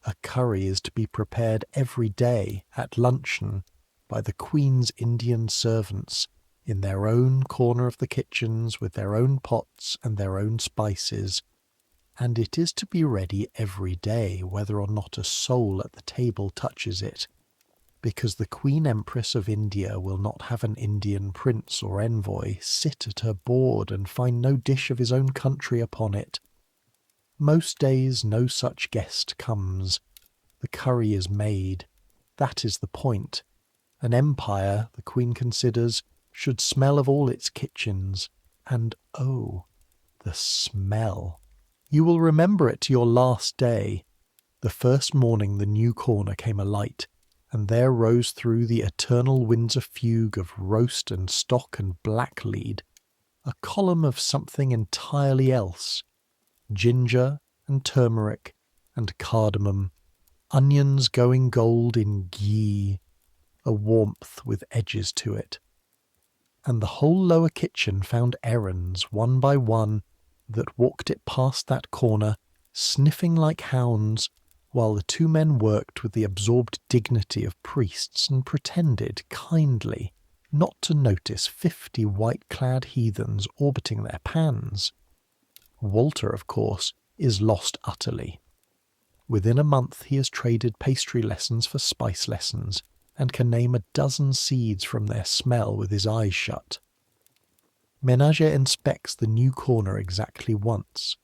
A curry is to be prepared every day at luncheon by the Queen's Indian servants in their own corner of the kitchens with their own pots and their own spices, and it is to be ready every day whether or not a soul at the table touches it, because the Queen Empress of India will not have an Indian prince or envoy sit at her board and find no dish of his own country upon it. Most days no such guest comes. The curry is made. That is the point. An empire, the Queen considers, should smell of all its kitchens. And oh, the smell! You will remember it to your last day. The first morning the new corner came alight, and there rose through the eternal Windsor fugue of roast and stock and black lead a column of something entirely else. Ginger and turmeric and cardamom, onions going gold in ghee, a warmth with edges to it. And the whole lower kitchen found errands, one by one, that walked it past that corner, sniffing like hounds, while the two men worked with the absorbed dignity of priests and pretended, kindly, not to notice 50 white-clad heathens orbiting their pans. Walter, of course, is lost utterly. Within a month he has traded pastry lessons for spice lessons, and can name a dozen seeds from their smell with his eyes shut. Ménager inspects the new corner exactly once,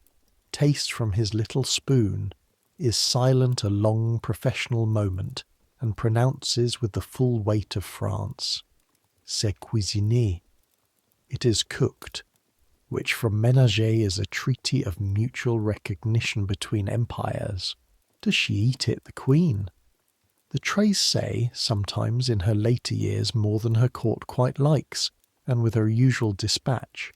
tastes from his little spoon, is silent a long professional moment, and pronounces with the full weight of France, "C'est cuisiné." It is cooked, which from Ménager is a treaty of mutual recognition between empires. Does she eat it, the Queen? The trays say, sometimes in her later years more than her court quite likes, and with her usual dispatch.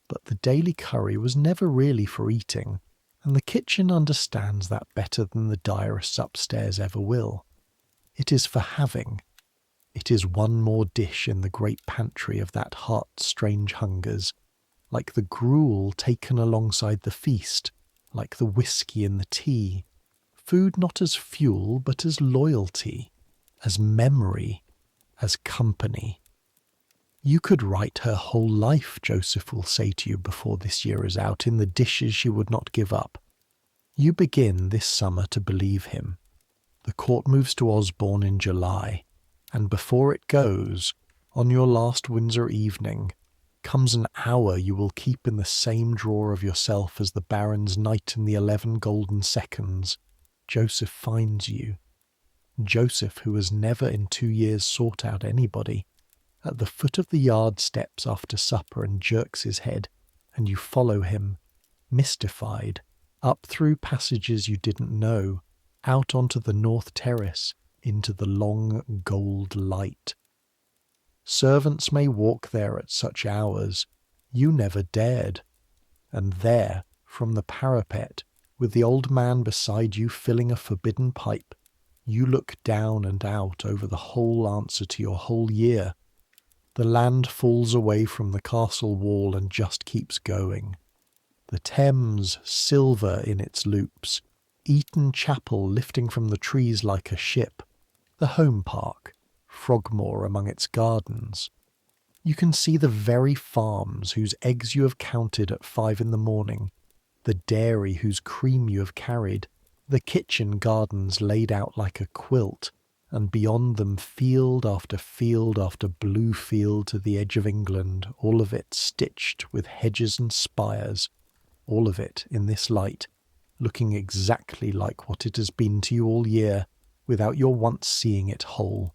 But the daily curry was never really for eating, and the kitchen understands that better than the diarists upstairs ever will. It is for having. It is one more dish in the great pantry of that heart's strange hungers, like the gruel taken alongside the feast, like the whisky in the tea. Food not as fuel, but as loyalty, as memory, as company. You could write her whole life, Joseph will say to you before this year is out, in the dishes she would not give up. You begin this summer to believe him. The court moves to Osborne in July, and before it goes, on your last Windsor evening, comes an hour you will keep in the same drawer of yourself as the Baron's Knight in the 11 golden seconds. Joseph finds you. Joseph, who has never in 2 years sought out anybody, at the foot of the yard steps after supper and jerks his head. and you follow him, mystified, up through passages you didn't know, out onto the north terrace, into the long gold light. Servants may walk there at such hours, you never dared, and there, from the parapet, with the old man beside you filling a forbidden pipe, you look down and out over the whole answer to your whole year. The land falls away from the castle wall and just keeps going. The Thames silver in its loops, Eton Chapel lifting from the trees like a ship, the home park, Frogmore among its gardens. You can see the very farms whose eggs you have counted at 5 a.m, the dairy whose cream you have carried, the kitchen gardens laid out like a quilt, and beyond them field after blue field to the edge of England, all of it stitched with hedges and spires, all of it in this light, looking exactly like what it has been to you all year, without your once seeing it whole.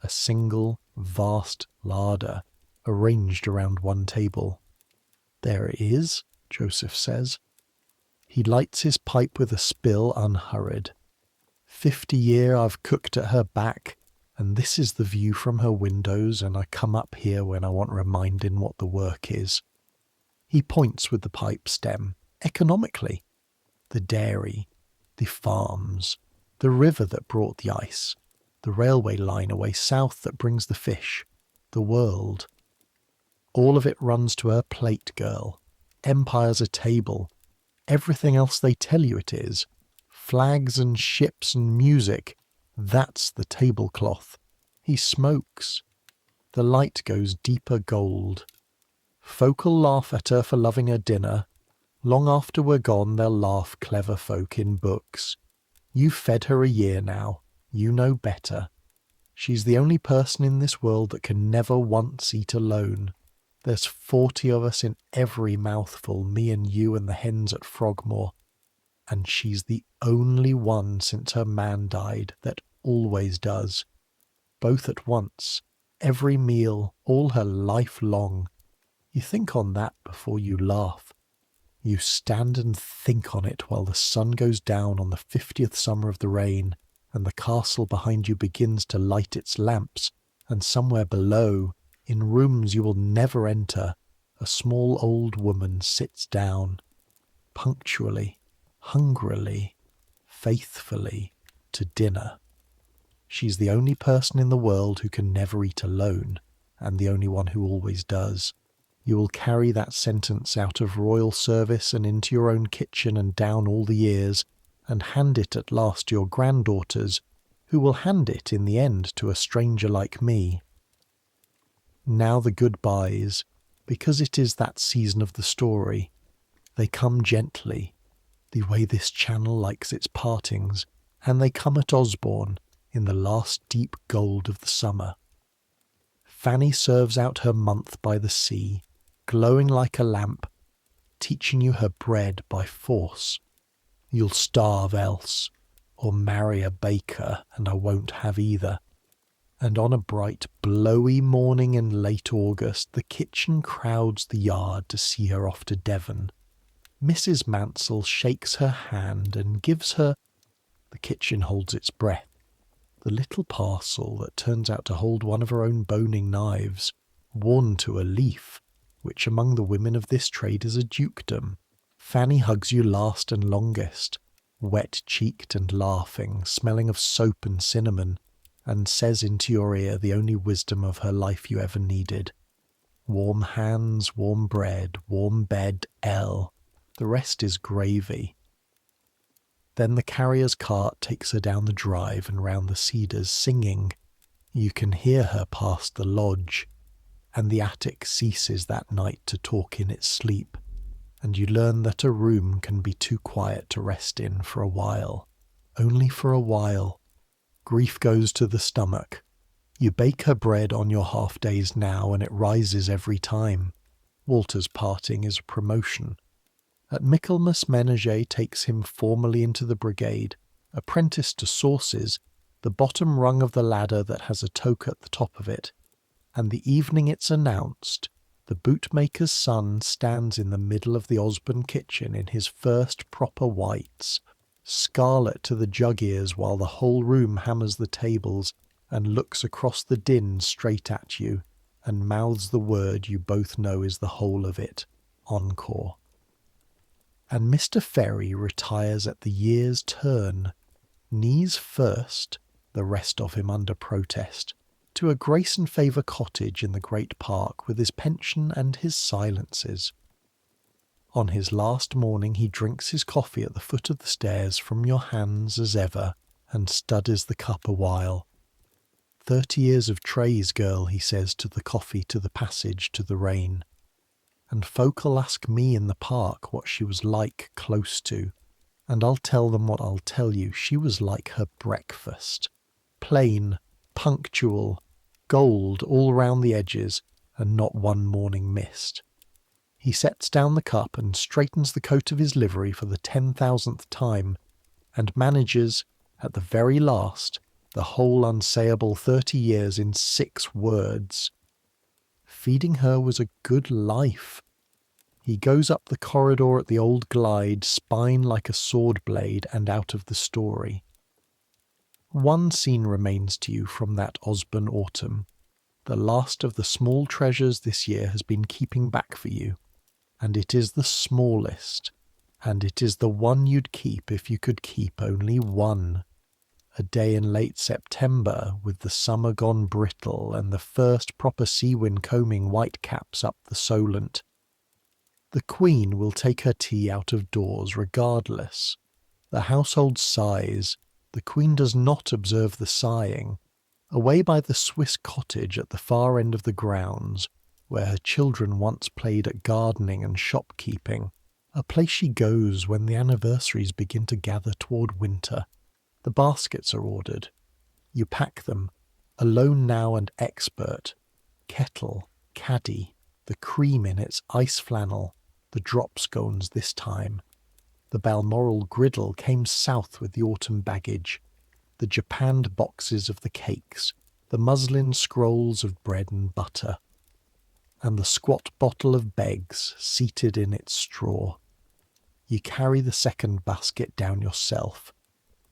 A single, vast larder, arranged around one table. There it is, Joseph says. He lights his pipe with a spill unhurried. 50 year I've cooked at her back, and this is the view from her windows, and I come up here when I want reminding what the work is. He points with the pipe stem, economically. The dairy, the farms, the river that brought the ice, the railway line away south that brings the fish, the world. All of it runs to her plate, girl. Empire's a table. Everything else they tell you it is. Flags and ships and music. That's the tablecloth. He smokes. The light goes deeper gold. Folk'll laugh at her for loving her dinner. Long after we're gone they'll laugh, clever folk in books. You've fed her a year now. You know better. She's the only person in this world that can never once eat alone. There's 40 of us in every mouthful, me and you and the hens at Frogmore. And she's the only one since her man died that always does. Both at once, every meal, all her life long. You think on that before you laugh. You stand and think on it while the sun goes down on the 50th summer of the rain, and the castle behind you begins to light its lamps, and somewhere below, in rooms you will never enter, a small old woman sits down, punctually, hungrily, faithfully, to dinner. She's the only person in the world who can never eat alone, and the only one who always does. You will carry that sentence out of royal service and into your own kitchen and down all the years, and hand it at last to your granddaughters, who will hand it in the end to a stranger like me. Now the goodbyes, because it is that season of the story. They come gently, the way this channel likes its partings, and they come at Osborne in the last deep gold of the summer. Fanny serves out her month by the sea, glowing like a lamp, teaching you her bread by force. You'll starve else, or marry a baker, and I won't have either. And on a bright, blowy morning in late August, the kitchen crowds the yard to see her off to Devon. Mrs. Mansell shakes her hand and gives her— the kitchen holds its breath. The little parcel that turns out to hold one of her own boning knives, worn to a leaf, which among the women of this trade is a dukedom. Fanny hugs you last and longest, wet-cheeked and laughing, smelling of soap and cinnamon, and says into your ear the only wisdom of her life you ever needed. Warm hands, warm bread, warm bed, the rest is gravy. Then the carrier's cart takes her down the drive and round the cedars, singing. You can hear her past the lodge, and the attic ceases that night to talk in its sleep, and you learn that a room can be too quiet to rest in for a while. Only for a while. Grief goes to the stomach. You bake her bread on your half-days now, and it rises every time. Walter's parting is a promotion. At Michaelmas Menager takes him formally into the brigade, apprenticed to sauces, the bottom rung of the ladder that has a toque at the top of it, and the evening it's announced, The bootmaker's son stands in the middle of the Osborne kitchen in his first proper whites, scarlet to the jug ears, while the whole room hammers the tables and looks across the din straight at you and mouths the word you both know is the whole of it: encore. And Mr. Ferry retires at the year's turn, knees first, the rest of him under protest, to a grace and favour cottage in the great park with his pension and his silences. On his last morning he drinks his coffee at the foot of the stairs from your hands as ever, and studies the cup a while. 30 years of trays, girl, he says to the coffee, to the passage, to the rain. And folk'll ask me in the park what she was like close to, and I'll tell them what I'll tell you. She was like her breakfast. Plain, punctual, gold all round the edges, and not one morning missed. He sets down the cup and straightens the coat of his livery for the 10,000th time, and manages, at the very last, the whole unsayable 30 years in 6 words. Feeding her was a good life. He goes up the corridor at the old glide, spine like a sword blade, and out of the story. One scene remains to you from that Osborne autumn. The last of the small treasures this year has been keeping back for you, and it is the smallest, and it is the one you'd keep if you could keep only one. A day in late September, with the summer gone brittle and the first proper sea wind combing white caps up the Solent. The Queen will take her tea out of doors regardless. The household sighs. The Queen does not observe the sighing. Away by the Swiss cottage at the far end of the grounds, where her children once played at gardening and shopkeeping, a place she goes when the anniversaries begin to gather toward winter. The baskets are ordered. You pack them, alone now and expert. Kettle, caddy, the cream in its ice flannel, the drop scones this time. The Balmoral griddle came south with the autumn baggage. The japanned boxes of the cakes, the muslin scrolls of bread and butter, and the squat bottle of Beggs seated in its straw. You carry the second basket down yourself,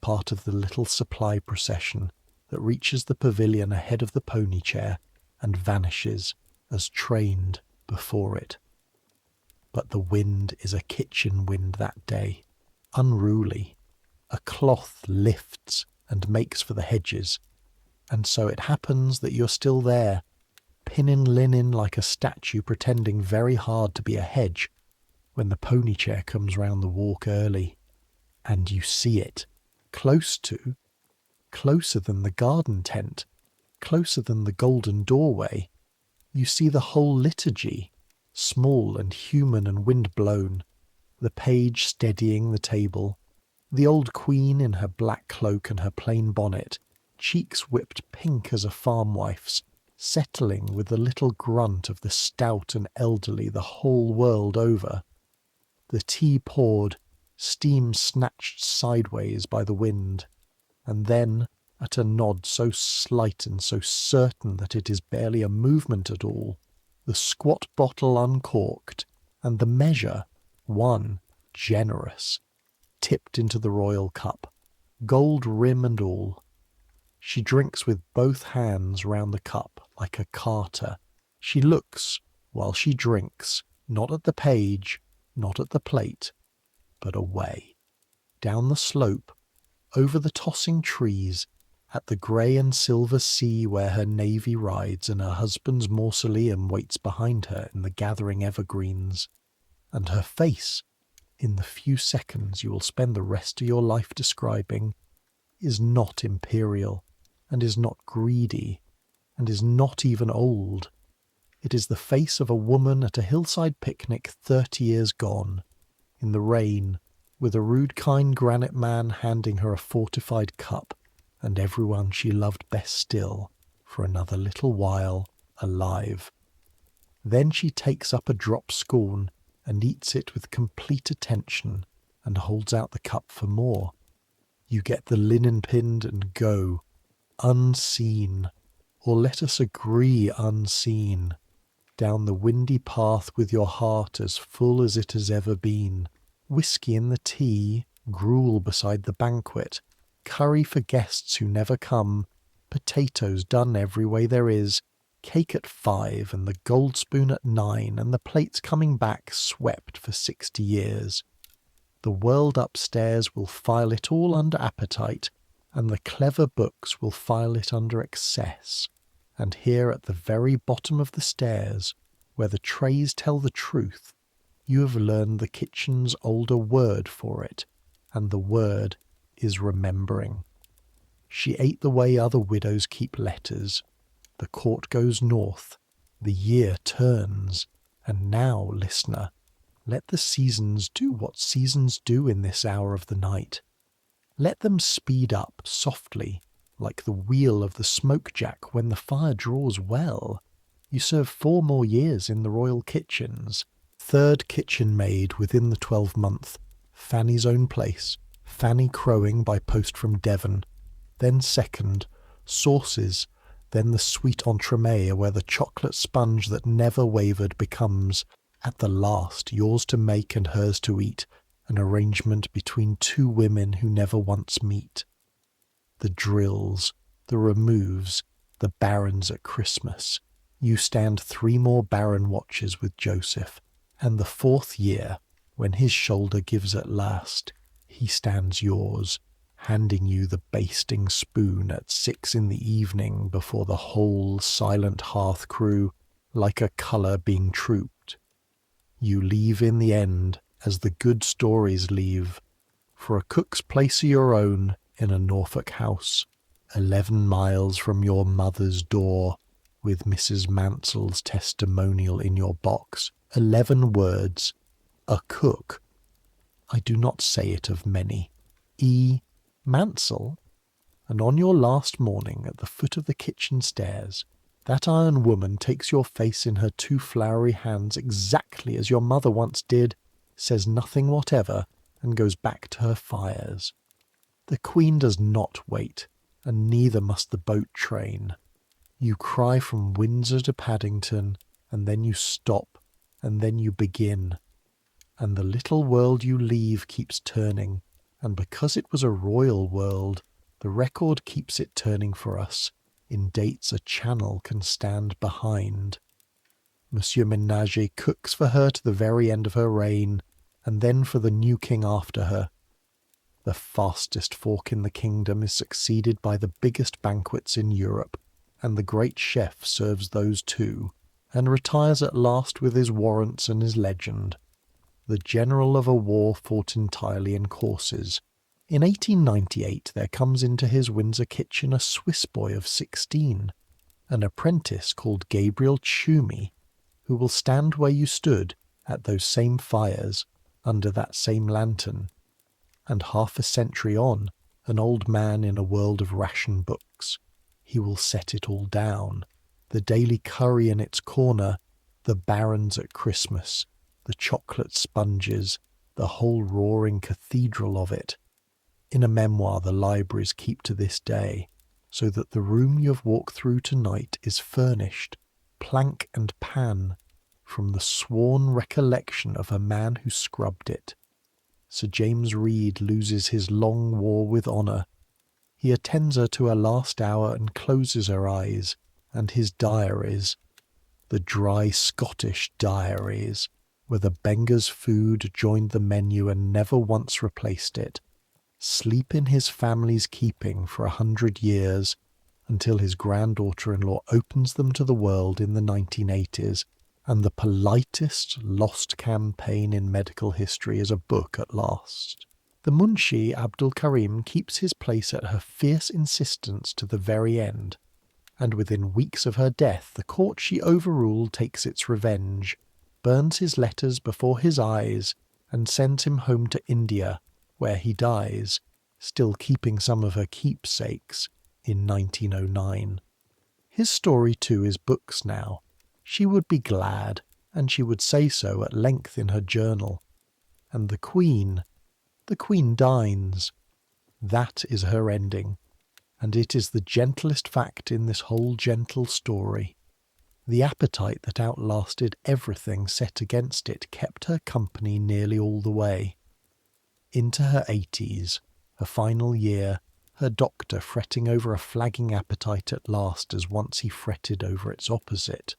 part of the little supply procession that reaches the pavilion ahead of the pony chair and vanishes as trained before it. But the wind is a kitchen wind that day, unruly. A cloth lifts and makes for the hedges, and so it happens that you're still there, pinning linen like a statue pretending very hard to be a hedge, when the pony chair comes round the walk early, and you see it. Closer than the garden tent, closer than the golden doorway. You see the whole liturgy, small and human and wind-blown, the page steadying the table, the old Queen in her black cloak and her plain bonnet, cheeks whipped pink as a farm-wife's, settling with the little grunt of the stout and elderly the whole world over. The tea poured, steam snatched sideways by the wind, and then, at a nod so slight and so certain that it is barely a movement at all, the squat bottle uncorked, and the measure, one, generous, tipped into the royal cup, gold rim and all. She drinks with both hands round the cup like a carter. She looks, while she drinks, not at the page, not at the plate, but away, down the slope, over the tossing trees, at the grey and silver sea where her navy rides and her husband's mausoleum waits behind her in the gathering evergreens, and her face, in the few seconds you will spend the rest of your life describing, is not imperial, and is not greedy, and is not even old. It is the face of a woman at a hillside picnic 30 years gone, in the rain, with a rude kind granite man handing her a fortified cup, and everyone she loved best still, for another little while, alive. Then she takes up a drop scorn, and eats it with complete attention, and holds out the cup for more. You get the linen pinned and go, unseen, or let us agree unseen. down the windy path with your heart as full as it has ever been. Whiskey in the tea, gruel beside the banquet, curry for guests who never come, potatoes done every way there is, cake at 5 and the gold spoon at 9 and the plates coming back swept for 60 years. The world upstairs will file it all under appetite, and the clever books will file it under excess. And here at the very bottom of the stairs, where the trays tell the truth, you have learned the kitchen's older word for it, and the word is remembering. She ate the way other widows keep letters. The court goes north, the year turns, and now, listener, let the seasons do what seasons do in this hour of the night. Let them speed up softly, like the wheel of the smoke-jack when the fire draws well. You serve 4 more years in the royal kitchens. 3rd kitchen maid within the 12-month. Fanny's own place. Fanny crowing by post from Devon. Then 2nd, sauces. Then the sweet entremet where the chocolate sponge that never wavered becomes, at the last, yours to make and hers to eat, an arrangement between 2 women who never once meet. The drills, the removes, the barons at Christmas. You stand 3 more baron watches with Joseph, and the 4th year, when his shoulder gives at last, he stands yours, handing you the basting spoon at 6 in the evening before the whole silent hearth crew, like a colour being trooped. You leave in the end, as the good stories leave, for a cook's place of your own in a Norfolk house, 11 miles from your mother's door, with Mrs. Mansell's testimonial in your box. 11 words. A cook. I do not say it of many. E. Mansell. And on your last morning at the foot of the kitchen stairs, that iron woman takes your face in her 2 floury hands exactly as your mother once did, says nothing whatever, and goes back to her fires. The Queen does not wait, and neither must the boat train. You cry from Windsor to Paddington, and then you stop, and then you begin. And the little world you leave keeps turning, and because it was a royal world, the record keeps it turning for us, in dates a channel can stand behind. Monsieur Ménager cooks for her to the very end of her reign, and then for the new king after her. The fastest fork in the kingdom is succeeded by the biggest banquets in Europe, and the great chef serves those too, and retires at last with his warrants and his legend. The general of a war fought entirely in courses. In 1898 there comes into his Windsor kitchen a Swiss boy of 16, an apprentice called Gabriel Tschumi, who will stand where you stood at those same fires, under that same lantern. And half a century on, an old man in a world of ration books. He will set it all down. The daily curry in its corner, the barons at Christmas, the chocolate sponges, the whole roaring cathedral of it. In a memoir the libraries keep to this day, so that the room you have walked through tonight is furnished, plank and pan, from the sworn recollection of a man who scrubbed it. Sir James Reed loses his long war with honour. He attends her to her last hour and closes her eyes, and his diaries, the dry Scottish diaries, where the beggar's food joined the menu and never once replaced it, sleep in his family's keeping for 100 years, until his granddaughter-in-law opens them to the world in the 1980s, and the politest lost campaign in medical history is a book at last. The Munshi Abdul Karim keeps his place at her fierce insistence to the very end, and within weeks of her death the court she overruled takes its revenge, burns his letters before his eyes, and sends him home to India, where he dies, still keeping some of her keepsakes, in 1909. His story too is books now. She would be glad, and she would say so at length in her journal. And the Queen dines. That is her ending, and it is the gentlest fact in this whole gentle story. The appetite that outlasted everything set against it kept her company nearly all the way. Into her 80s, her final year, her doctor fretting over a flagging appetite at last as once he fretted over its opposite.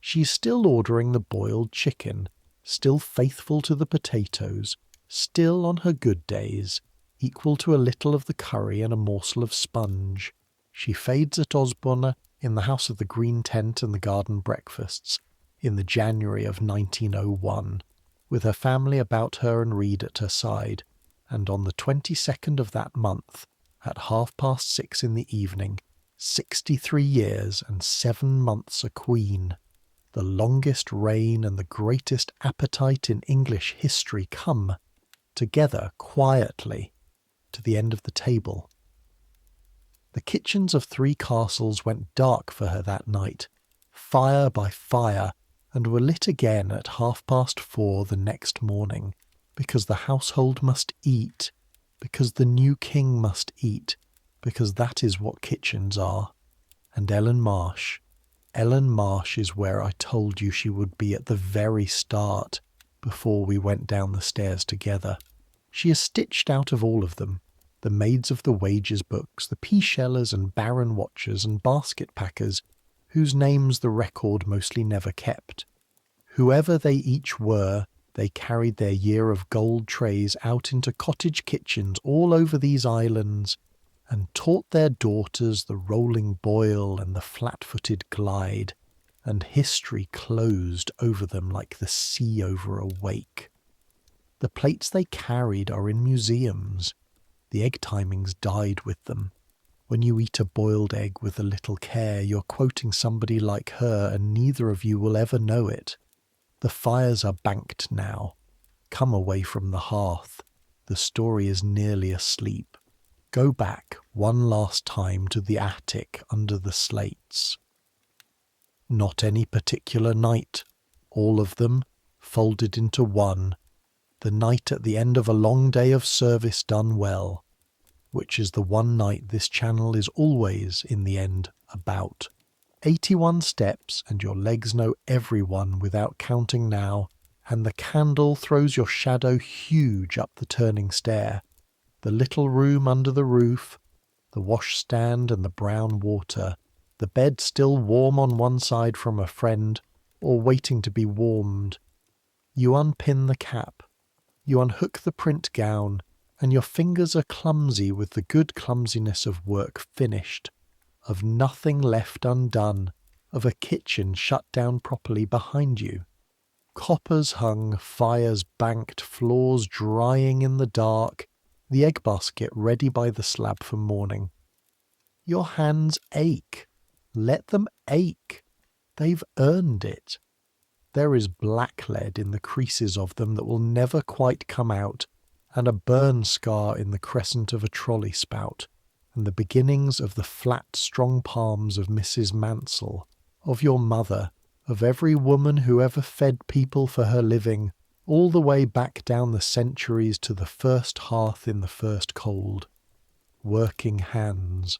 She's still ordering the boiled chicken, still faithful to the potatoes, still on her good days, equal to a little of the curry and a morsel of sponge. She fades at Osborne in the house of the green tent and the garden breakfasts, in the January of 1901, with her family about her and Reed at her side, and on the 22nd of that month, at 6:30 in the evening, 63 years and 7 months a queen, the longest reign and the greatest appetite in English history come, together quietly, to the end of the table. The kitchens of 3 castles went dark for her that night, fire by fire, and were lit again at 4:30 the next morning, because the household must eat, because the new king must eat, because that is what kitchens are. And Ellen Marsh is where I told you she would be at the very start, before we went down the stairs together. She is stitched out of all of them, the maids of the wages books, the pea-shellers and baron watchers and basket packers, whose names the record mostly never kept. Whoever they each were, they carried their year of gold trays out into cottage kitchens all over these islands, and taught their daughters the rolling boil and the flat-footed glide, and history closed over them like the sea over a wake. The plates they carried are in museums. The egg timings died with them. When you eat a boiled egg with a little care, you're quoting somebody like her, and neither of you will ever know it. The fires are banked now. Come away from the hearth. The story is nearly asleep. Go back one last time to the attic under the slates. Not any particular night. All of them, folded into one. The night at the end of a long day of service done well, which is the one night this channel is always, in the end, about. 81 steps, and your legs know everyone without counting now, and the candle throws your shadow huge up the turning stair. The little room under the roof, the washstand and the brown water, the bed still warm on one side from a friend, or waiting to be warmed. You unpin the cap. You unhook the print gown, and your fingers are clumsy with the good clumsiness of work finished, of nothing left undone, of a kitchen shut down properly behind you. Coppers hung, fires banked, floors drying in the dark, the egg basket ready by the slab for morning. Your hands ache. Let them ache. They've earned it. There is blacklead in the creases of them that will never quite come out, and a burn scar in the crescent of a trolley spout, and the beginnings of the flat, strong palms of Mrs. Mansell, of your mother, of every woman who ever fed people for her living, all the way back down the centuries to the first hearth in the first cold. Working hands.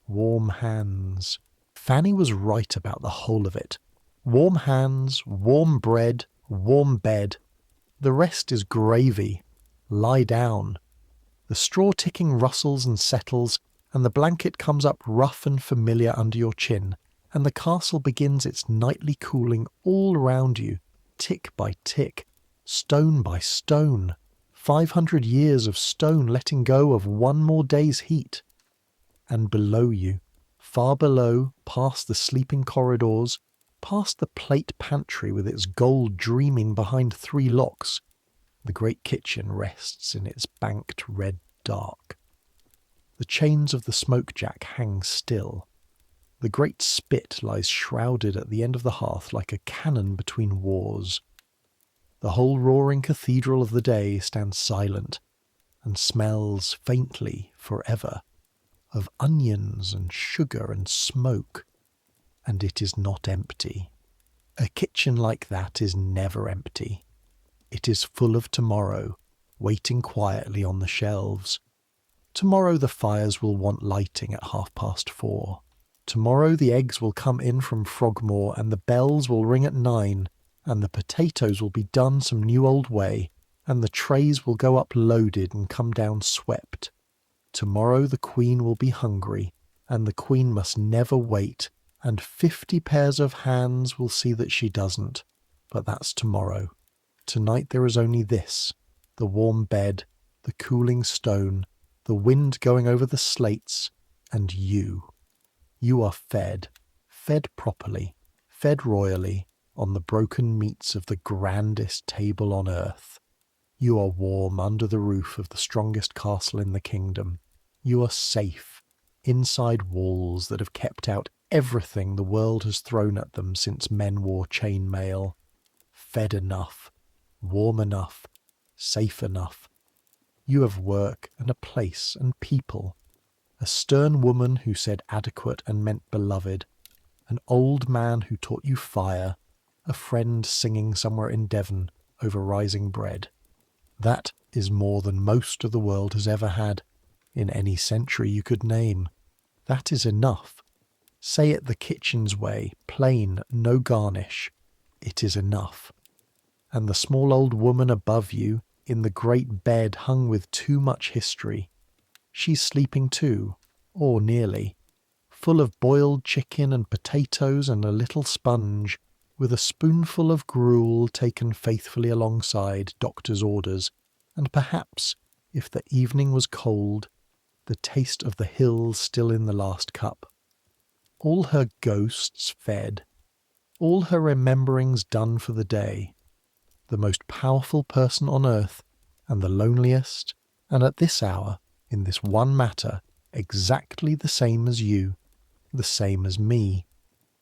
Warm hands. Fanny was right about the whole of it. Warm hands, warm bread, warm bed. The rest is gravy. Lie down. The straw ticking rustles and settles, and the blanket comes up rough and familiar under your chin, and the castle begins its nightly cooling all round you, tick by tick, stone by stone, 500 years of stone letting go of one more day's heat. And below you, far below, past the sleeping corridors, past the plate pantry with its gold dreaming behind 3 locks, the great kitchen rests in its banked red dark. The chains of the smoke-jack hang still. The great spit lies shrouded at the end of the hearth like a cannon between wars. The whole roaring cathedral of the day stands silent, and smells faintly forever of onions and sugar and smoke, and it is not empty. A kitchen like that is never empty. It is full of tomorrow, waiting quietly on the shelves. Tomorrow the fires will want lighting at 4:30. Tomorrow the eggs will come in from Frogmore, and the bells will ring at 9, and the potatoes will be done some new old way, and the trays will go up loaded and come down swept. Tomorrow the Queen will be hungry, and the Queen must never wait, and 50 pairs of hands will see that she doesn't. But that's tomorrow. Tonight there is only this, the warm bed, the cooling stone, the wind going over the slates, and you. You are fed properly, fed royally, on the broken meats of the grandest table on earth. You are warm under the roof of the strongest castle in the kingdom. You are safe, inside walls that have kept out everything the world has thrown at them since men wore chainmail. Fed enough, warm enough, safe enough. You have work and a place and people. A stern woman who said adequate and meant beloved. An old man who taught you fire. A friend singing somewhere in Devon over rising bread. That is more than most of the world has ever had, in any century you could name. That is enough. Say it the kitchen's way, plain, no garnish. It is enough. And the small old woman above you, in the great bed hung with too much history, she's sleeping too, or nearly, full of boiled chicken and potatoes and a little sponge, with a spoonful of gruel taken faithfully alongside doctor's orders, and perhaps, if the evening was cold, the taste of the hills still in the last cup. All her ghosts fed, all her rememberings done for the day. The most powerful person on earth, and the loneliest, and at this hour, in this one matter, exactly the same as you, the same as me,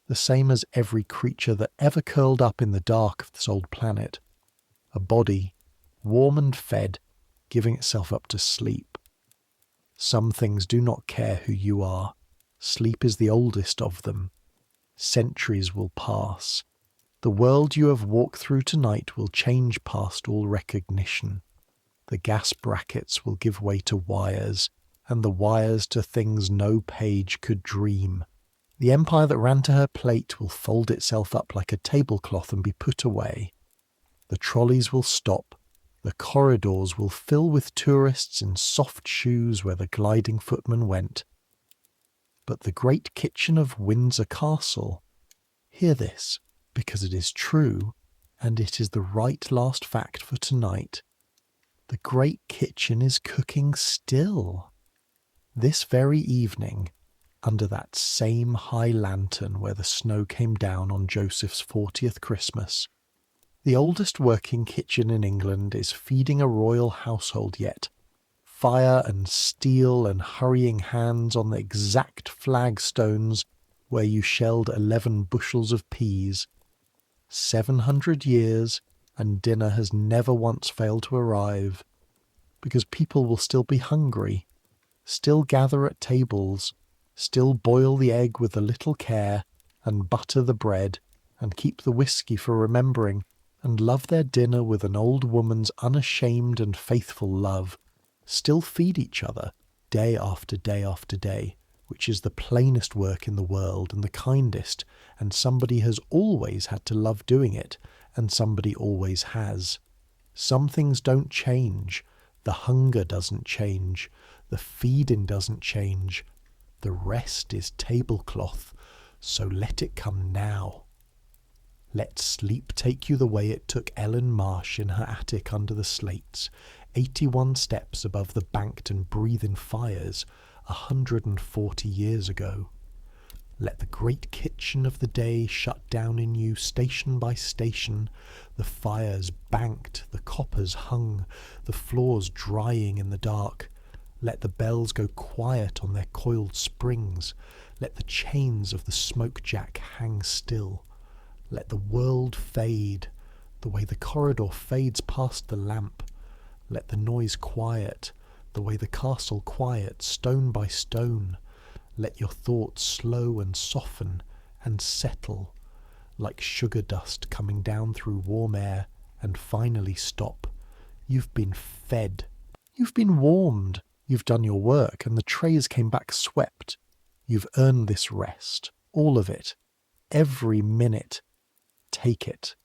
the same as every creature that ever curled up in the dark of this old planet. A body, warm and fed, giving itself up to sleep. Some things do not care who you are. Sleep is the oldest of them. Centuries will pass. The world you have walked through tonight will change past all recognition. The gas brackets will give way to wires, and the wires to things no page could dream. The empire that ran to her plate will fold itself up like a tablecloth and be put away. The trolleys will stop. The corridors will fill with tourists in soft shoes where the gliding footman went. But the great kitchen of Windsor Castle, hear this, because it is true, and it is the right last fact for tonight. The great kitchen is cooking still. This very evening, under that same high lantern where the snow came down on Joseph's 40th Christmas, the oldest working kitchen in England is feeding a royal household yet. Fire and steel and hurrying hands on the exact flagstones where you shelled 11 bushels of peas. 700 years, and dinner has never once failed to arrive, because people will still be hungry, still gather at tables, still boil the egg with a little care, and butter the bread, and keep the whiskey for remembering, and love their dinner with an old woman's unashamed and faithful love, still feed each other, day after day after day, which is the plainest work in the world and the kindest, and somebody has always had to love doing it, and somebody always has. Some things don't change. The hunger doesn't change. The feeding doesn't change. The rest is tablecloth, so let it come now. Let sleep take you the way it took Ellen Marsh in her attic under the slates, 81 steps above the banked and breathing fires, 140 years ago. Let the great kitchen of the day shut down in you station by station, the fires banked, the coppers hung, the floors drying in the dark. Let the bells go quiet on their coiled springs. Let the chains of the smoke jack hang still. Let the world fade, the way the corridor fades past the lamp. Let the noise quiet, the way the castle quiet, stone by stone. Let your thoughts slow and soften and settle, like sugar dust coming down through warm air, and finally stop. You've been fed. You've been warmed. You've done your work, and the trays came back swept. You've earned this rest, all of it, every minute. Take it.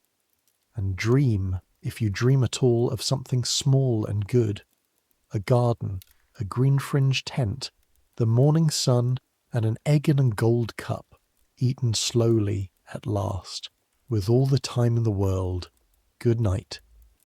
And dream, if you dream at all, of something small and good. A garden, a green-fringed tent, the morning sun, and an egg in a gold cup, eaten slowly at last, with all the time in the world. Good night.